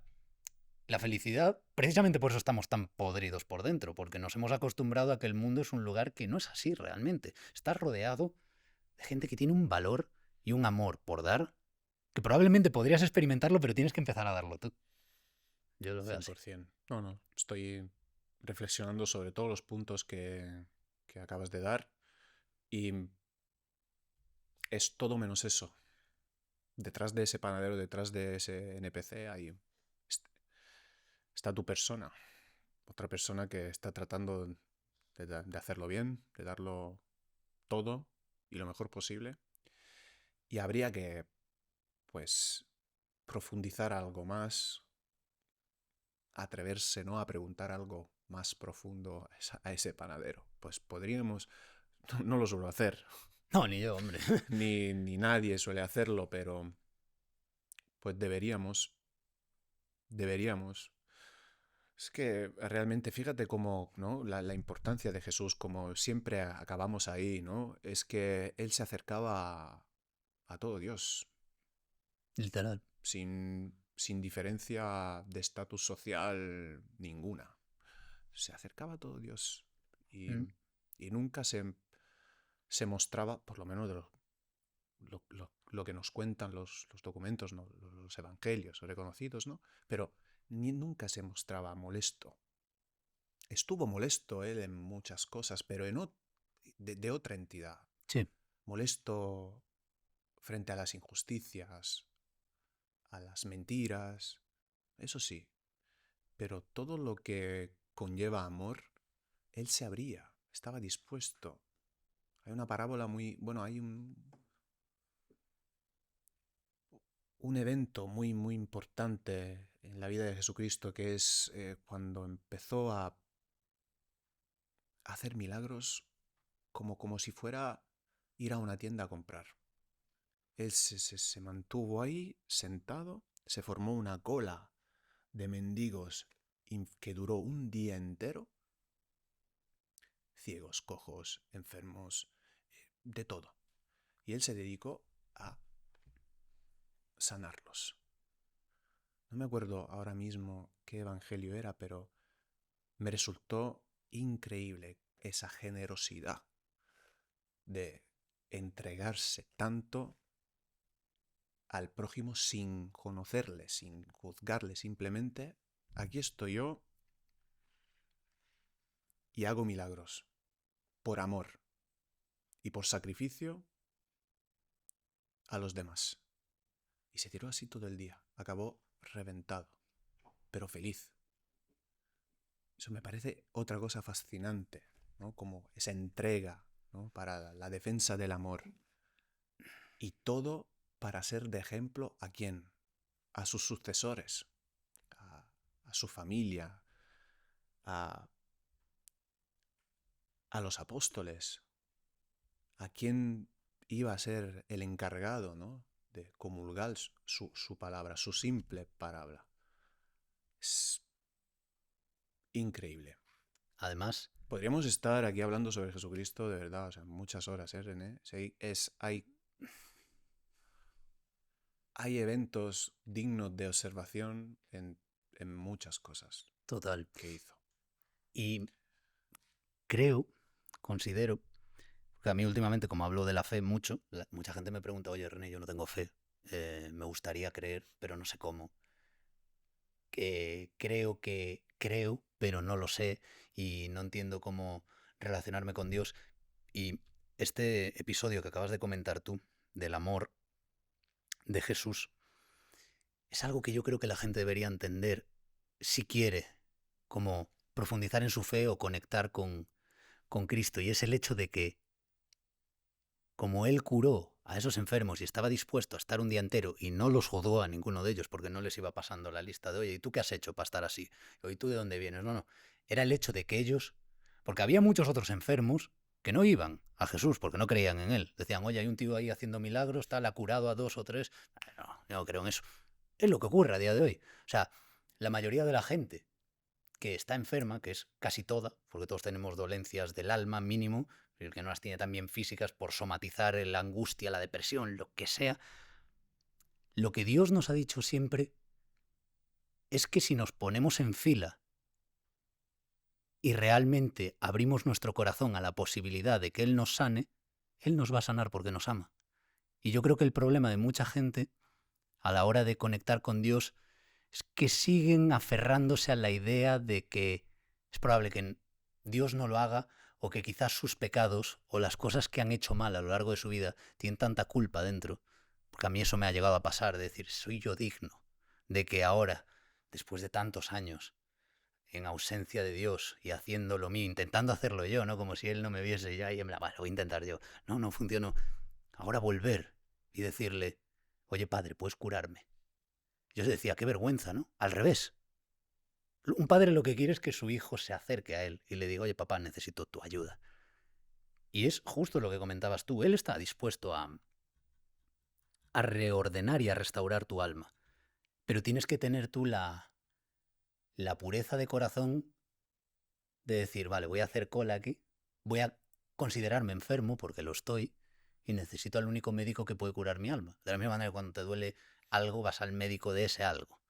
[SPEAKER 2] la felicidad, precisamente por eso estamos tan podridos por dentro, porque nos hemos acostumbrado a que el mundo es un lugar que no es así realmente. Estás rodeado de gente que tiene un valor y un amor por dar, que probablemente podrías experimentarlo, pero tienes que empezar a darlo tú. Yo lo veo así.
[SPEAKER 1] 100%. No, no. Estoy reflexionando sobre todos los puntos que acabas de dar y es todo menos eso. detrás de ese panadero, detrás de ese NPC, está tu persona. Otra persona que está tratando de hacerlo bien, de darlo todo y lo mejor posible. Y habría que, pues, profundizar algo más, atreverse, ¿no?, a preguntar algo más profundo a ese panadero. Pues podríamos, no lo suelo hacer,
[SPEAKER 2] No, ni yo, hombre.
[SPEAKER 1] ni nadie suele hacerlo, pero pues deberíamos. Es que realmente fíjate cómo, ¿no?, la importancia de Jesús, como siempre acabamos ahí, ¿no? Es que Él se acercaba a todo Dios,
[SPEAKER 2] Literal.
[SPEAKER 1] sin diferencia de estatus social ninguna. Se acercaba a todo Dios y,
[SPEAKER 2] Mm.
[SPEAKER 1] y nunca se mostraba, por lo menos de lo que nos cuentan los documentos, ¿no?, los evangelios reconocidos, ¿no? Pero nunca se mostraba molesto. Estuvo molesto él en muchas cosas, pero de otra entidad.
[SPEAKER 2] Sí.
[SPEAKER 1] Molesto frente a las injusticias, a las mentiras, eso sí. Pero todo lo que conlleva amor, él se abría, estaba dispuesto. Hay una parábola hay un evento muy importante en la vida de Jesucristo, que es cuando empezó a hacer milagros como si fuera ir a una tienda a comprar. Él se mantuvo ahí sentado, se formó una cola de mendigos que duró un día entero, ciegos, cojos, enfermos, de todo. Y él se dedicó a sanarlos. No me acuerdo ahora mismo qué evangelio era, pero me resultó increíble esa generosidad de entregarse tanto al prójimo sin conocerle, sin juzgarle, simplemente aquí estoy yo y hago milagros por amor y por sacrificio a los demás. Y se tiró así todo el día. Acabó reventado, pero feliz. Eso me parece otra cosa fascinante, ¿no? Como esa entrega, ¿no?, para la defensa del amor. Y todo para ser de ejemplo ¿a quién? A sus sucesores, a su familia, a los apóstoles, a quién iba a ser el encargado, ¿no?, de comulgar su palabra, su simple palabra. Es increíble.
[SPEAKER 2] Además,
[SPEAKER 1] Podríamos estar aquí hablando sobre Jesucristo de verdad, o sea, muchas horas, René? Sí, hay eventos dignos de observación en muchas cosas
[SPEAKER 2] total.
[SPEAKER 1] que hizo.
[SPEAKER 2] Y considero, que a mí últimamente, como hablo de la fe mucho, mucha gente me pregunta, oye, René, yo no tengo fe, me gustaría creer, pero no sé cómo. Creo, pero no lo sé y no entiendo cómo relacionarme con Dios. Y este episodio que acabas de comentar tú, del amor de Jesús, es algo que yo creo que la gente debería entender si quiere, como profundizar en su fe o conectar con Cristo. Y es el hecho de que, como Él curó a esos enfermos y estaba dispuesto a estar un día entero y no los juzgó a ninguno de ellos porque no les iba pasando la lista de, oye, ¿y tú qué has hecho para estar así? ¿Y tú de dónde vienes? No. Era el hecho de que ellos, porque había muchos otros enfermos que no iban a Jesús porque no creían en Él. Decían, oye, hay un tío ahí haciendo milagros, tal, ha curado a 2 o 3. No, yo no creo en eso. Es lo que ocurre a día de hoy. O sea, la mayoría de la gente que está enferma, que es casi toda, porque todos tenemos dolencias del alma mínimo, el que no las tiene también físicas por somatizar la angustia, la depresión, lo que sea, lo que Dios nos ha dicho siempre es que si nos ponemos en fila y realmente abrimos nuestro corazón a la posibilidad de que Él nos sane, Él nos va a sanar porque nos ama. Y yo creo que el problema de mucha gente a la hora de conectar con Dios es que siguen aferrándose a la idea de que es probable que Dios no lo haga o que quizás sus pecados o las cosas que han hecho mal a lo largo de su vida tienen tanta culpa dentro. Porque a mí eso me ha llegado a pasar, de decir, ¿soy yo digno de que ahora, después de tantos años, en ausencia de Dios y haciendo lo mío, intentando hacerlo yo, ¿no? Como si Él no me viese ya y en plan, "Vale, lo voy a intentar yo"? No, no funcionó. Ahora volver y decirle, oye, padre, ¿puedes curarme? Yo decía, qué vergüenza, ¿no? Al revés. Un padre lo que quiere es que su hijo se acerque a él y le diga, oye, papá, necesito tu ayuda. Y es justo lo que comentabas tú. Él está dispuesto a reordenar y a restaurar tu alma. Pero tienes que tener tú la pureza de corazón de decir, vale, voy a hacer cola aquí, voy a considerarme enfermo porque lo estoy y necesito al único médico que puede curar mi alma. De la misma manera que cuando te duele algo vas al médico de ese algo.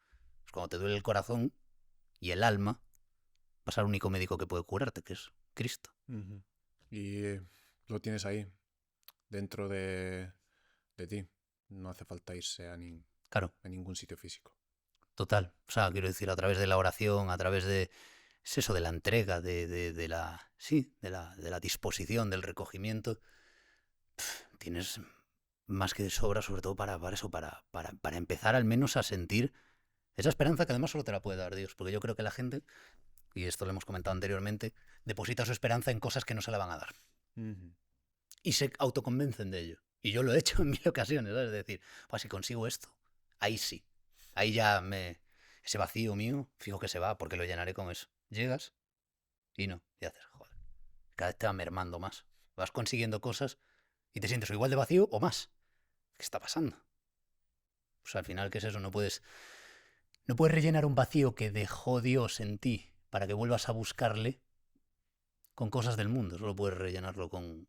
[SPEAKER 2] Pues cuando te duele el corazón y el alma vas al único médico que puede curarte, que es Cristo.
[SPEAKER 1] Uh-huh. Y lo tienes ahí, dentro de ti. No hace falta irse
[SPEAKER 2] Claro,
[SPEAKER 1] a ningún sitio físico.
[SPEAKER 2] total. O sea, quiero decir, a través de la oración, a través de... Es eso, de la entrega, de la... Sí, de la disposición, del recogimiento. Tienes más que de sobra, sobre todo para eso, para empezar al menos a sentir esa esperanza que además solo te la puede dar Dios. Porque yo creo que la gente, y esto lo hemos comentado anteriormente, deposita su esperanza en cosas que no se la van a dar.
[SPEAKER 1] Uh-huh.
[SPEAKER 2] Y se autoconvencen de ello. Y yo lo he hecho en mil ocasiones, ¿sabes? Es decir, pues si consigo esto, ahí sí. Ahí ya ese vacío mío, fijo que se va, porque lo llenaré con eso. Llegas y no. Y haces, joder. Cada vez te va mermando más. Vas consiguiendo cosas y te sientes o igual de vacío o más. ¿Qué está pasando? Pues al final, ¿qué es eso? No puedes rellenar un vacío que dejó Dios en ti para que vuelvas a buscarle con cosas del mundo. Solo puedes rellenarlo con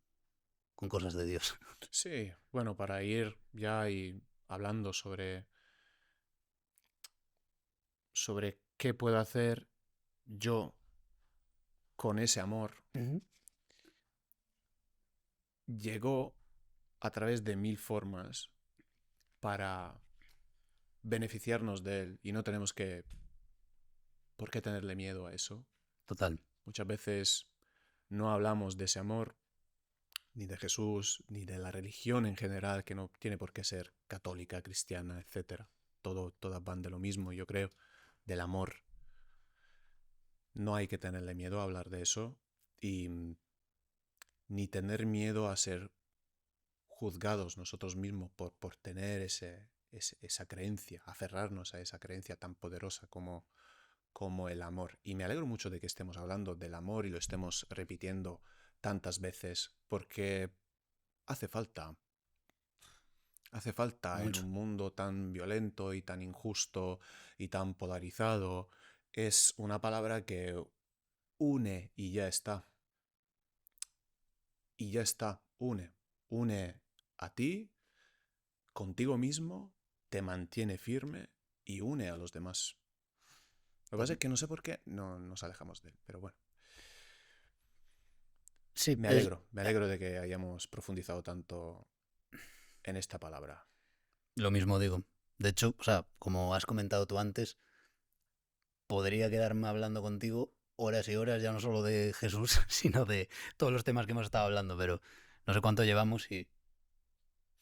[SPEAKER 2] cosas de Dios.
[SPEAKER 1] Sí, bueno, para ir ya y hablando sobre qué puedo hacer yo con ese amor, llegó a través de 1000 formas para beneficiarnos de él y no tenemos por qué tenerle miedo a eso.
[SPEAKER 2] Total.
[SPEAKER 1] Muchas veces no hablamos de ese amor, ni de Jesús, ni de la religión en general, que no tiene por qué ser católica, cristiana, etc. Todas van de lo mismo, yo creo, del amor. No hay que tenerle miedo a hablar de eso y ni tener miedo a ser juzgados nosotros mismos por tener esa creencia, aferrarnos a esa creencia tan poderosa como el amor. Y me alegro mucho de que estemos hablando del amor y lo estemos repitiendo tantas veces, porque hace falta. Hace falta en
[SPEAKER 2] Mucho.
[SPEAKER 1] un mundo tan violento y tan injusto y tan polarizado. Es una palabra que une y ya está. Y ya está, une. Une a ti, contigo mismo, te mantiene firme y une a los demás. Lo que pasa es que no sé por qué no nos alejamos de él, pero bueno.
[SPEAKER 2] Sí,
[SPEAKER 1] Me alegro de que hayamos profundizado tanto en esta palabra.
[SPEAKER 2] lo mismo digo. De hecho, o sea, como has comentado tú antes, podría quedarme hablando contigo horas y horas, ya no solo de Jesús, sino de todos los temas que hemos estado hablando, pero no sé cuánto llevamos y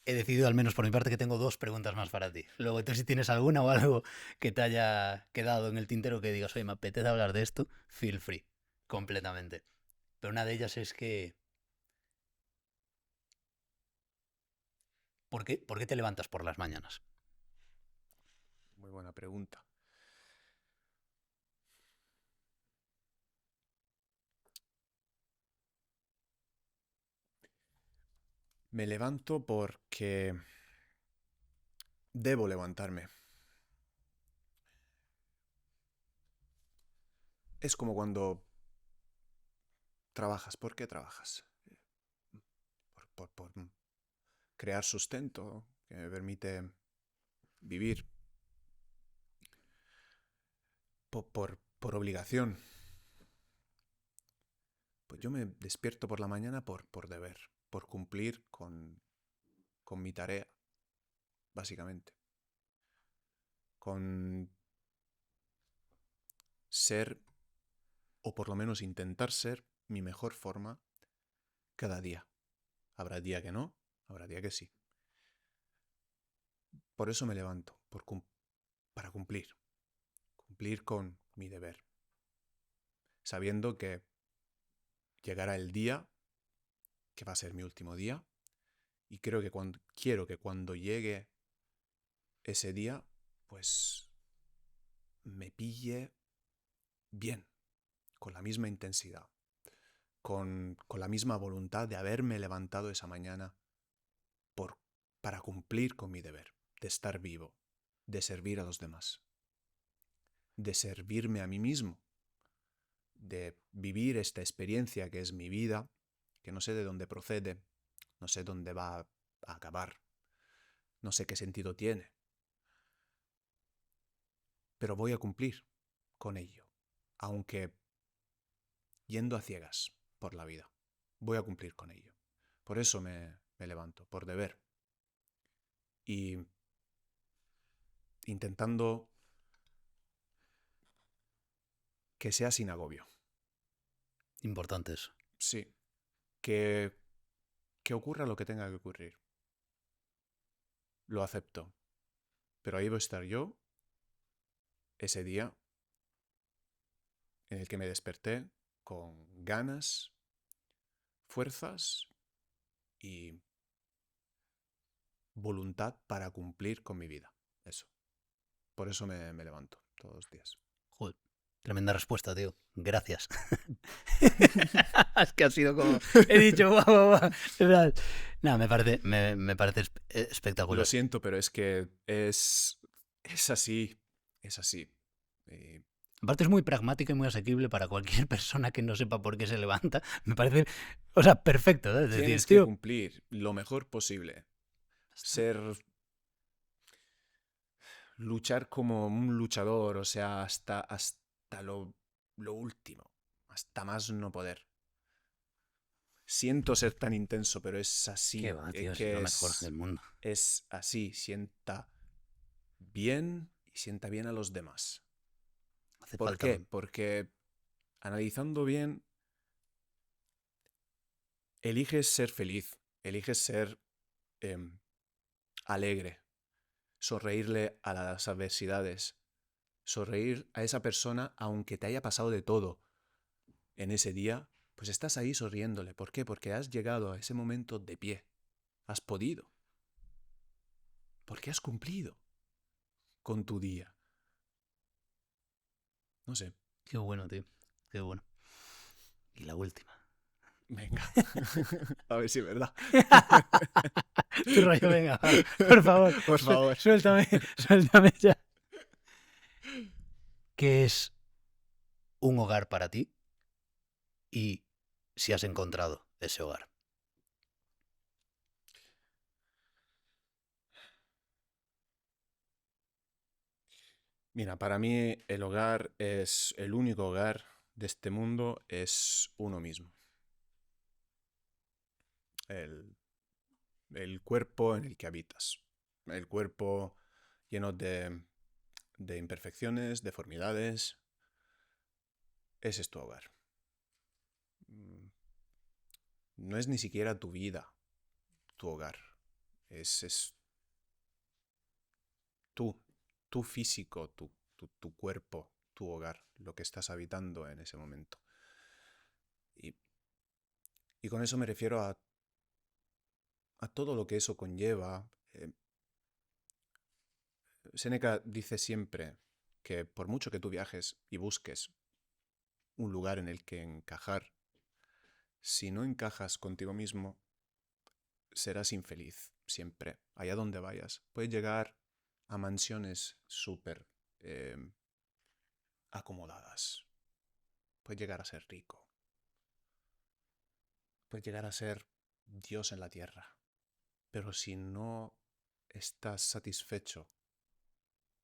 [SPEAKER 2] he decidido, al menos por mi parte, que tengo 2 preguntas más para ti. Luego, tú si tienes alguna o algo que te haya quedado en el tintero que digas, oye, me apetece hablar de esto, feel free, completamente. Pero una de ellas es que, ¿por qué te levantas por las mañanas?
[SPEAKER 1] Muy buena pregunta. Me levanto porque debo levantarme. Es como cuando trabajas. ¿Por qué trabajas? Por crear sustento que me permite vivir. Por obligación. Pues yo me despierto por la mañana por deber, por cumplir con mi tarea, básicamente. Con ser, o por lo menos intentar ser, mi mejor forma cada día. Habrá día que no, habrá día que sí. Por eso me levanto, para cumplir con mi deber, sabiendo que llegará el día que va a ser mi último día, y quiero que cuando llegue ese día, pues me pille bien, con la misma intensidad, con la misma voluntad de haberme levantado esa mañana para cumplir con mi deber, de estar vivo, de servir a los demás, de servirme a mí mismo, de vivir esta experiencia que es mi vida, que no sé de dónde procede, no sé dónde va a acabar, no sé qué sentido tiene, pero voy a cumplir con ello, aunque yendo a ciegas por la vida. Voy a cumplir con ello. Por eso me levanto, por deber. Y intentando que sea sin agobio.
[SPEAKER 2] Importante eso.
[SPEAKER 1] Sí, que ocurra lo que tenga que ocurrir. Lo acepto. Pero ahí voy a estar yo, ese día en el que me desperté con ganas, fuerzas y voluntad para cumplir con mi vida. Eso. Por eso me levanto todos los días.
[SPEAKER 2] Joder, tremenda respuesta, tío. Gracias. Es que ha sido como... He dicho, guau, guau, guau. En plan, no, me parece
[SPEAKER 1] Lo
[SPEAKER 2] espectacular.
[SPEAKER 1] siento, pero es que es así. Es así. Eh,
[SPEAKER 2] Aparte es muy pragmático y muy asequible para cualquier persona que no sepa por qué se levanta. Me parece, o sea, perfecto, ¿eh? Es decir,
[SPEAKER 1] Tienes que
[SPEAKER 2] tío,
[SPEAKER 1] cumplir lo mejor posible. Luchar como un luchador, o sea, hasta lo último, hasta más no poder. Siento ser tan intenso, pero es
[SPEAKER 2] qué
[SPEAKER 1] así,
[SPEAKER 2] va, tío, es
[SPEAKER 1] que
[SPEAKER 2] lo mejor del mundo.
[SPEAKER 1] es así, sienta bien y sienta bien a los demás.
[SPEAKER 2] Hace
[SPEAKER 1] ¿Por
[SPEAKER 2] falta...
[SPEAKER 1] qué? Porque analizando bien, eliges ser feliz, eliges ser alegre, sonreírle a las adversidades, sonreír a esa persona aunque te haya pasado de todo en ese día, pues estás ahí sonriéndole. ¿Por qué? Porque has llegado a ese momento de pie. Has podido. Porque has cumplido con tu día. No sé.
[SPEAKER 2] Qué bueno, tío, qué bueno. Y la última.
[SPEAKER 1] Venga. A ver si es verdad.
[SPEAKER 2] Tu rollo, venga, va, por favor,
[SPEAKER 1] Por favor.
[SPEAKER 2] suéltame ya. ¿Qué es un hogar para ti? Y si has encontrado ese hogar.
[SPEAKER 1] Mira, para mí el único hogar de este mundo es uno mismo. El, el cuerpo en el que habitas. El cuerpo lleno de imperfecciones, deformidades. Ese es tu hogar. No es ni siquiera tu vida, tu hogar. Es tu físico, tu cuerpo, tu hogar, lo que estás habitando en ese momento. Y, y con eso me refiero a todo lo que eso conlleva. Séneca dice siempre que por mucho que tú viajes y busques un lugar en el que encajar, si no encajas contigo mismo, serás infeliz siempre, allá donde vayas. Puedes llegar a mansiones súper acomodadas. Puedes llegar a ser rico. Puedes llegar a ser Dios en la tierra. Pero si no estás satisfecho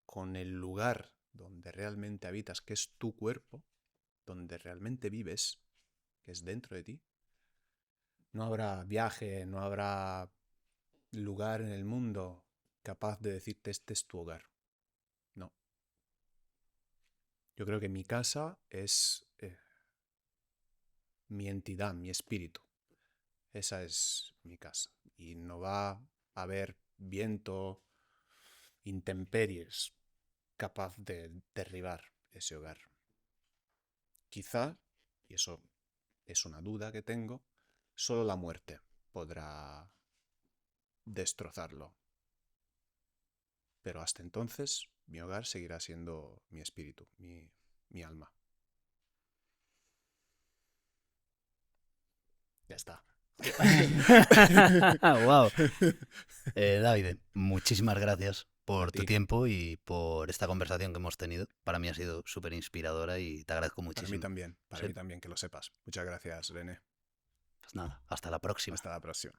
[SPEAKER 1] con el lugar donde realmente habitas, que es tu cuerpo, donde realmente vives, que es dentro de ti, no habrá viaje, no habrá lugar en el mundo capaz de decirte este es tu hogar. No. Yo creo que mi casa es mi entidad, mi espíritu. Esa es mi casa. Y no va a haber viento, intemperies capaz de derribar ese hogar. Quizá, y eso es una duda que tengo, solo la muerte podrá destrozarlo. Pero hasta entonces, mi hogar seguirá siendo mi espíritu, mi alma. Ya está.
[SPEAKER 2] Wow. David, muchísimas gracias por tu
[SPEAKER 1] ti.
[SPEAKER 2] tiempo y por esta conversación que hemos tenido. Para mí ha sido súper inspiradora y te agradezco
[SPEAKER 1] Para mí
[SPEAKER 2] muchísimo.
[SPEAKER 1] también,
[SPEAKER 2] Sí.
[SPEAKER 1] mí también, que lo sepas. Muchas gracias, René.
[SPEAKER 2] Pues nada, hasta la próxima.
[SPEAKER 1] Hasta la próxima.